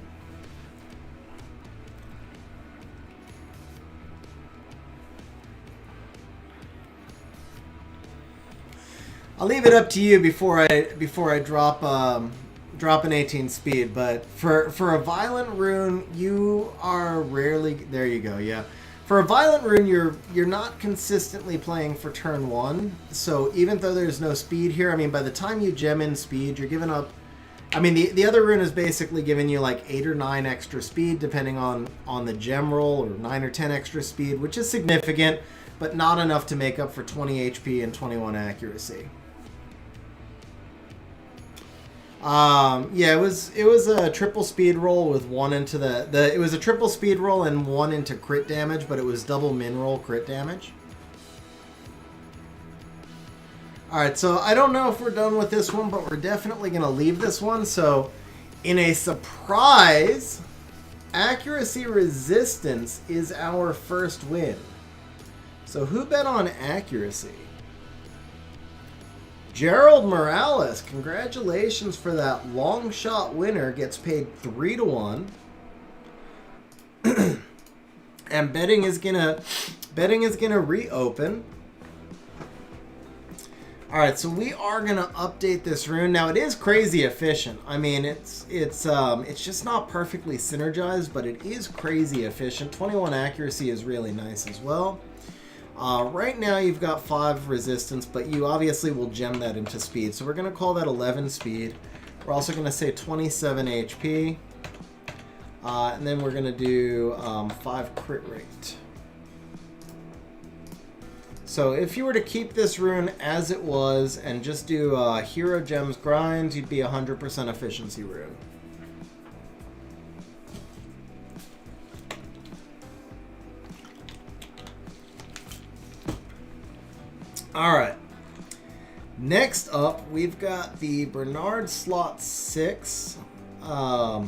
I'll leave it up to you before I drop an 18 speed, but for a violent rune, you are rarely... There you go, yeah. For a Violent Rune, you're not consistently playing for turn 1, so even though there's no speed here, I mean, by the time you gem in speed, you're giving up... I mean, the other rune is basically giving you like 8 or 9 extra speed, depending on the gem roll, or 9 or 10 extra speed, which is significant, but not enough to make up for 20 HP and 21 accuracy. Yeah, it was a triple speed roll with 1 into it was a triple speed roll and 1 into crit damage, but it was double min roll crit damage. Alright, so I don't know if we're done with this one, but we're definitely going to leave this one. So, in a surprise, accuracy resistance is our first win. So who bet on accuracy? Gerald Morales, congratulations for that long shot winner. Gets paid 3 to 1. And betting is gonna reopen. Alright, so we are gonna update this rune. Now it is crazy efficient. I mean it's just not perfectly synergized, but it is crazy efficient. 21 accuracy is really nice as well. Right now you've got 5 resistance, but you obviously will gem that into speed. So we're going to call that 11 speed. We're also going to say 27 HP. And then we're going to do 5 crit rate. So if you were to keep this rune as it was and just do hero gems grinds, you'd be 100% efficiency rune. Alright, next up we've got the Bernard slot 6. So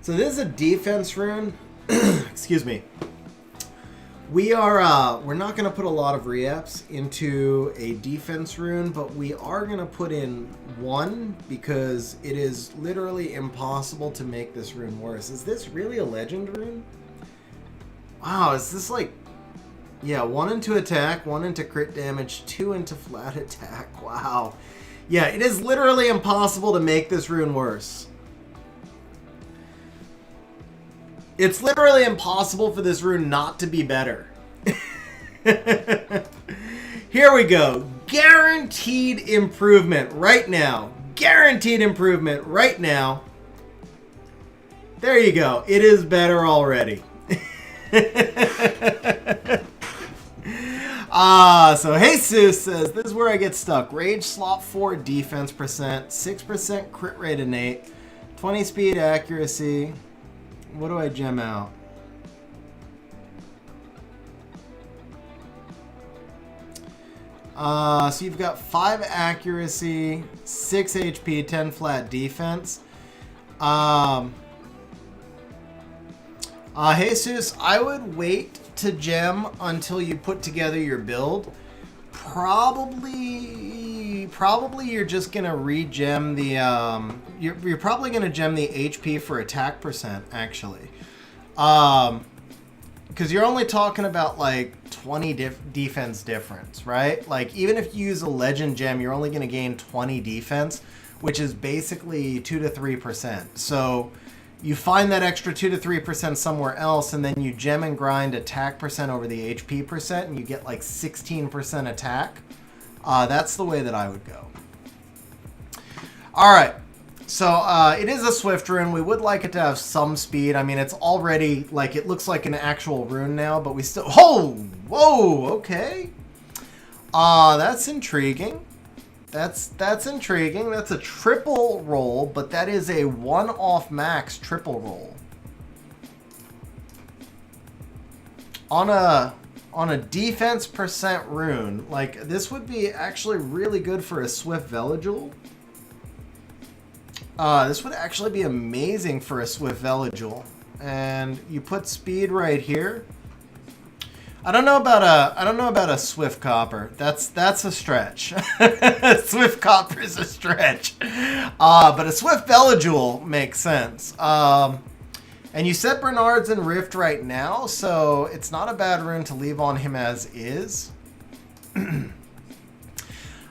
this is a defense rune. Excuse me. We're not going to put a lot of re-ups into a defense rune, but we are going to put in 1 because it is literally impossible to make this rune worse. Is this really a legend rune? Wow, is this like... Yeah, 1 into attack, 1 into crit damage, 2 into flat attack. Wow. Yeah, it is literally impossible to make this rune worse. It's literally impossible for this rune not to be better. Here we go. Guaranteed improvement right now. Guaranteed improvement right now. There you go. It is better already. So Jesus says, this is where I get stuck. Rage slot 4 defense percent, 6% crit rate innate, 20 speed accuracy. What do I gem out? So you've got 5 accuracy, 6 HP, 10 flat defense. Jesus, I would wait to gem until you put together your build. Probably you're just gonna re-gem the you're probably gonna gem the HP for attack percent actually, because you're only talking about like 20 defense difference, right? Like even if you use a legend gem, you're only gonna gain 20 defense, which is basically 2 to 3%. So you find that extra 2 to 3% somewhere else, and then you gem and grind attack percent over the HP percent, and you get like 16% attack. That's the way that I would go. Alright, so it is a swift rune. We would like it to have some speed. I mean, it's already, like, it looks like an actual rune now, but we still... Oh! Whoa! Okay. That's intriguing. That's intriguing. That's a triple roll, but that is a 1-off max triple roll. On a defense percent rune, like this would be actually really good for a Swift Veligil. This would actually be amazing for a Swift Veligil. And you put speed right here. I don't know about a Swift Copper. That's a stretch. Swift Copper is a stretch. But a Swift Veligil makes sense. And you set Bernard's in Rift right now, so it's not a bad rune to leave on him as is.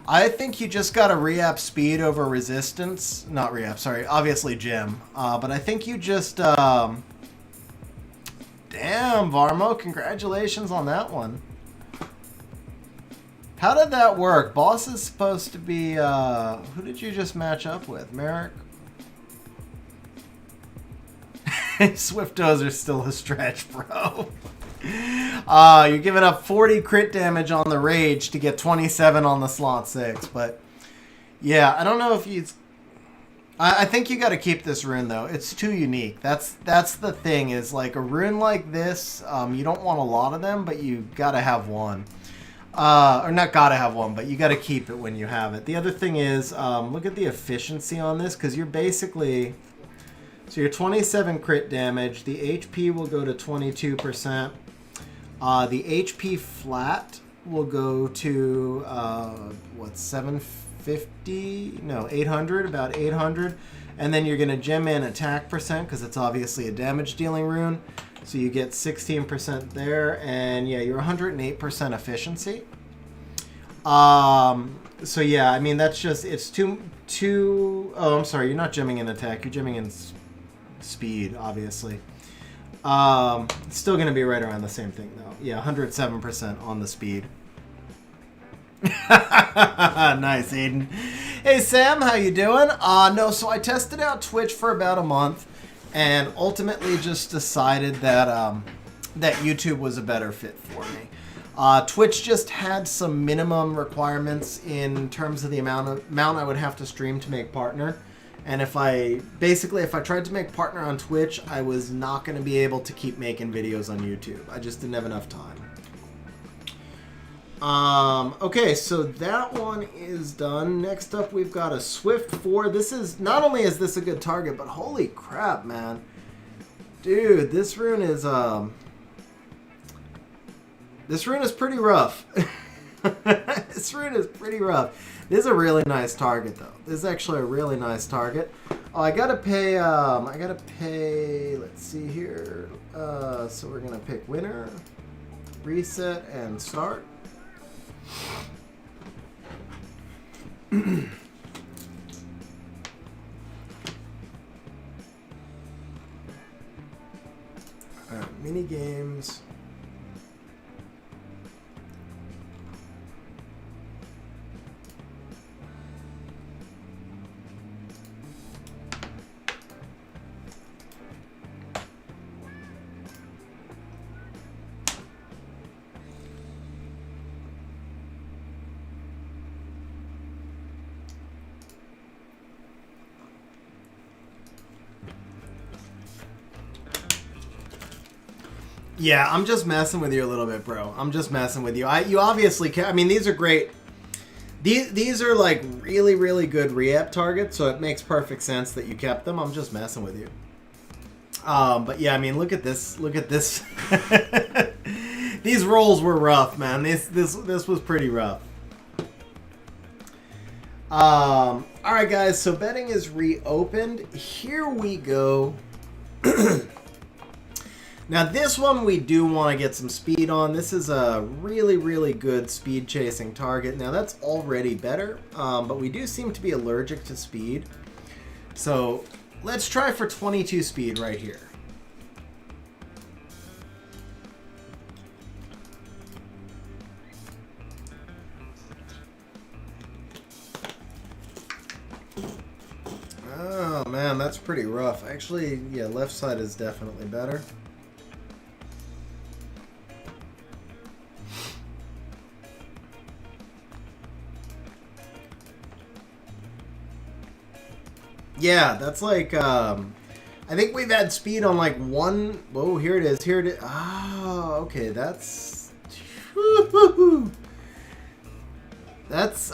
I think you just got to re-up speed over resistance. Not re-up, sorry. Obviously gem. But I think you just... Damn, Varmo, congratulations on that one. How did that work? Boss is supposed to be, who did you just match up with? Merrick? Swiftos are still a stretch, bro. You're giving up 40 crit damage on the Rage to get 27 on the slot 6, but yeah, I don't know if you... I think you got to keep this rune, though. It's too unique. That's the thing, is like a rune like this, you don't want a lot of them, but you got to have one. Or not got to have one, but you got to keep it when you have it. The other thing is, look at the efficiency on this, because you're basically... So you're 27 crit damage. The HP will go to 22%. The HP flat will go to, what, 750? No, 800, about 800. And then you're going to gem in attack percent, because it's obviously a damage dealing rune. So you get 16% there. And yeah, you're 108% efficiency. So yeah, I mean, that's just, it's too, oh, I'm sorry, you're not gemming in attack. You're gemming in speed, obviously. It's still going to be right around the same thing, though. Yeah, 107% on the speed. Nice, Aiden. Hey, Sam, how you doing? No, so I tested out Twitch for about a month and ultimately just decided that that YouTube was a better fit for me. Twitch just had some minimum requirements in terms of the amount I would have to stream to make partner. And if I tried to make partner on Twitch, I was not going to be able to keep making videos on YouTube. I just didn't have enough time. Okay, so that one is done. Next up, we've got a Swift 4. This is, not only is this a good target, but holy crap, man. Dude, this rune is pretty rough. This rune is pretty rough. This is a really nice target, though. This is actually a really nice target. Oh, I gotta pay, let's see here. So we're gonna pick winner, reset, and start. Mini games. Yeah, I'm just messing with you a little bit, bro. I'm just messing with you. You obviously can. I mean, these are great. These are like really, really good re-ep targets, so it makes perfect sense that you kept them. I'm just messing with you. But yeah, I mean, look at this. Look at this. These rolls were rough, man. This was pretty rough. All right, guys. So betting is reopened. Here we go. Now this one we do want to get some speed on. This is a really, really good speed chasing target. Now that's already better, but we do seem to be allergic to speed. So let's try for 22 speed right here. Oh man, that's pretty rough. Actually, yeah, left side is definitely better. Yeah, that's like, I think we've had speed on like one, whoa, here it is, here it is. Oh, okay, that's,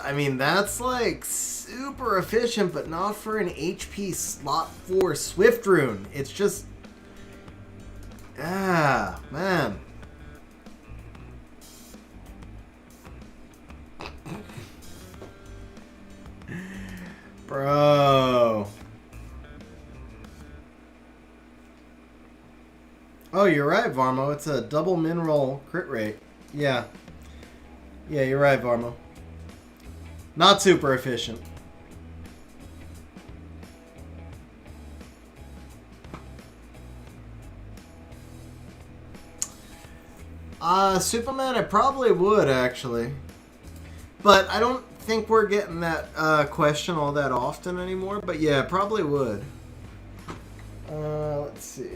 I mean, that's like super efficient, but not for an HP slot 4 Swift rune. It's just, man. Bro. Oh, you're right, Varmo. It's a double mineral crit rate. Yeah. Yeah, you're right, Varmo. Not super efficient. Superman, I probably would, actually. But I don't think we're getting that question all that often anymore. But yeah, probably would. Let's see.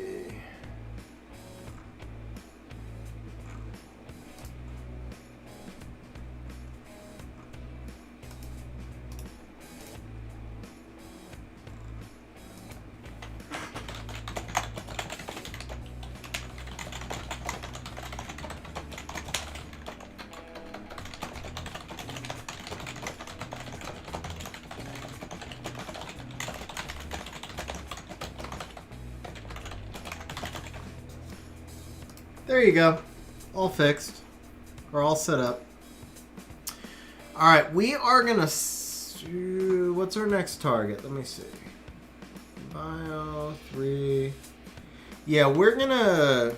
There you go. All fixed. We're all set up. Alright, we are going to... What's our next target? Let me see. Bio 3. Yeah, we're going to...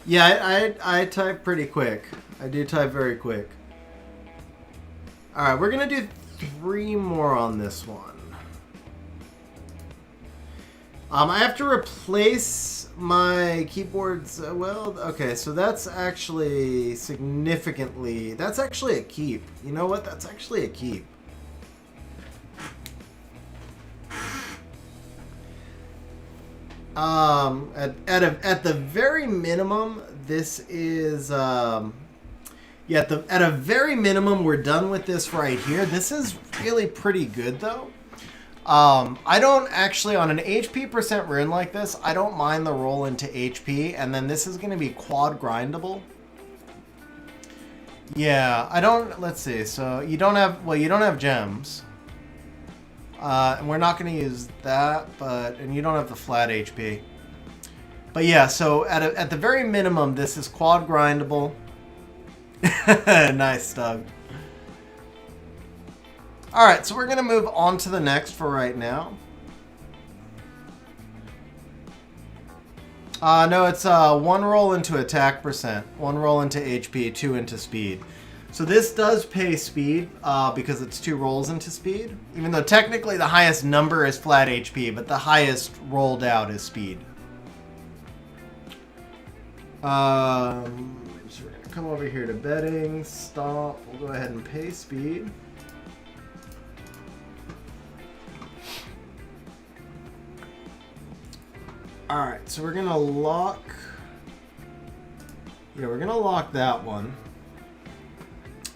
Yeah, I type pretty quick. I do type very quick. Alright, we're going to do 3 more on this one. I have to replace my keyboards. Well, okay, so that's actually significantly... That's actually a keep. You know what? That's actually a keep. At the very minimum, this is... Yeah, at a very minimum, we're done with this right here. This is really pretty good, though. I don't actually, on an HP percent rune like this, I don't mind the roll into HP, and then this is going to be quad grindable. Yeah, I don't, let's see, so you don't have, well, you don't have gems. And we're not going to use that, but, and you don't have the flat HP. But yeah, so at the very minimum, this is quad grindable. Nice, Doug. Alright, so we're going to move on to the next for right now. No, it's 1 roll into attack percent, 1 roll into HP, 2 into speed. So this does pay speed because it's 2 rolls into speed. Even though technically the highest number is flat HP, but the highest rolled out is speed. So we're going to come over here to betting, stop, we'll go ahead and pay speed. Alright, so we're gonna lock... Yeah, we're gonna lock that one.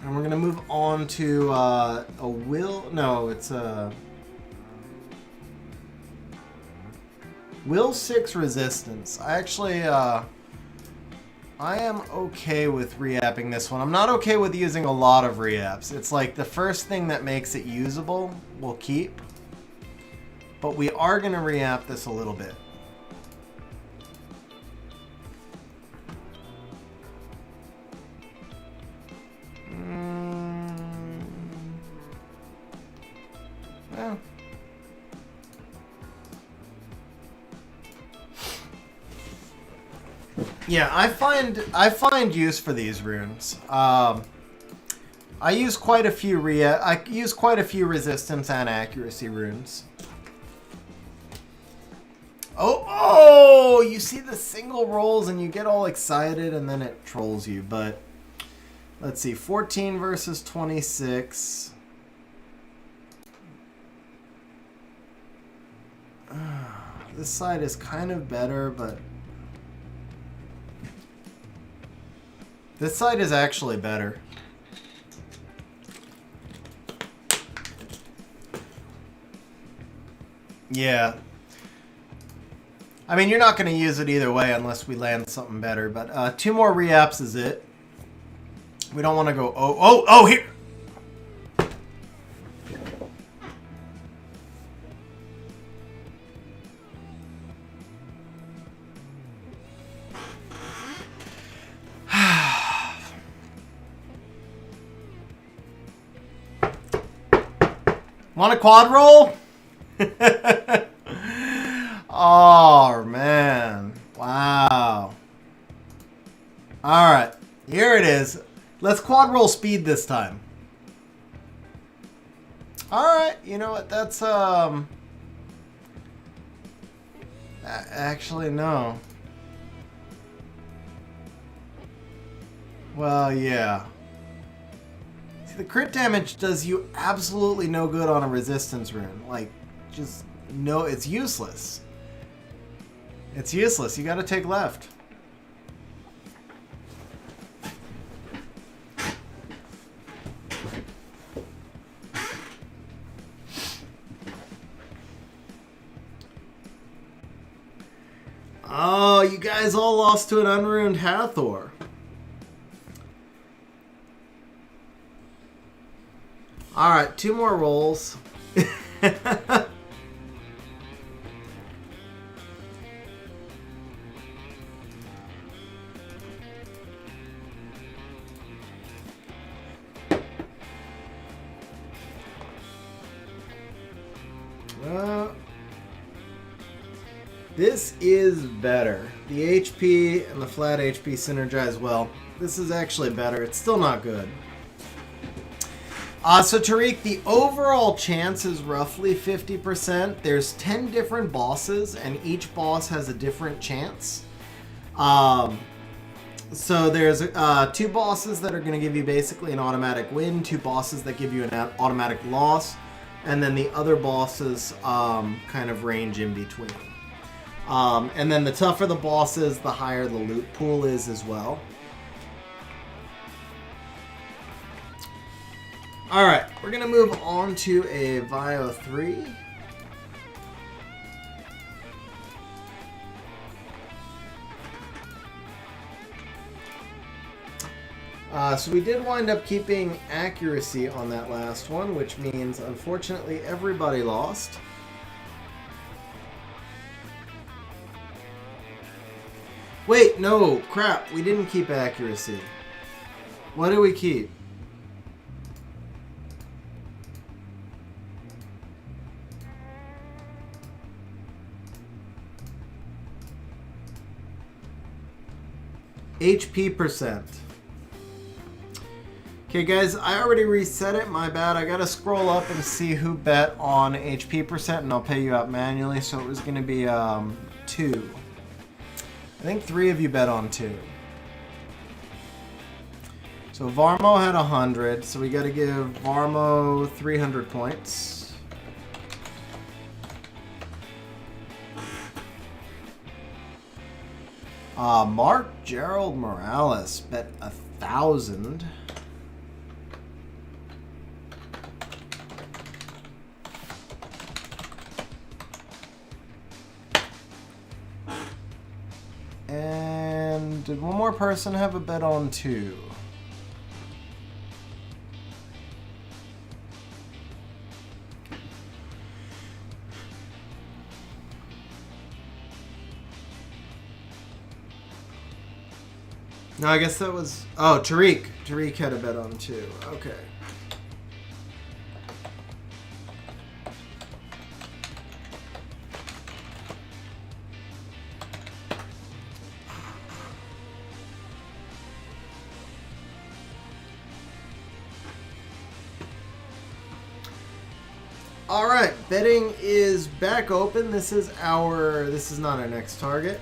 And we're gonna move on to a will... No, it's a... Will 6 resistance. I actually, I am okay with re-apping this one. I'm not okay with using a lot of re-apps. It's like the first thing that makes it usable we'll keep. But we are gonna re-app this a little bit. Yeah, I find use for these runes. I use quite a few resistance and accuracy runes. Oh, you see the single rolls and you get all excited and then it trolls you. But let's see, 14 versus 26. This side is kind of better, but this side is actually better. Yeah. I mean, you're not going to use it either way unless we land something better. But 2 more re-apps is it. We don't want to go... Oh, here! Want a quad roll? Oh, man. Wow. Alright. Here it is. Let's quad roll speed this time. Alright. You know what? That's, actually, no. Well, yeah. See, the crit damage does you absolutely no good on a resistance rune. Like, just no, it's useless. It's useless. You gotta take left. Oh, you guys all lost to an unruined Hathor. Alright, 2 more rolls. This is better. The HP and the flat HP synergize well. This is actually better. It's still not good. So Tariq, the overall chance is roughly 50%. There's 10 different bosses, and each boss has a different chance. So there's 2 bosses that are going to give you basically an automatic win, 2 bosses that give you an automatic loss, and then the other bosses kind of range in between. And then the tougher the boss is, the higher the loot pool is as well. Alright, we're going to move on to a Vio 3. So we did wind up keeping accuracy on that last one, which means, unfortunately, everybody lost. Wait, no, crap, we didn't keep accuracy. What did we keep? HP percent. Okay, guys, I already reset it. My bad. I gotta scroll up and see who bet on HP percent, and I'll pay you out manually. So it was gonna be 2. I think 3 of you bet on 2. So Varmo had 100, so we gotta give Varmo 300 points. Mark Gerald Morales bet 1,000. And did one more person have a bet on 2? No, I guess that was... Oh, Tariq. Tariq had a bet on 2. Okay. Alright, betting is back open. This is not our next target.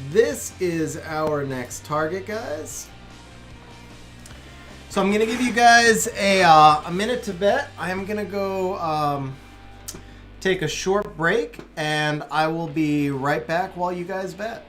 This is our next target, guys. So I'm going to give you guys a minute to bet. I am going to go take a short break, and I will be right back while you guys bet.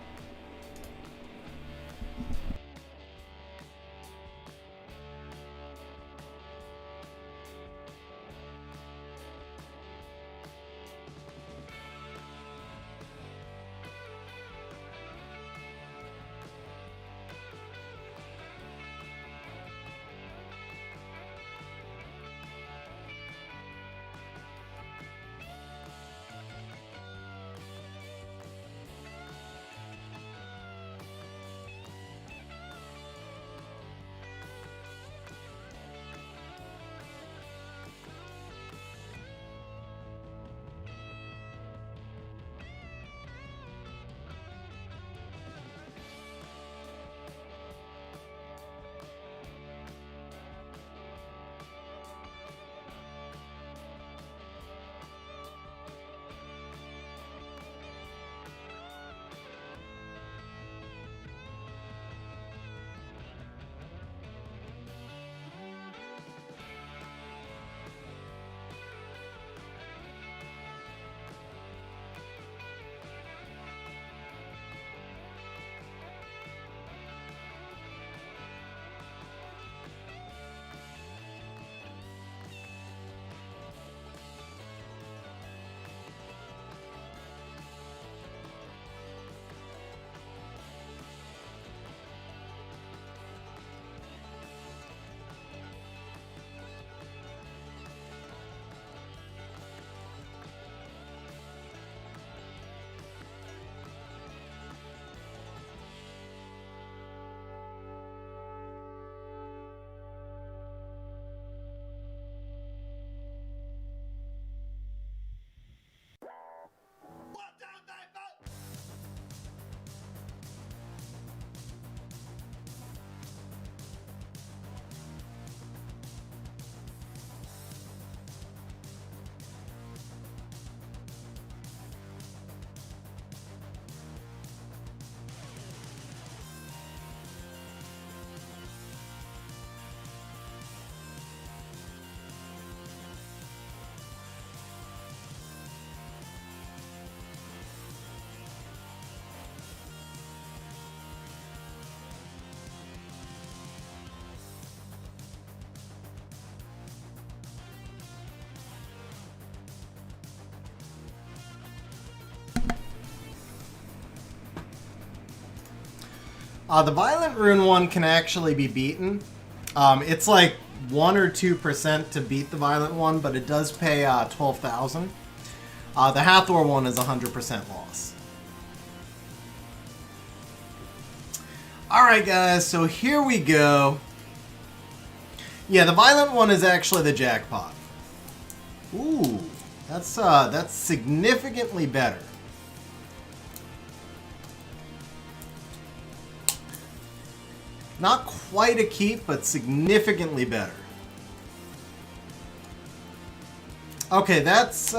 The Violent Rune one can actually be beaten. It's like 1 or 2% to beat the Violent one, but it does pay 12,000. The Hathor one is 100% loss. Alright guys, so here we go. Yeah, the Violent one is actually the jackpot. Ooh, that's significantly better. Not quite a keep, but significantly better. Okay, that's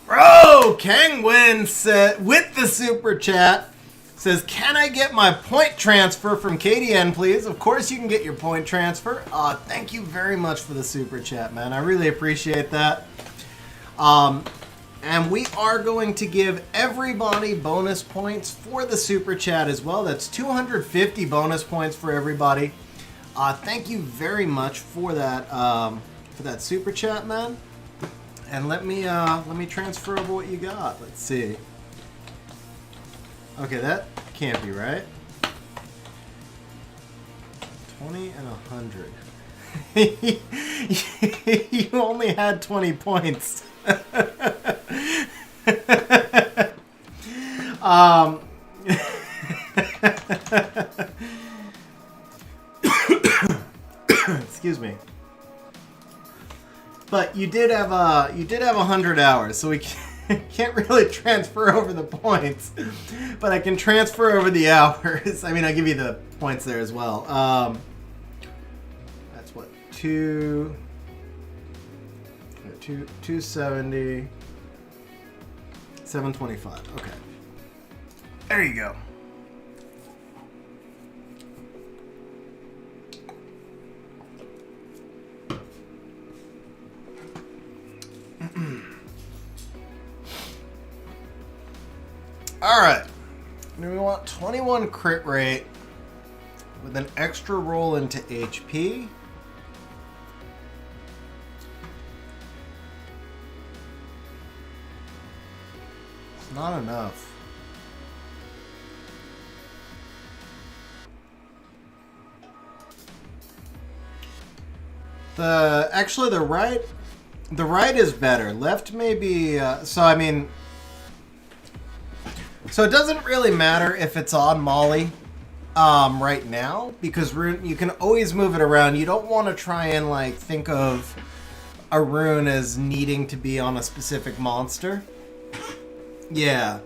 Bro, Kangwin said with the super chat says, "Can I get my point transfer from KDN, please?" Of course, you can get your point transfer. Thank you very much for the super chat, man. I really appreciate that. And we are going to give everybody bonus points for the super chat as well. That's 250 bonus points for everybody. Thank you very much for that super chat, man. And let me transfer over what you got. Let's see. Okay, that can't be right. 20 and 100. You only had 20 points. Excuse me. But you did have 100 hours, so we can't really transfer over the points. But I can transfer over the hours. I mean, I'll give you the points there as well. That's what, 270, 725. Okay. There you go. Alright, now we want 21 crit rate with an extra roll into HP. It's not enough. Actually the right is better. Left may be, so it doesn't really matter if it's on Molly right now, because Rune, you can always move it around. You don't want to try and like think of a Rune as needing to be on a specific monster. Yeah.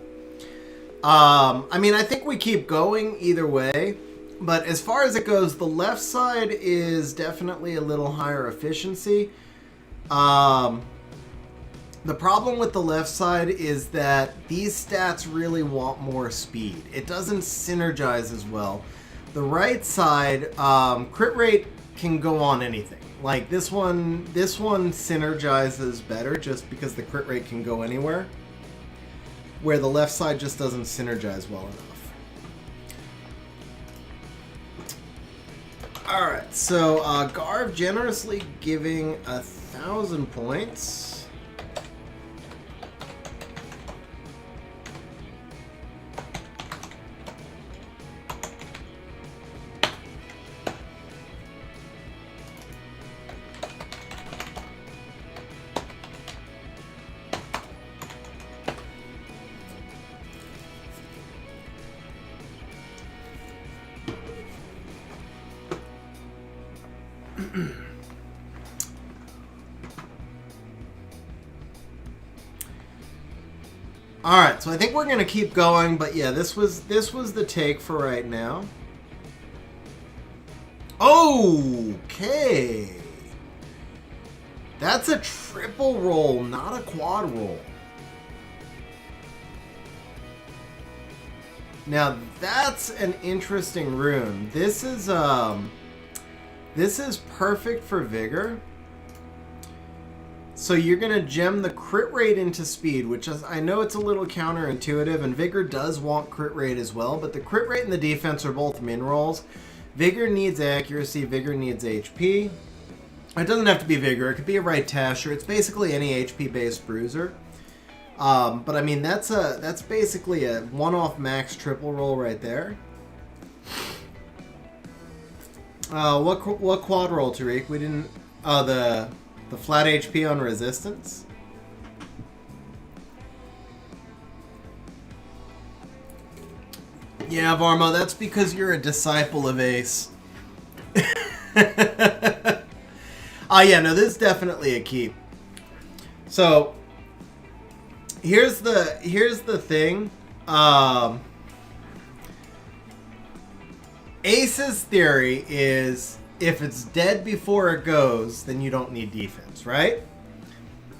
I mean, I think we keep going either way, but as far as it goes, the left side is definitely a little higher efficiency. The problem with the left side is that these stats really want more speed. It doesn't synergize as well. The right side, crit rate can go on anything. Like this one synergizes better just because the crit rate can go anywhere, where the left side just doesn't synergize well enough. Alright, so Garv generously giving 1,000 points. Alright, so I think we're going to keep going, but yeah, this was the take for right now. Okay. That's a triple roll, not a quad roll. Now, that's an interesting rune. This is perfect for Vigor. So you're going to gem the crit rate into speed, which is, I know it's a little counterintuitive, and Vigor does want crit rate as well, but the crit rate and the defense are both min rolls. Vigor needs accuracy, Vigor needs HP. It doesn't have to be Vigor, it could be a right Tasher. It's basically any HP-based bruiser. But I mean, that's basically a one-off max triple roll right there. What quad roll, Tariq? We didn't. Oh, the flat HP on resistance. Yeah, Varmo, that's because you're a disciple of Ace. Yeah, no, this is definitely a keep. So here's the thing. Ace's theory is if it's dead before it goes, then you don't need defense, right?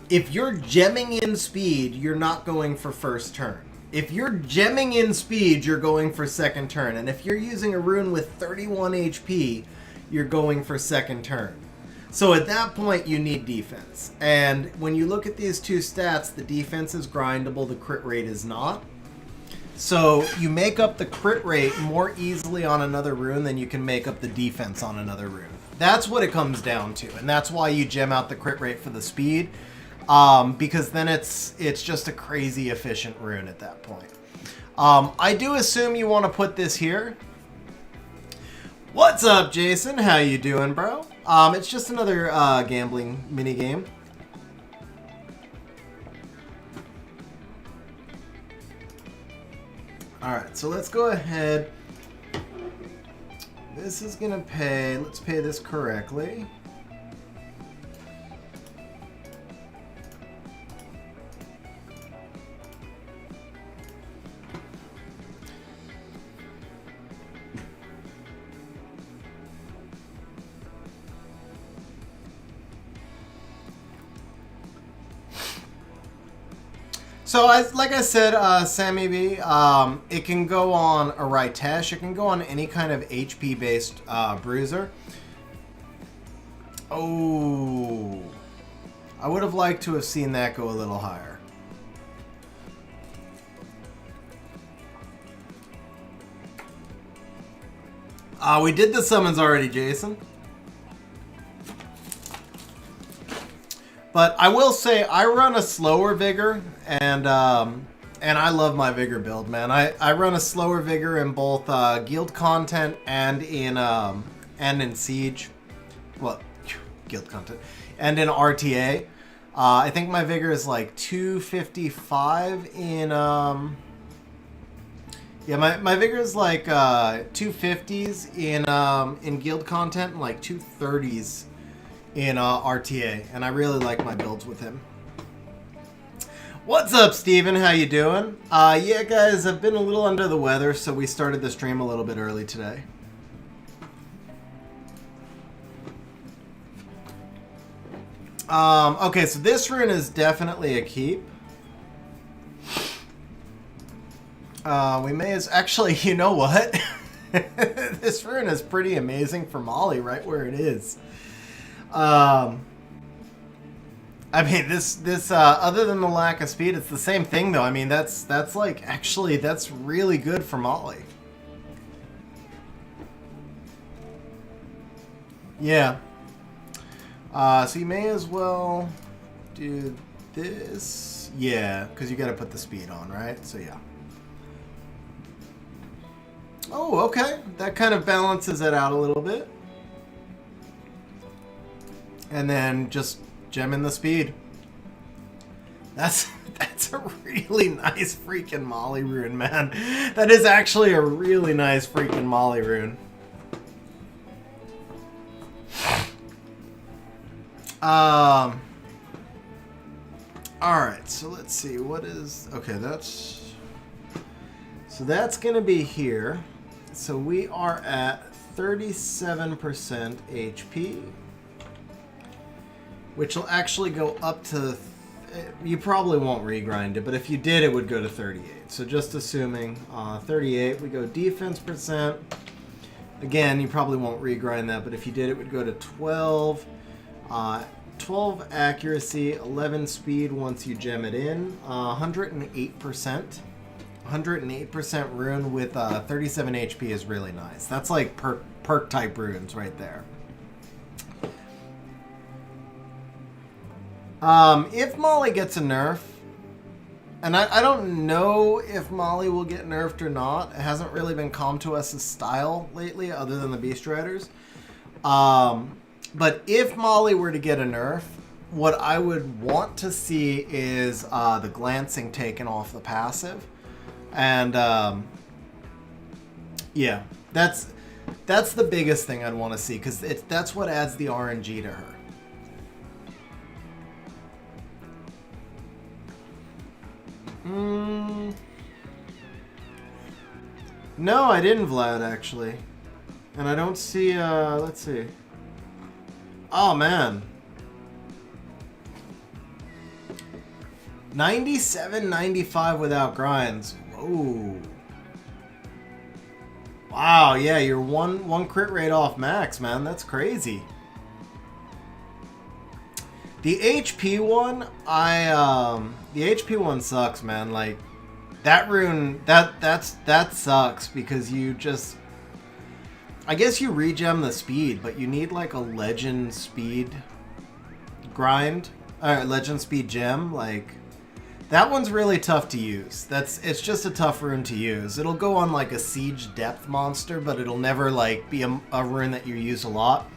If you're gemming in speed, you're not going for first turn. If you're gemming in speed, you're going for second turn. And if you're using a rune with 31 HP, you're going for second turn. So at that point, you need defense. And when you look at these two stats, the defense is grindable, the crit rate is not. So you make up the crit rate more easily on another rune than you can make up the defense on another rune. That's what it comes down to. And that's why you gem out the crit rate for the speed. Because then it's just a crazy efficient rune at that point. I do assume you want to put this here. What's up, Jason? How you doing, bro? It's just another gambling mini game. All right, so let's go ahead. This is gonna pay. Let's pay this correctly. So, like I said, Sammy B, it can go on a Ritesh. It can go on any kind of HP-based bruiser. Oh, I would have liked to have seen that go a little higher. We did the summons already, Jason. But I will say I run a slower Vigor, and I love my Vigor build, man. I run a slower Vigor in both guild content and in Siege. Well, guild content and in RTA. I think my Vigor is like 255 in yeah, my Vigor is like 250s in guild content and like 230s in RTA, and I really like my builds with him. What's up, Steven? How you doing? Yeah, guys, I've been a little under the weather, so we started the stream a little bit early today. Okay, so this rune is definitely a keep. We may as... Actually, you know what? This rune is pretty amazing for Molly right where it is. I mean, this other than the lack of speed, it's the same thing though. I mean, that's like, actually, that's really good for Molly. Yeah. So you may as well do this. Yeah, because you got to put the speed on, right? So yeah. Oh, okay. That kind of balances it out a little bit. And then just gem in the speed. That's a really nice freaking Molly rune, man. That is actually a really nice freaking Molly rune. All right, so let's see what is okay. That's gonna be here. So we are at 37% HP. Which will actually go up to... You probably won't regrind it, but if you did, it would go to 38. So just assuming 38, we go defense percent. Again, you probably won't regrind that, but if you did, it would go to 12. 12 accuracy, 11 speed once you gem it in. 108%. 108% rune with 37 HP is really nice. That's like perk type runes right there. If Molly gets a nerf, And I don't know if Molly will get nerfed or not. It hasn't really been Com2S's style lately, other than the Beast Riders. But if Molly were to get a nerf, what I would want to see is the glancing taken off the passive. And yeah, that's the biggest thing I'd want to see, because that's what adds the RNG to her. No, I didn't, Vlad, actually. And I don't see, let's see. Oh, man. 97-95 without grinds. Whoa. Wow, yeah, you're one crit rate off max, man. That's crazy. The HP one, the HP one sucks, man. Like, that rune, that sucks, because you just, I guess you regem the speed, but you need like a legend speed grind, legend speed gem. Like, that one's really tough to use. It's just a tough rune to use. It'll go on like a siege depth monster, but it'll never like be a rune that you use a lot.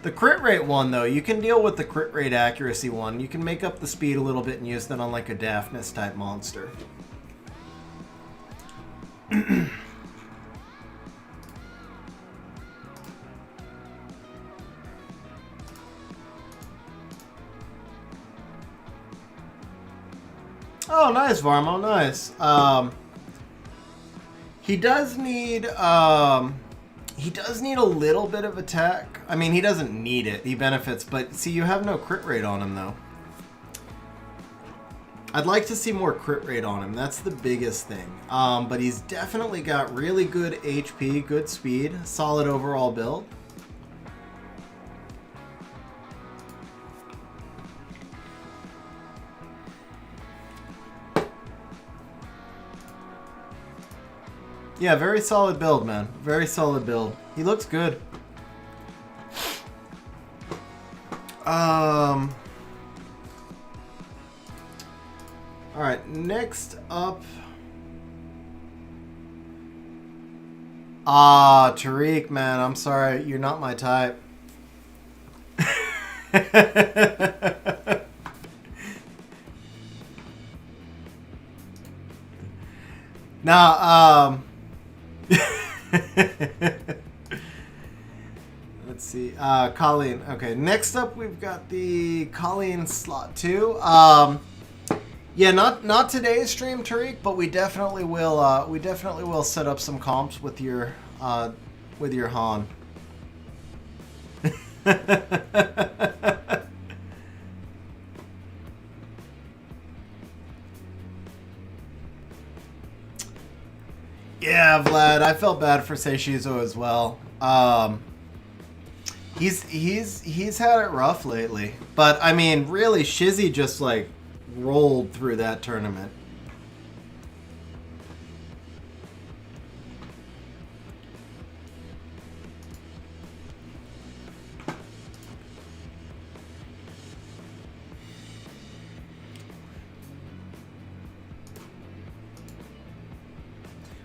The crit rate one, though, you can deal with the crit rate accuracy one. You can make up the speed a little bit and use that on like a Daphnis type monster. Oh, nice, Varmo, nice. He does need a little bit of attack. I mean, he doesn't need it. He benefits, but see, you have no crit rate on him, though. I'd like to see more crit rate on him. That's the biggest thing. But he's definitely got really good HP, good speed, solid overall build. Yeah, very solid build, man. Very solid build. He looks good. Alright, next up. Tariq, man, I'm sorry. You're not my type. Nah, let's see. Colleen. Okay, next up we've got the Colleen slot 2. Yeah, not today's stream, Tariq, but we definitely will. We definitely will set up some comps with your Han. Yeah, Vlad, I felt bad for Seishizo as well. He's had it rough lately, but I mean, really, Shizzy just like rolled through that tournament.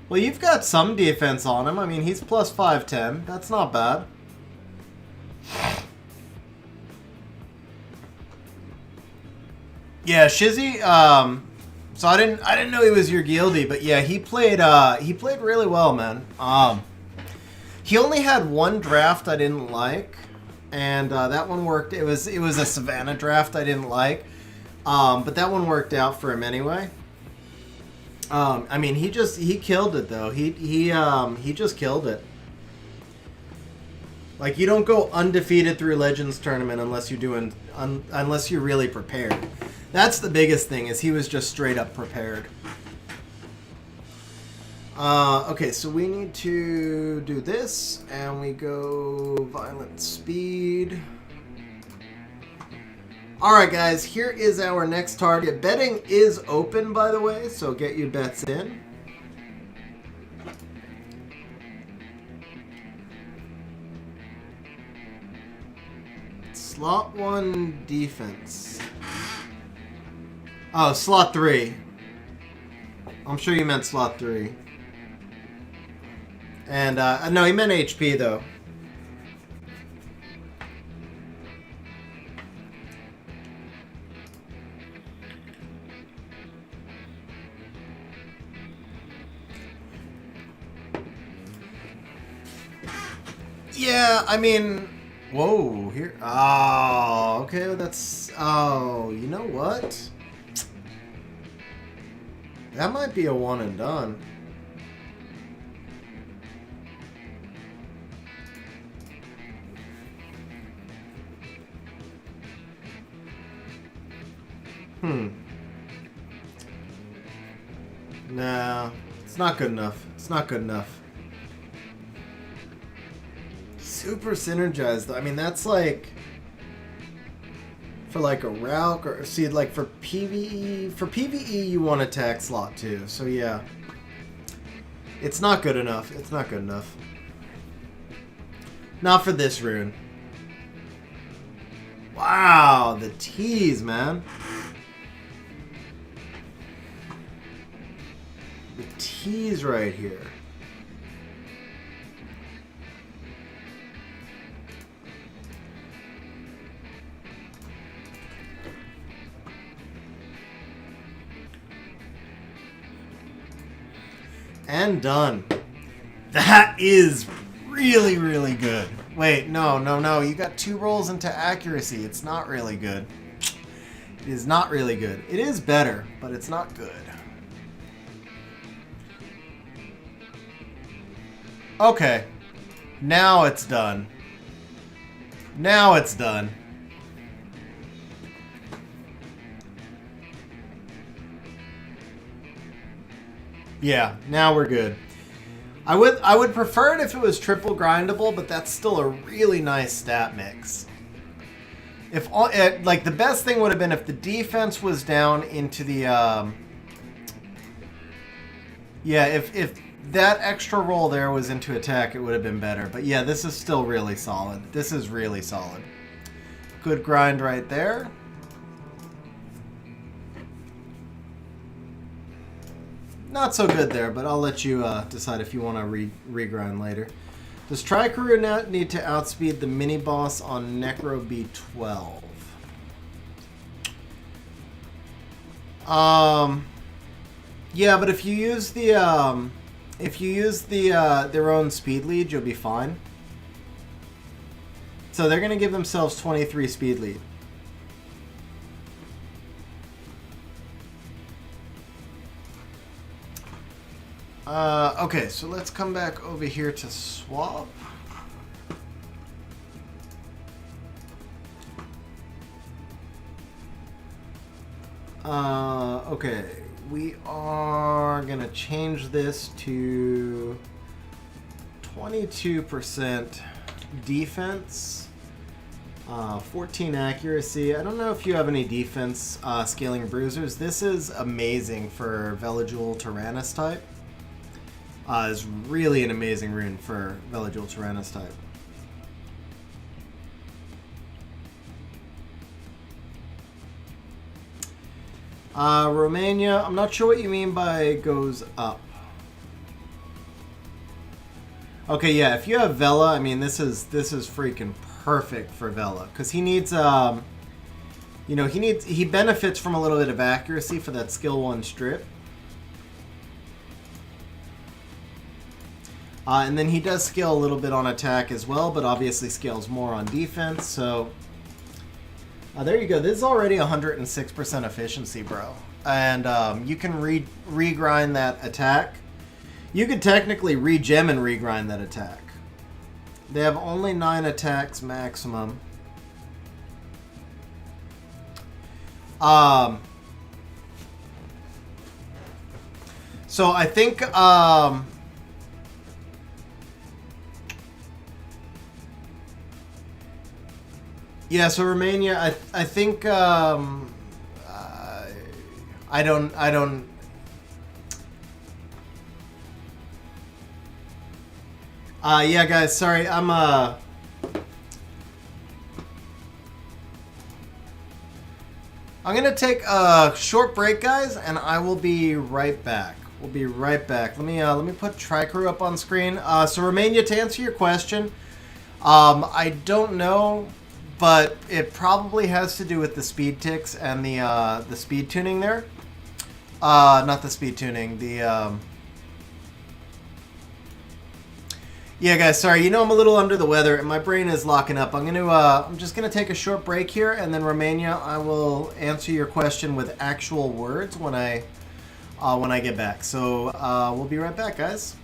Well, you've got some defense on him. I mean, he's plus 510. That's not bad. Yeah, Shizzy. So I didn't know he was your guildie, but yeah, he played really well, man. He only had one draft I didn't like, and that one worked. It was a Savannah draft I didn't like, but that one worked out for him anyway. I mean, he killed it though. He just killed it. Like, you don't go undefeated through Legends tournament unless unless you're really prepared. That's the biggest thing, is he was just straight up prepared. Okay, so we need to do this, and we go Violent Speed. Alright guys, here is our next target. Betting is open, by the way, so get your bets in. Slot 1 defense. Oh, slot 3. I'm sure you meant slot 3. And, no, he meant HP, though. Yeah, I mean... Whoa, here... Oh, okay, that's... Oh, you know what? That might be a one and done. Nah, it's not good enough. It's not good enough. Super synergized, though. I mean, that's like... For like a Rauk, or see, like for PvE you want attack slot 2, so yeah. It's not good enough. It's not good enough. Not for this rune. Wow, the tease, man. The tease right here. And done. That is really, really good. Wait, no. You got 2 rolls into accuracy. It's not really good. It is not really good. It is better, but it's not good. Okay. Now it's done. Now it's done. Yeah, now we're good. I would prefer it if it was triple grindable, but that's still a really nice stat mix. If all, like the best thing would have been if the defense was down into the yeah, if that extra roll there was into attack, it would have been better. But yeah, this is still really solid. This is really solid. Good grind right there. Not so good there, but I'll let you decide if you want to regrind later. Does Tricoroot need to outspeed the mini boss on Necro B12? Yeah, but if you use the their own speed lead, you'll be fine. So they're gonna give themselves 23 speed lead. Okay, so let's come back over here to swap. Okay, we are gonna change this to 22% defense, 14 accuracy. I don't know if you have any defense scaling bruisers. This is amazing for Veligil Tyrannus type. Is really an amazing rune for Veligil Tyrannus type. Romania, I'm not sure what you mean by goes up. Okay, yeah, if you have Vela, I mean this is freaking perfect for Vela, because he needs you know, he benefits from a little bit of accuracy for that skill 1 strip. And then he does scale a little bit on attack as well, but obviously scales more on defense. So there you go. This is already 106% efficiency, bro. And you can regrind that attack. You could technically regem and regrind that attack. They have only 9 attacks maximum. So I think yeah, so Romania, I think I don't yeah guys, sorry, I'm gonna take a short break, guys, and I will be right back. We'll be right back. Let me put Tricrew up on screen. So Romania, to answer your question, I don't know, but it probably has to do with the speed ticks and the speed tuning there. Not the speed tuning. Yeah, guys, sorry. You know I'm a little under the weather, and my brain is locking up. I'm just gonna take a short break here, and then Romania, I will answer your question with actual words when I get back. So we'll be right back, guys.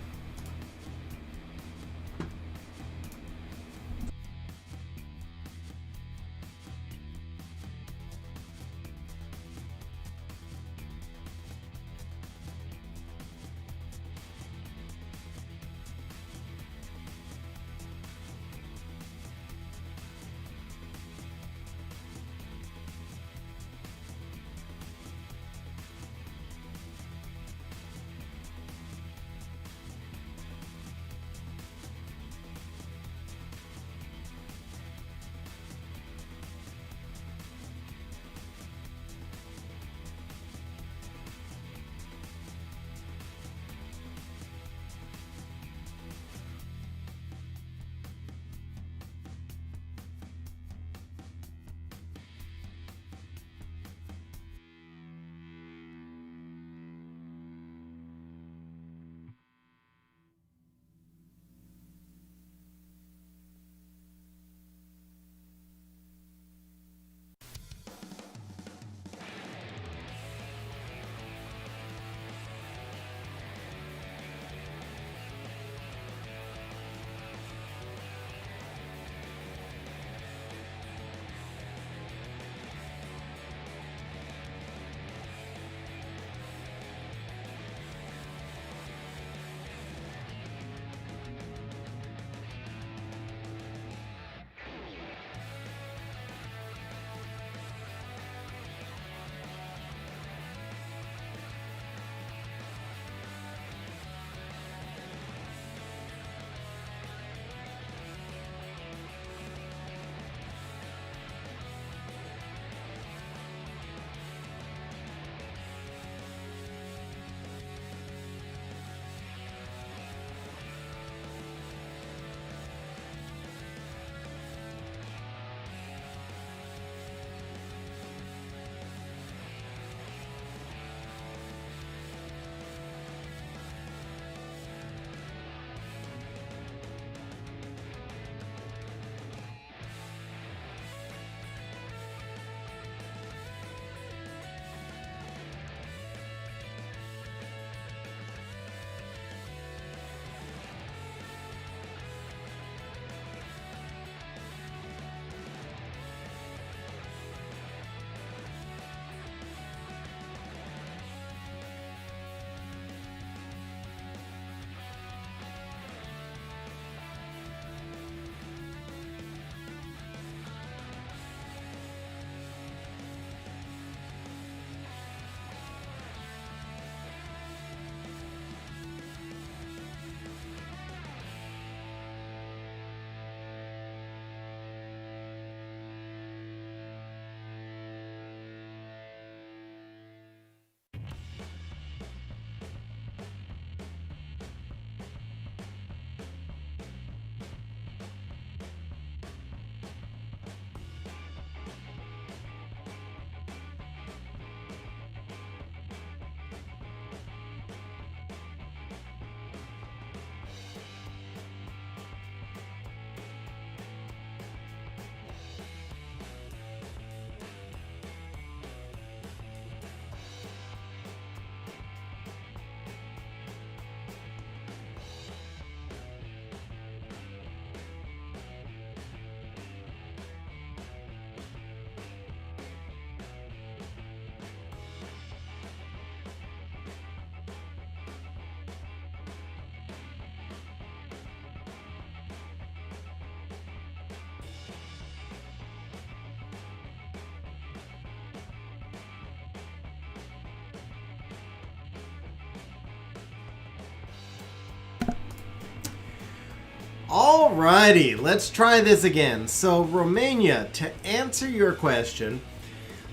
Alrighty, let's try this again. So Romania, to answer your question,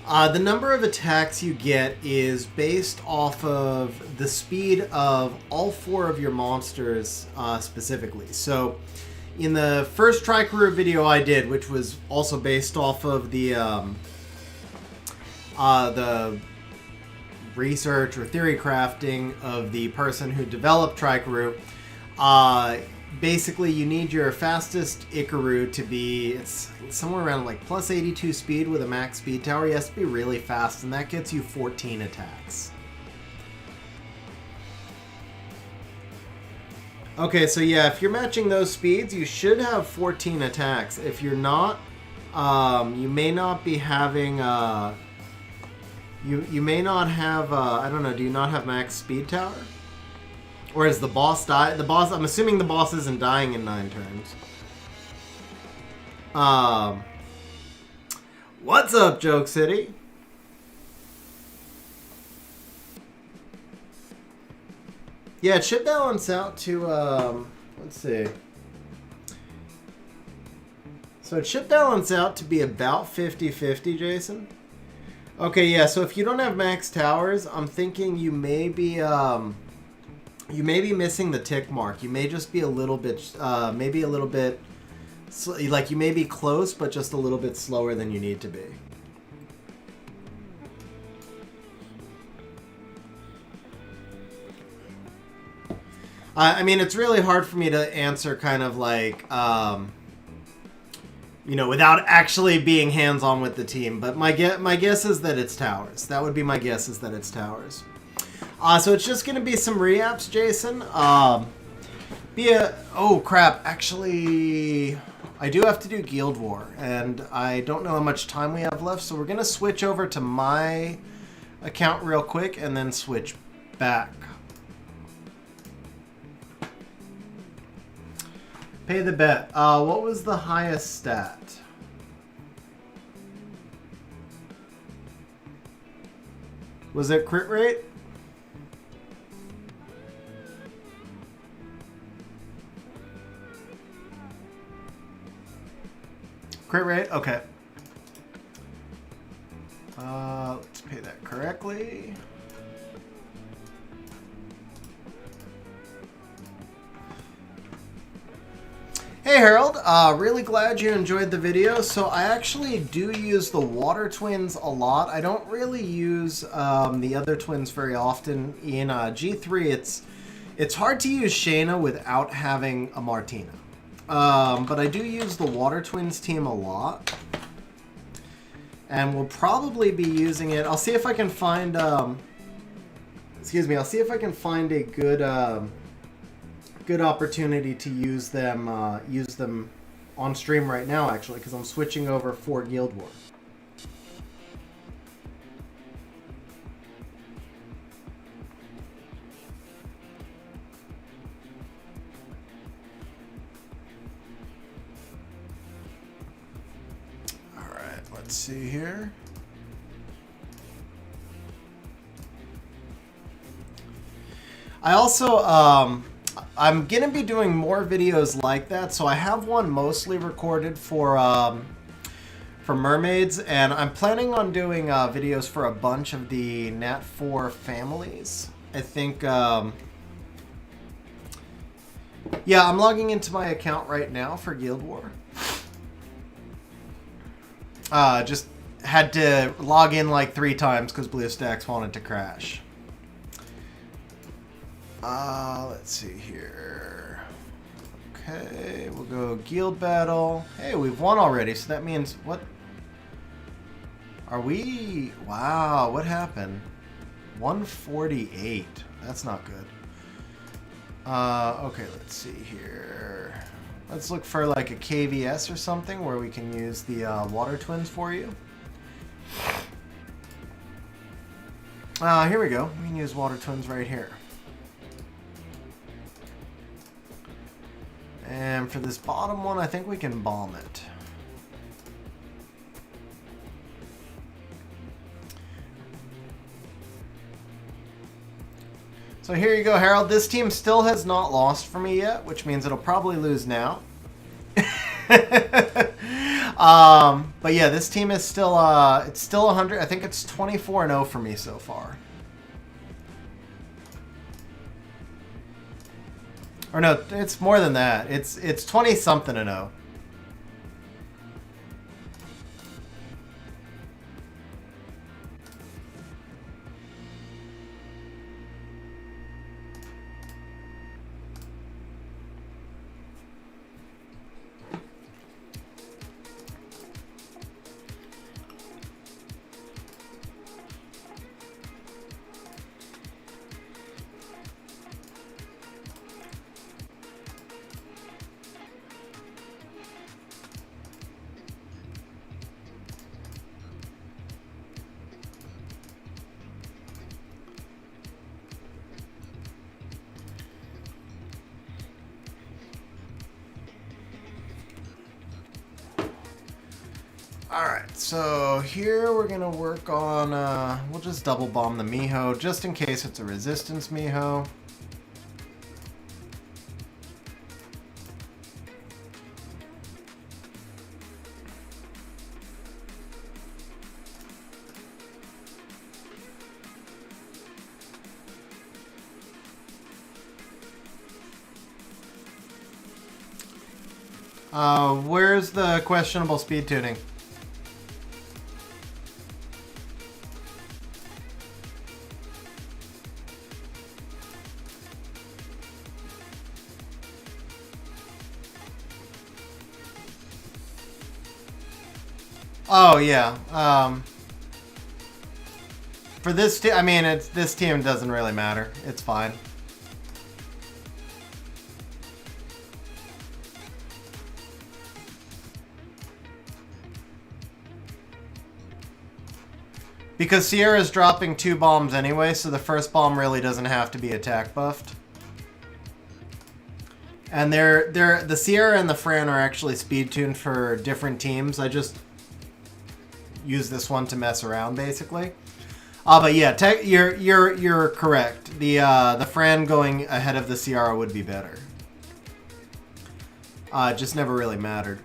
The number of attacks you get is based off of the speed of all 4 of your monsters specifically. So in the first Tricarew video I did, which was also based off of the research or theory crafting of the person who developed Tricarew, basically you need your fastest Ikaru to be, it's somewhere around like plus 82 speed with a max speed tower. He has to be really fast, and that gets you 14 attacks. Okay, so yeah, if you're matching those speeds, you should have 14 attacks. If you're not, you may not be having, you may not have, I don't know, do you not have max speed tower? Or is the boss die? The boss, I'm assuming the boss isn't dying in 9 turns. What's up, Joke City? Yeah, it should balance out to, let's see. So it should balance out to be about 50-50, Jason. Okay, yeah, so if you don't have max towers, I'm thinking you may be missing the tick mark. You may just be a little bit, maybe a little bit, like you may be close, but just a little bit slower than you need to be. I mean, it's really hard for me to answer kind of like, you know, without actually being hands-on with the team. But my guess is that it's towers. That would be my guess, is that it's towers. So it's just going to be some re-apps, Jason. Oh, crap. Actually, I do have to do Guild War, and I don't know how much time we have left, so we're going to switch over to my account real quick and then switch back. Pay the bet. What was the highest stat? Was it crit rate? Crit rate? Okay. Let's pay that correctly. Hey Harold, really glad you enjoyed the video. So I actually do use the water twins a lot. I don't really use the other twins very often. In G3, it's hard to use Shayna without having a Martina. But I do use the water twins team a lot. And we'll probably be using it. I'll see if I can find, excuse me, I'll see if I can find a good, good opportunity to use them on stream right now, actually, because I'm switching over for Guild War. All right, let's see here. I also, I'm going to be doing more videos like that, so I have one mostly recorded for mermaids, and I'm planning on doing videos for a bunch of the Nat 4 families. I think, yeah, I'm logging into my account right now for Guild War. Just had to log in like 3 times because BlueStacks wanted to crash. Let's see here. Okay, we'll go guild battle. Hey, we've won already, so that means what? Are we? Wow, what happened? 148. That's not good. Okay, let's see here. Let's look for like a KVS or something where we can use the water twins for you. Here we go. We can use water twins right here. And for this bottom one, I think we can bomb it. So here you go, Harold. This team still has not lost for me yet, which means it'll probably lose now. But yeah, this team is still it's still 100. I think it's 24-0 for me so far. Or no, it's more than that. It's 20 something to 0. Alright, so here we're going to work on, we'll just double bomb the Miho, just in case it's a resistance Miho. Where's the questionable speed tuning? Oh yeah. For this team, I mean, this team doesn't really matter. It's fine. Because Sierra's dropping 2 bombs anyway, so the first bomb really doesn't have to be attack buffed. And the Sierra and the Fran are actually speed tuned for different teams. I just use this one to mess around, basically. But yeah, you're correct. The Fran going ahead of the Sierra would be better. It just never really mattered.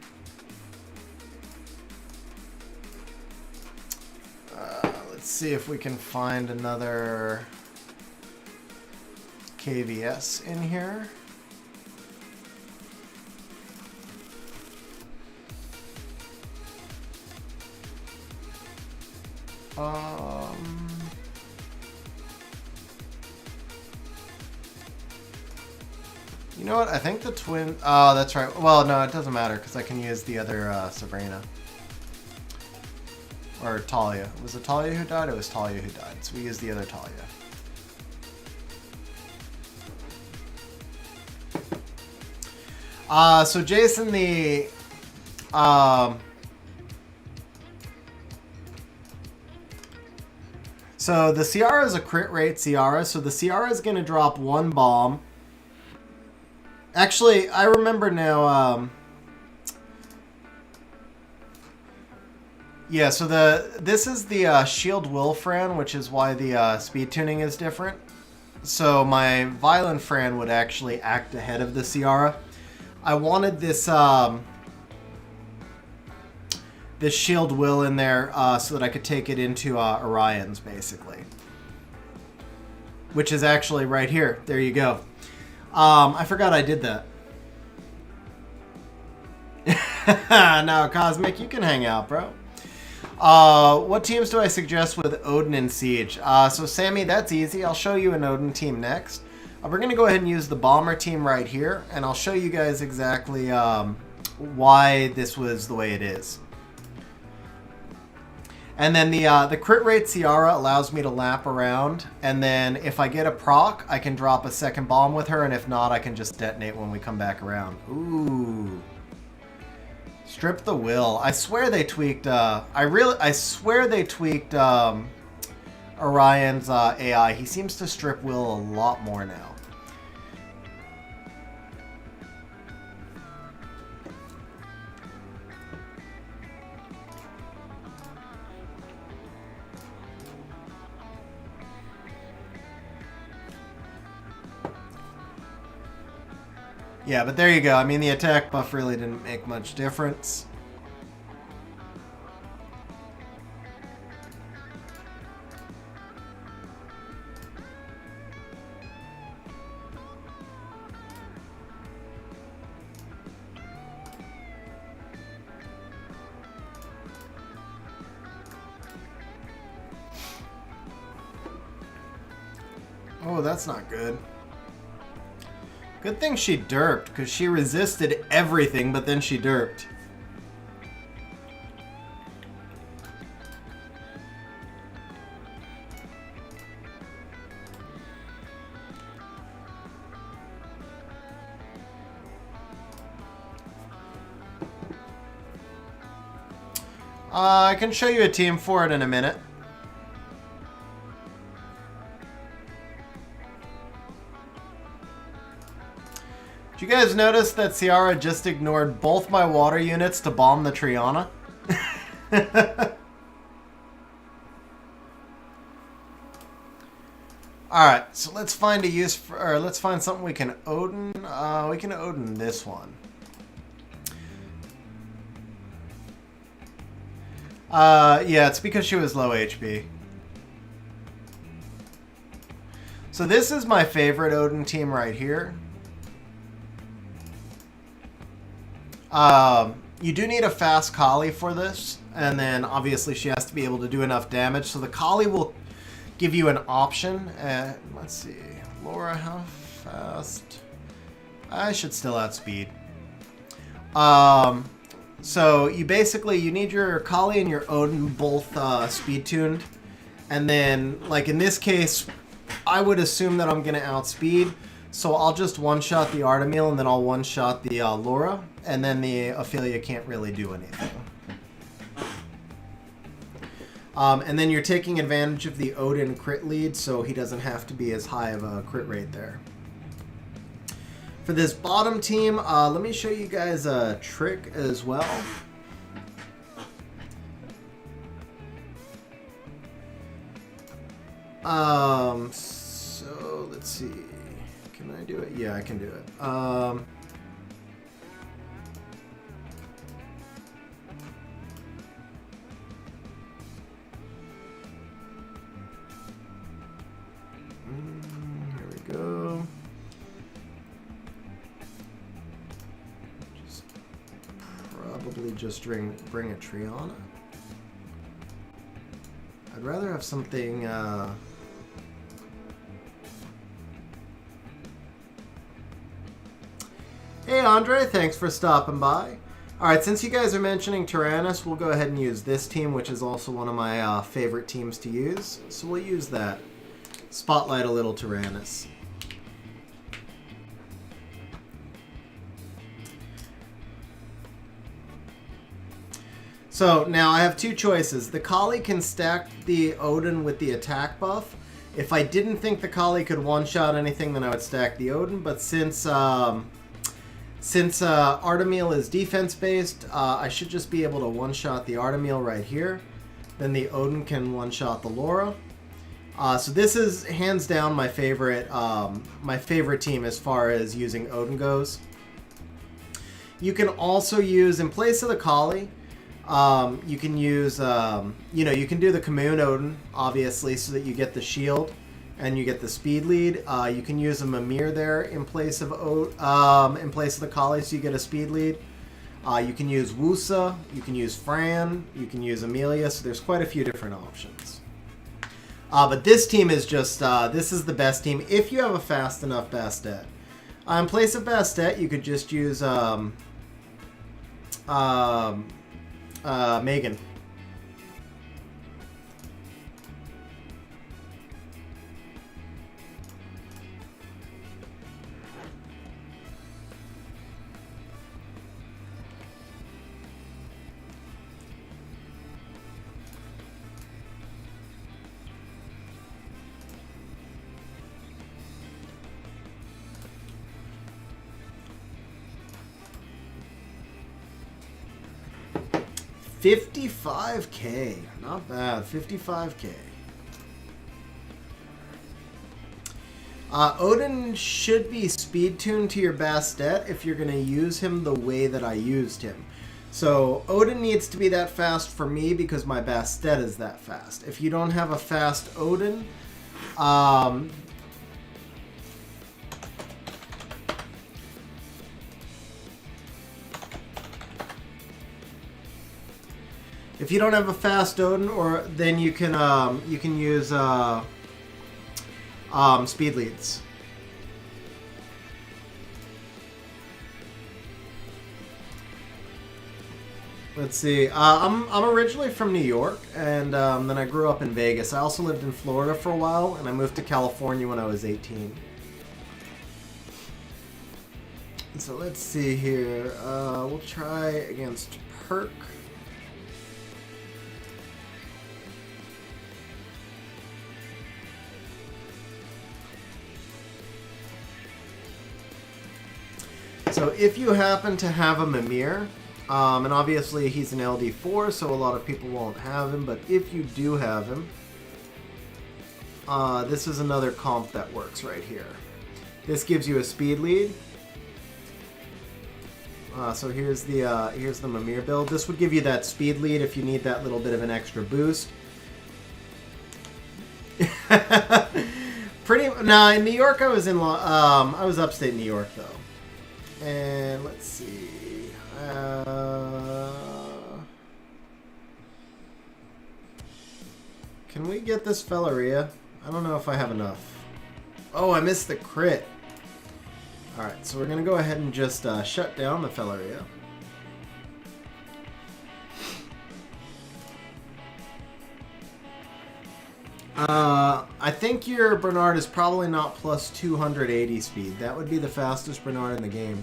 Let's see if we can find another KVS in here. You know what? I think the twin... Oh, that's right. Well, no, it doesn't matter because I can use the other Sabrina. Or Talia. Was it Talia who died? It was Talia who died. So we use the other Talia. So Jason, so the Ciara is a crit rate Ciara. So the Ciara is going to drop 1 bomb. Actually, I remember now... yeah, so this is the Shield Will Fran, which is why the speed tuning is different. So my Violent Fran would actually act ahead of the Ciara. I wanted this this Shield Will in there so that I could take it into Orion's, basically. Which is actually right here. There you go. I forgot I did that. Now, Cosmic, you can hang out, bro. What teams do I suggest with Odin and Siege? So Sammy, that's easy. I'll show you an Odin team next. We're going to go ahead and use the Bomber team right here, and I'll show you guys exactly why this was the way it is. And then the crit rate Ciara allows me to lap around, and then if I get a proc, I can drop a second bomb with her, and if not, I can just detonate when we come back around. Ooh. Strip the will. I swear they tweaked. I swear they tweaked Orion's AI. He seems to strip will a lot more now. Yeah, but there you go. I mean, the attack buff really didn't make much difference. Oh, that's not good. Good thing she derped, because she resisted everything, but then she derped. I can show you a team for it in a minute. Did you guys notice that Ciara just ignored both my water units to bomb the Triana? Alright, so let's find a use for, or let's find something we can Odin. We can Odin this one. Yeah, it's because she was low HP. So this is my favorite Odin team right here. You do need a fast Kali for this, and then obviously she has to be able to do enough damage. So the Kali will give you an option. Let's see, Laura, how fast? I should still outspeed. So you basically, you need your Kali and your Odin both speed tuned, and then like in this case, I would assume that I'm gonna outspeed. So I'll just one-shot the Artemil, and then I'll one-shot the Laura, and then the Ophelia can't really do anything. And then you're taking advantage of the Odin crit lead, so he doesn't have to be as high of a crit rate there. For this bottom team, let me show you guys a trick as well. So let's see. Can I do it? Yeah, I can do it. Here we go. Probably just bring a Triana. I'd rather have something. Hey Andre, thanks for stopping by. Alright, since you guys are mentioning Tyrannus, we'll go ahead and use this team, which is also one of my favorite teams to use. So we'll use that. Spotlight a little Tyrannus. So now I have two choices. The Kali can stack the Odin with the attack buff. If I didn't think the Kali could one-shot anything, then I would stack the Odin. But since Artemil is defense-based, I should just be able to one-shot the Artemil right here. Then the Odin can one-shot the Laura. So this is hands down my favorite team as far as using Odin goes. You can also use, in place of the Kali, you can use, you can do the Commune Odin, obviously, so that you get the shield and you get the speed lead. You can use a Mimir there in place of the Kali, so you get a speed lead. You can use Wusa, you can use Fran, you can use Amelia, so there's quite a few different options. But this team is just, this is the best team if you have a fast enough Bastet. In place of Bastet, you could just use Megan. $55K, not bad. $55K. Odin should be speed tuned to your Bastet if you're going to use him the way that I used him. So Odin needs to be that fast for me because my Bastet is that fast. If you don't have a fast Odin, if you don't have a fast Odin, or then you can use speed leads. Let's see. I'm originally from New York, and then I grew up in Vegas. I also lived in Florida for a while, and I moved to California when I was 18. So let's see here. We'll try against Perk. So if you happen to have a Mimir, and obviously he's an LD4, so a lot of people won't have him, but if you do have him, this is another comp that works right here. This gives you a speed lead. So here's the Mimir build. This would give you that speed lead if you need that little bit of an extra boost. Nah, in New York I was upstate New York though. And let's see. Can we get this Felleria? I don't know if I have enough. Oh, I missed the crit. Alright, so we're going to go ahead and just shut down the Felleria. I think your Bernard is probably not plus 280 speed. That would be the fastest Bernard in the game.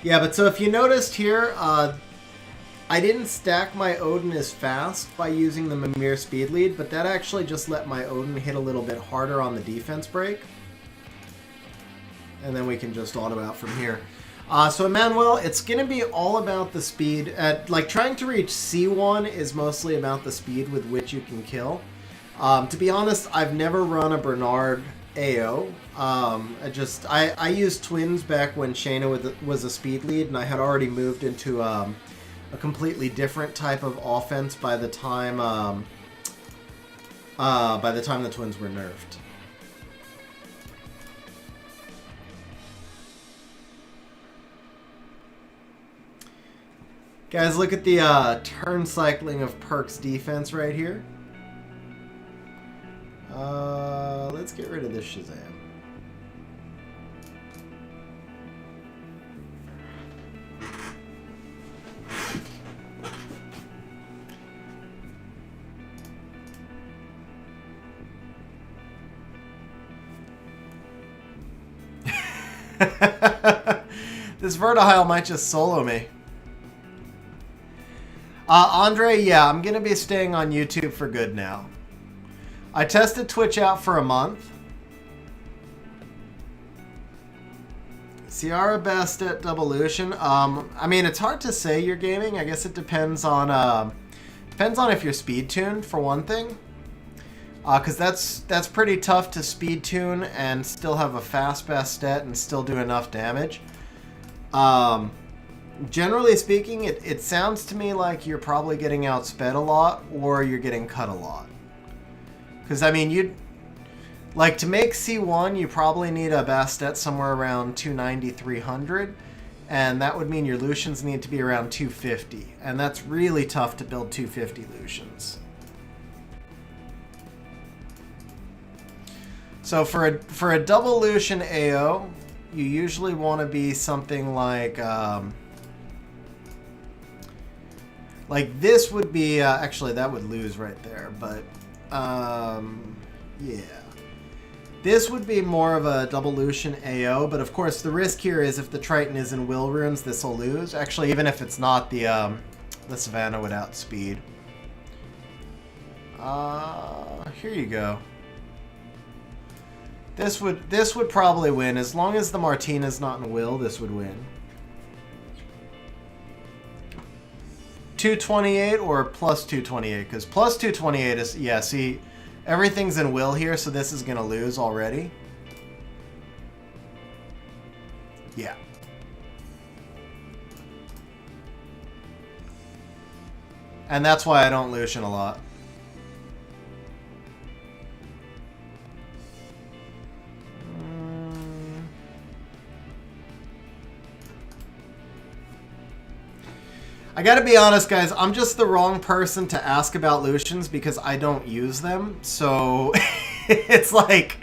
Yeah, but so if you noticed here, I didn't stack my Odin as fast by using the Mimir speed lead, but that actually just let my Odin hit a little bit harder on the defense break. And then we can just auto out from here. So Emmanuel, it's going to be all about the speed. Like trying to reach C1 is mostly about the speed with which you can kill. To be honest, I've never run a Bernard AO. I used twins back when Shayna was a speed lead, and I had already moved into a completely different type of offense by the time the twins were nerfed. Guys, look at the turn cycling of Perk's defense right here. Let's get rid of this Xzandro. This Vertihile might just solo me. Andre, yeah, I'm going to be staying on YouTube for good now. I tested Twitch out for a month. Ciara best at Devolution. I mean, it's hard to say you're gaming. I guess it depends on if you're speed tuned for one thing. Because that's pretty tough to speed tune and still have a fast Bastet and still do enough damage. Generally speaking, it sounds to me like you're probably getting outsped a lot or you're getting cut a lot. Because, I mean, to make C1, you probably need a Bastet somewhere around 290, 300. And that would mean your Lucians need to be around 250. And that's really tough to build 250 Lucians. So for a double Lucian AO, you usually want to be something like this would be, actually that would lose right there, but yeah. This would be more of a double Lucian AO, but of course the risk here is if the Triton is in Will Runes, this will lose. Actually, even if it's not, the Savannah would outspeed. Here you go. This would probably win. As long as the Martina's not in Will, this would win. 228 or plus 228? Because plus 228 is... Yeah, see, everything's in Will here, so this is going to lose already. Yeah. And that's why I don't Lucian a lot. I gotta be honest, guys, I'm just the wrong person to ask about Lucians because I don't use them. So it's like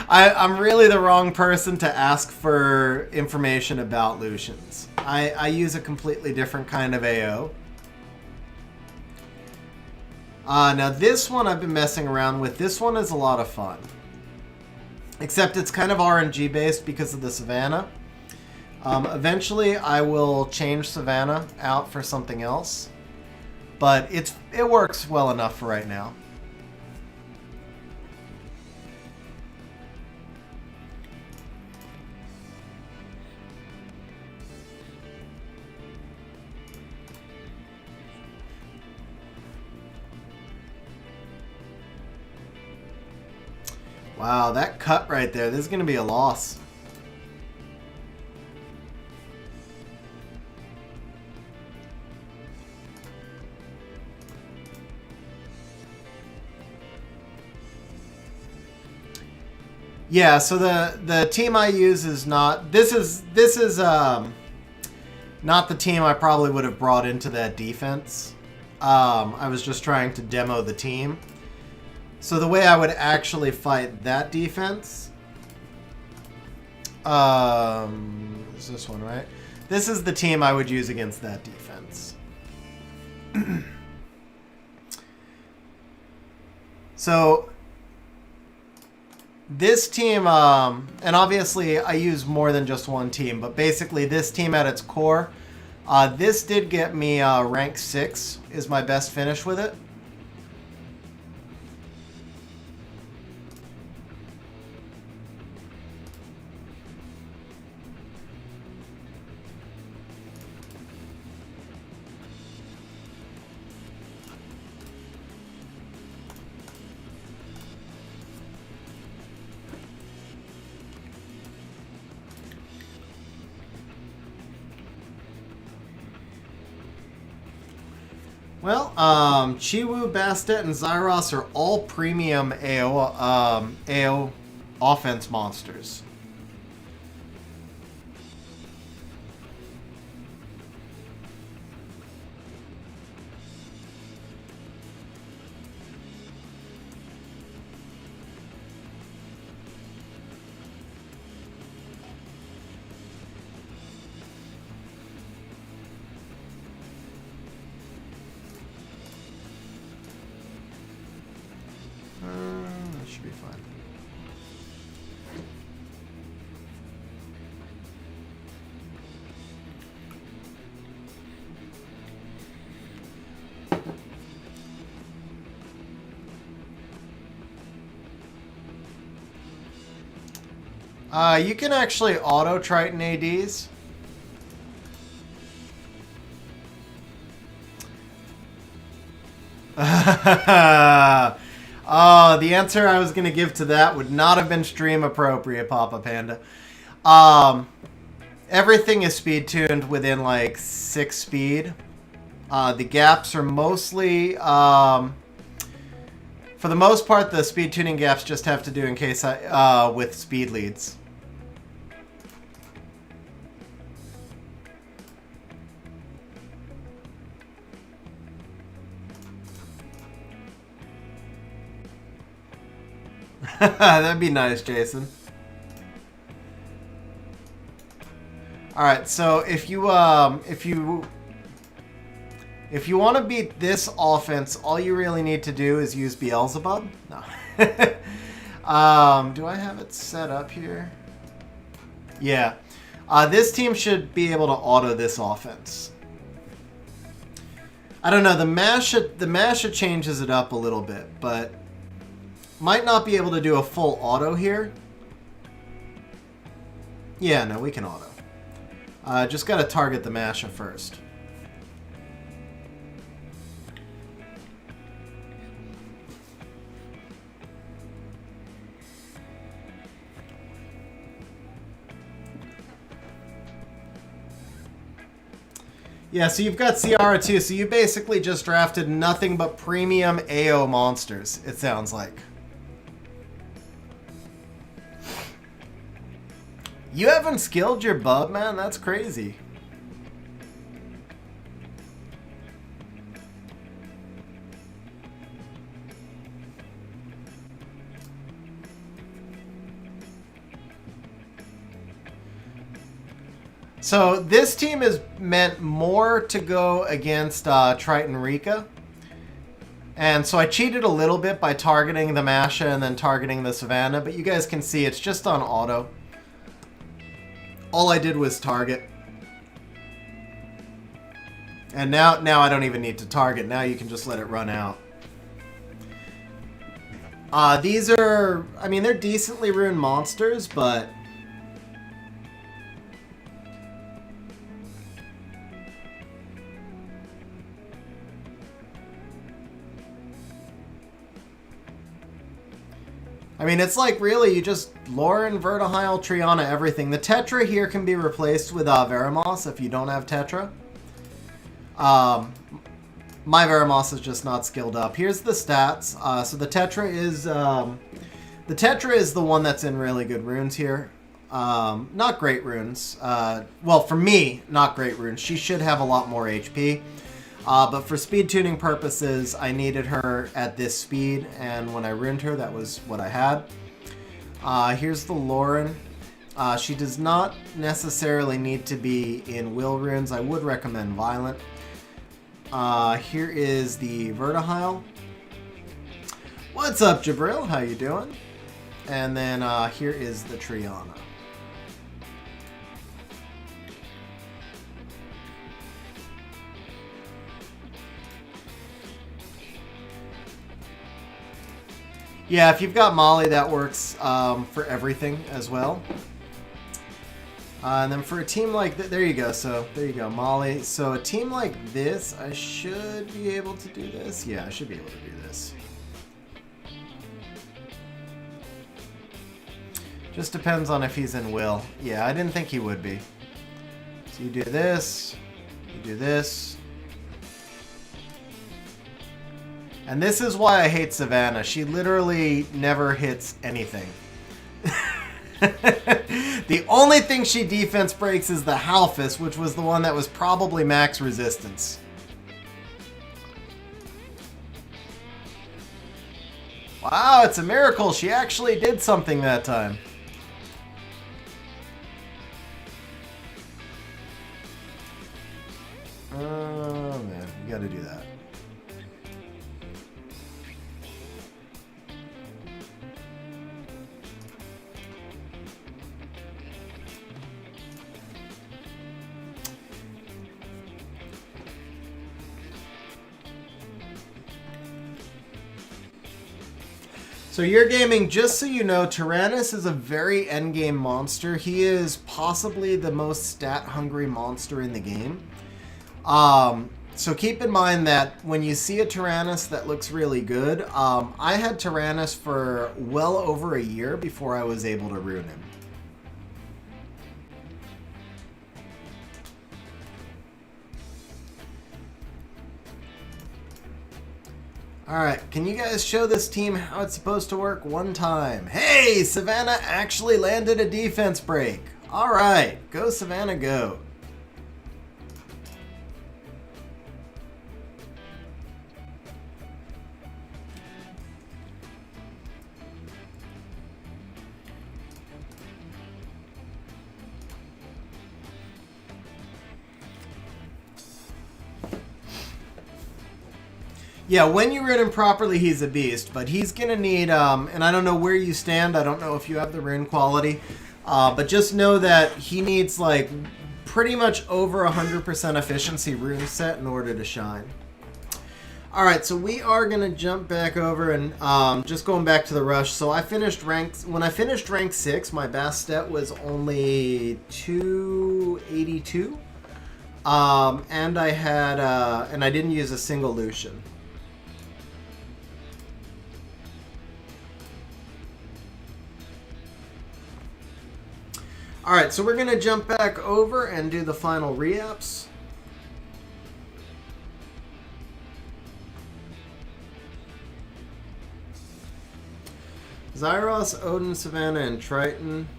I'm really the wrong person to ask for information about Lucians. I use a completely different kind of AO. Now this one I've been messing around with. This one is a lot of fun. Except it's kind of RNG based because of the Savannah. Eventually, I will change Savannah out for something else, but it works well enough for right now. Wow, that cut right there, this is going to be a loss. Yeah, so the team I use is not this is not the team I probably would have brought into that defense. I was just trying to demo the team. So the way I would actually fight that defense, is this one, right? This is the team I would use against that defense. So this team, and obviously I use more than just one team, but basically this team at its core, this did get me rank 6 is my best finish with it. Well, Chiwu, Bastet, and Zyros are all premium AO offense monsters. That should be fine. You can actually auto Triton ADs. Oh, the answer I was going to give to that would not have been stream appropriate, Papa Panda. Everything is speed tuned within like 6 speed. The gaps are mostly, for the most part, the speed tuning gaps just have to do in case with speed leads. That'd be nice, Jason. All right, so if you want to beat this offense, all you really need to do is use Beelzebub. No. Do I have it set up here? Yeah. This team should be able to auto this offense. I don't know. The Masha changes it up a little bit, but might not be able to do a full auto here. Yeah, no, we can auto. Just got to target the Masha first. Yeah, so you've got Ciara too, so you basically just drafted nothing but premium AO monsters, it sounds like. You haven't skilled your bub, man? That's crazy. So this team is meant more to go against Triton Rika. And so I cheated a little bit by targeting the Masha and then targeting the Savannah, but you guys can see it's just on auto. All I did was target. And now I don't even need to target. Now you can just let it run out. These are, I mean, they're decently runed monsters, but I mean, it's like, really, you just Lauren, Vertihile, Triana, everything. The Tetra here can be replaced with Veramos if you don't have Tetra. My Veramos is just not skilled up. Here's the stats. So the Tetra is the one that's in really good runes here. Not great runes. Well, for me, not great runes. She should have a lot more HP. But for speed tuning purposes, I needed her at this speed, and when I runed her, that was what I had. Here's the Lauren. She does not necessarily need to be in will runes. I would recommend Violent. Here is the Vertihile. What's up, Jabril? How you doing? And then here is the Triana. Yeah, if you've got Molly, that works for everything as well. And then for a team like that, there you go. So there you go, Molly. So a team like this, I should be able to do this. Yeah, I should be able to do this. Just depends on if he's in will. Yeah, I didn't think he would be. So you do this, you do this. And this is why I hate Savannah. She literally never hits anything. The only thing she defense breaks is the Halphus, which was the one that was probably max resistance. Wow, it's a miracle. She actually did something that time. Oh, man. You gotta do that. So you're gaming, just so you know, Tyrannus is a very endgame monster. He is possibly the most stat-hungry monster in the game. So keep in mind that when you see a Tyrannus that looks really good, I had Tyrannus for well over a year before I was able to rune him. Alright, can you guys show this team how it's supposed to work one time? Hey, Savannah actually landed a defense break. Alright, go Savannah, go. Yeah, when you rune him properly, he's a beast, but he's going to need, and I don't know where you stand, I don't know if you have the rune quality, but just know that he needs, like, pretty much over 100% efficiency rune set in order to shine. Alright, so we are going to jump back over and just going back to the rush. So I finished when I finished rank 6, my best stat was only 282, and I had, and I didn't use a single Lucian. Alright, so we're going to jump back over and do the final re-ups. Zyros, Odin, Savannah, and Triton.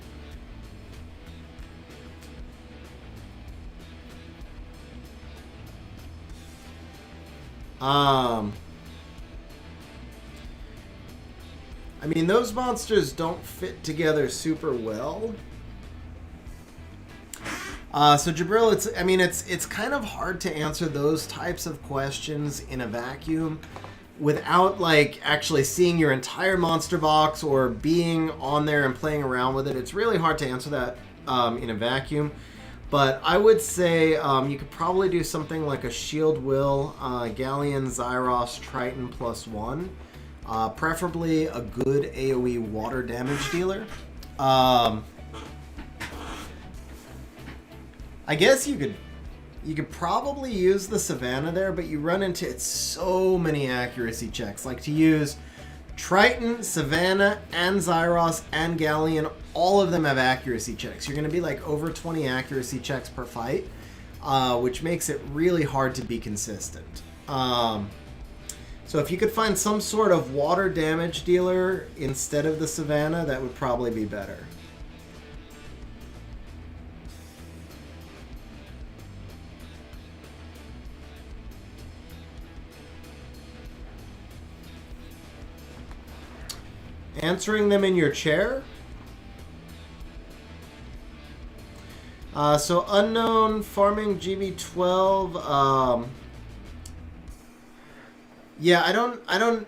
I mean, those monsters don't fit together super well. So Jabril, it's kind of hard to answer those types of questions in a vacuum without like actually seeing your entire monster box or being on there and playing around with it. It's really hard to answer that in a vacuum. But I would say you could probably do something like a Shield Will, Galleon, Zyros, Triton +1. Preferably a good AoE water damage dealer. I guess you could probably use the Savannah there, but you run into so many accuracy checks. Like to use Triton, Savannah, and Zyros, and Galleon, all of them have accuracy checks. You're going to be like over 20 accuracy checks per fight, which makes it really hard to be consistent. So if you could find some sort of water damage dealer instead of the Savannah, that would probably be better. Answering them in your chair? So unknown, farming GB12, yeah, I don't, I don't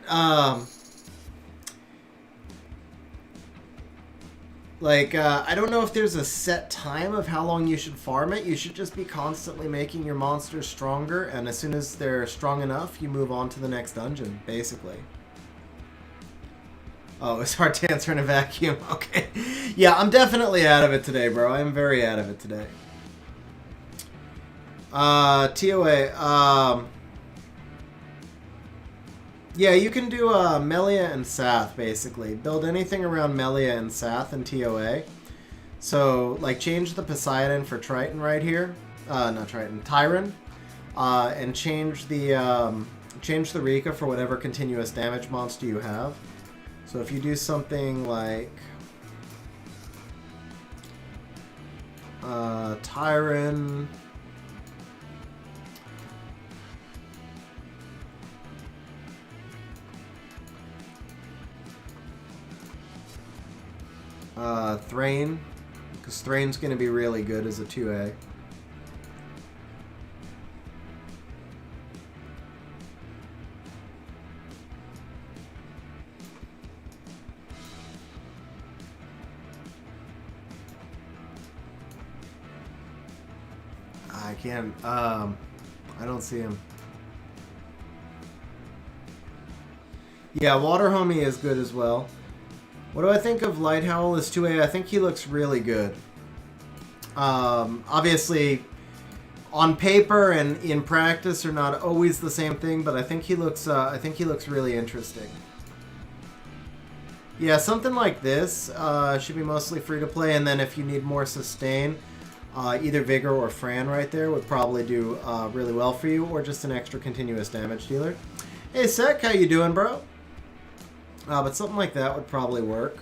know if there's a set time of how long you should farm it. You should just be constantly making your monsters stronger, and as soon as they're strong enough, you move on to the next dungeon, basically. Oh, it's hard to answer in a vacuum. Okay. Yeah, I'm definitely out of it today, bro. I'm very out of it today. TOA. Yeah, you can do Melia and Sath, basically. Build anything around Melia and Sath and TOA. So, like, change the Poseidon for Triton right here. Not Triton. Tyron. And change the Rika for whatever continuous damage monster you have. So if you do something like Tyron, Thrain, because Thrain's going to be really good as a 2A. I can't, I don't see him. Yeah, Water Homie is good as well. What do I think of Light Howl as 2A? I think he looks really good. Obviously, on paper and in practice are not always the same thing, but I think he looks really interesting. Yeah, something like this should be mostly free to play, and then if you need more sustain, either Vigor or Fran right there would probably do really well for you, or just an extra continuous damage dealer. Hey Sek, how you doing, bro? But something like that would probably work.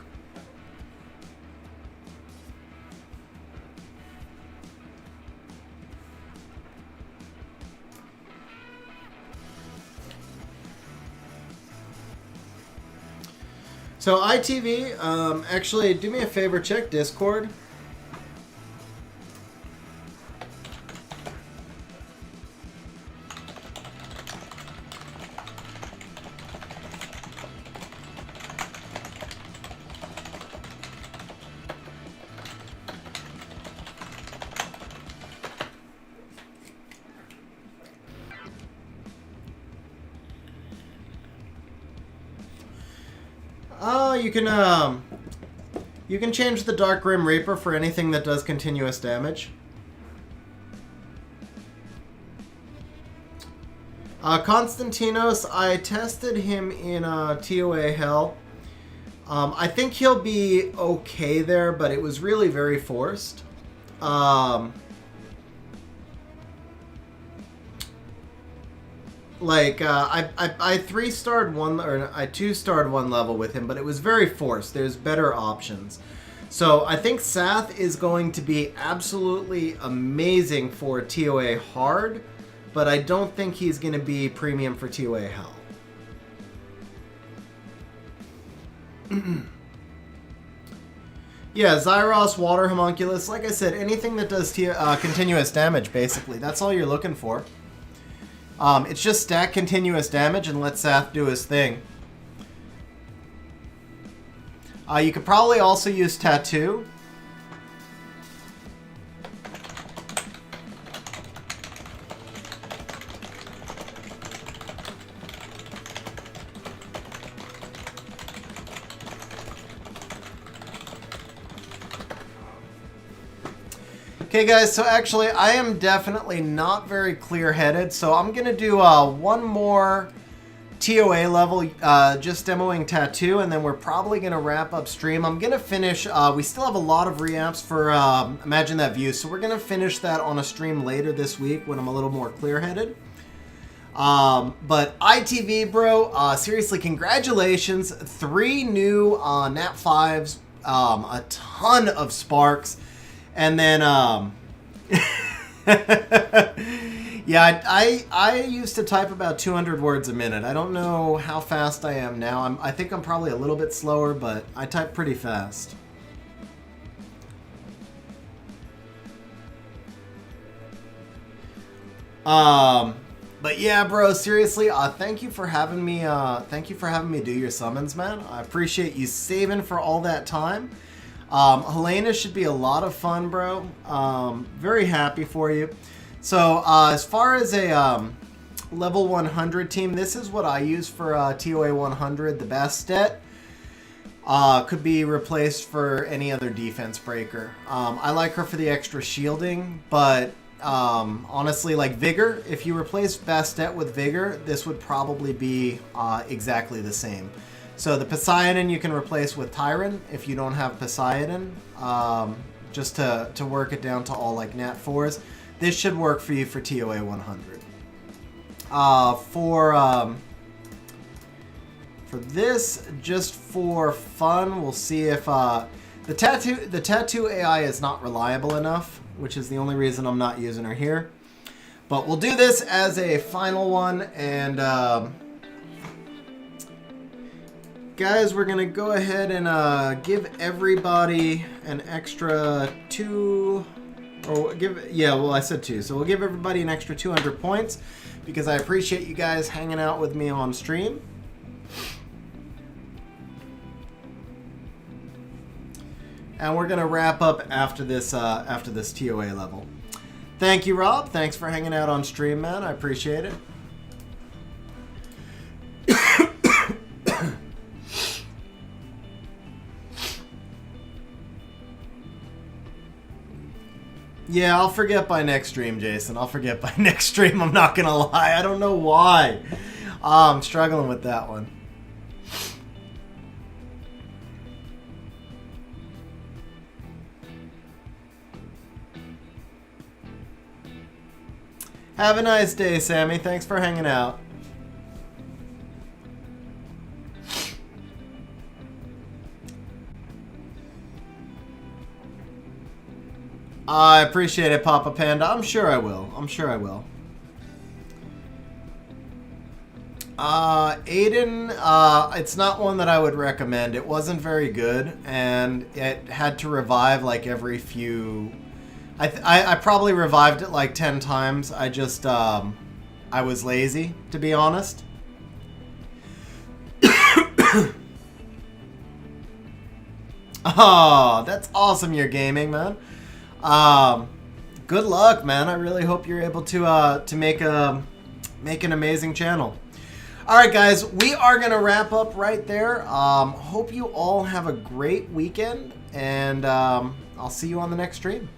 So ITV, actually do me a favor, check Discord. You can change the Dark Grim Reaper for anything that does continuous damage. Konstantinos, I tested him in TOA Hell. I think he'll be okay there, but it was really very forced. Like, I 3-starred one, or I 2-starred one level with him, but it was very forced. There's better options. So I think Sath is going to be absolutely amazing for TOA hard, but I don't think he's going to be premium for TOA hell. Yeah, Zyros, Water Homunculus, like I said, anything that does continuous damage, basically. That's all you're looking for. It's just stack continuous damage and let Sath do his thing. You could probably also use Tattoo. Okay, guys, so actually I am definitely not very clear-headed, so I'm going to do one more TOA level, just demoing Tattoo, and then we're probably going to wrap up stream. I'm going to finish, we still have a lot of reamps for Imagine That View, so we're going to finish that on a stream later this week when I'm a little more clear-headed. But ITV, bro, seriously, congratulations. 3 new Nat 5s, a ton of sparks. And then, yeah, I used to type about 200 words a minute. I don't know how fast I am now. I think I'm probably a little bit slower, but I type pretty fast. But yeah, bro, seriously, thank you for having me. Thank you for having me do your summons, man. I appreciate you saving for all that time. Helena should be a lot of fun, bro. Very happy for you. So, as far as a level 100 team, this is what I use for TOA 100, the Bastet. Could be replaced for any other defense breaker. I like her for the extra shielding, but honestly, like Vigor, if you replace Bastet with Vigor, this would probably be exactly the same. So the Poseidon you can replace with Tyron if you don't have Poseidon, just to work it down to all like Nat 4s. This should work for you for TOA 100. For this, just for fun, we'll see if the tattoo AI is not reliable enough, which is the only reason I'm not using her here. But we'll do this as a final one, and guys, we're gonna go ahead and give everybody an extra 2, or well, I said 2, so we'll give everybody an extra 200 points because I appreciate you guys hanging out with me on stream. And we're gonna wrap up after this TOA level. Thank you, Rob. Thanks for hanging out on stream, man. I appreciate it. Yeah, I'll forget by next stream, Jason. I'll forget by next stream. I'm not gonna lie. I don't know why. I'm struggling with that one. Have a nice day, Sammy. Thanks for hanging out. I appreciate it, Papa Panda. I'm sure I will. I'm sure I will. Aiden, it's not one that I would recommend. It wasn't very good, and it had to revive like every few... I probably revived it like 10 times. I just, I was lazy, to be honest. Oh, that's awesome you're gaming, man. Good luck, man. I really hope you're able to make an amazing channel. All right, guys, we are going to wrap up right there. Hope you all have a great weekend, and I'll see you on the next stream.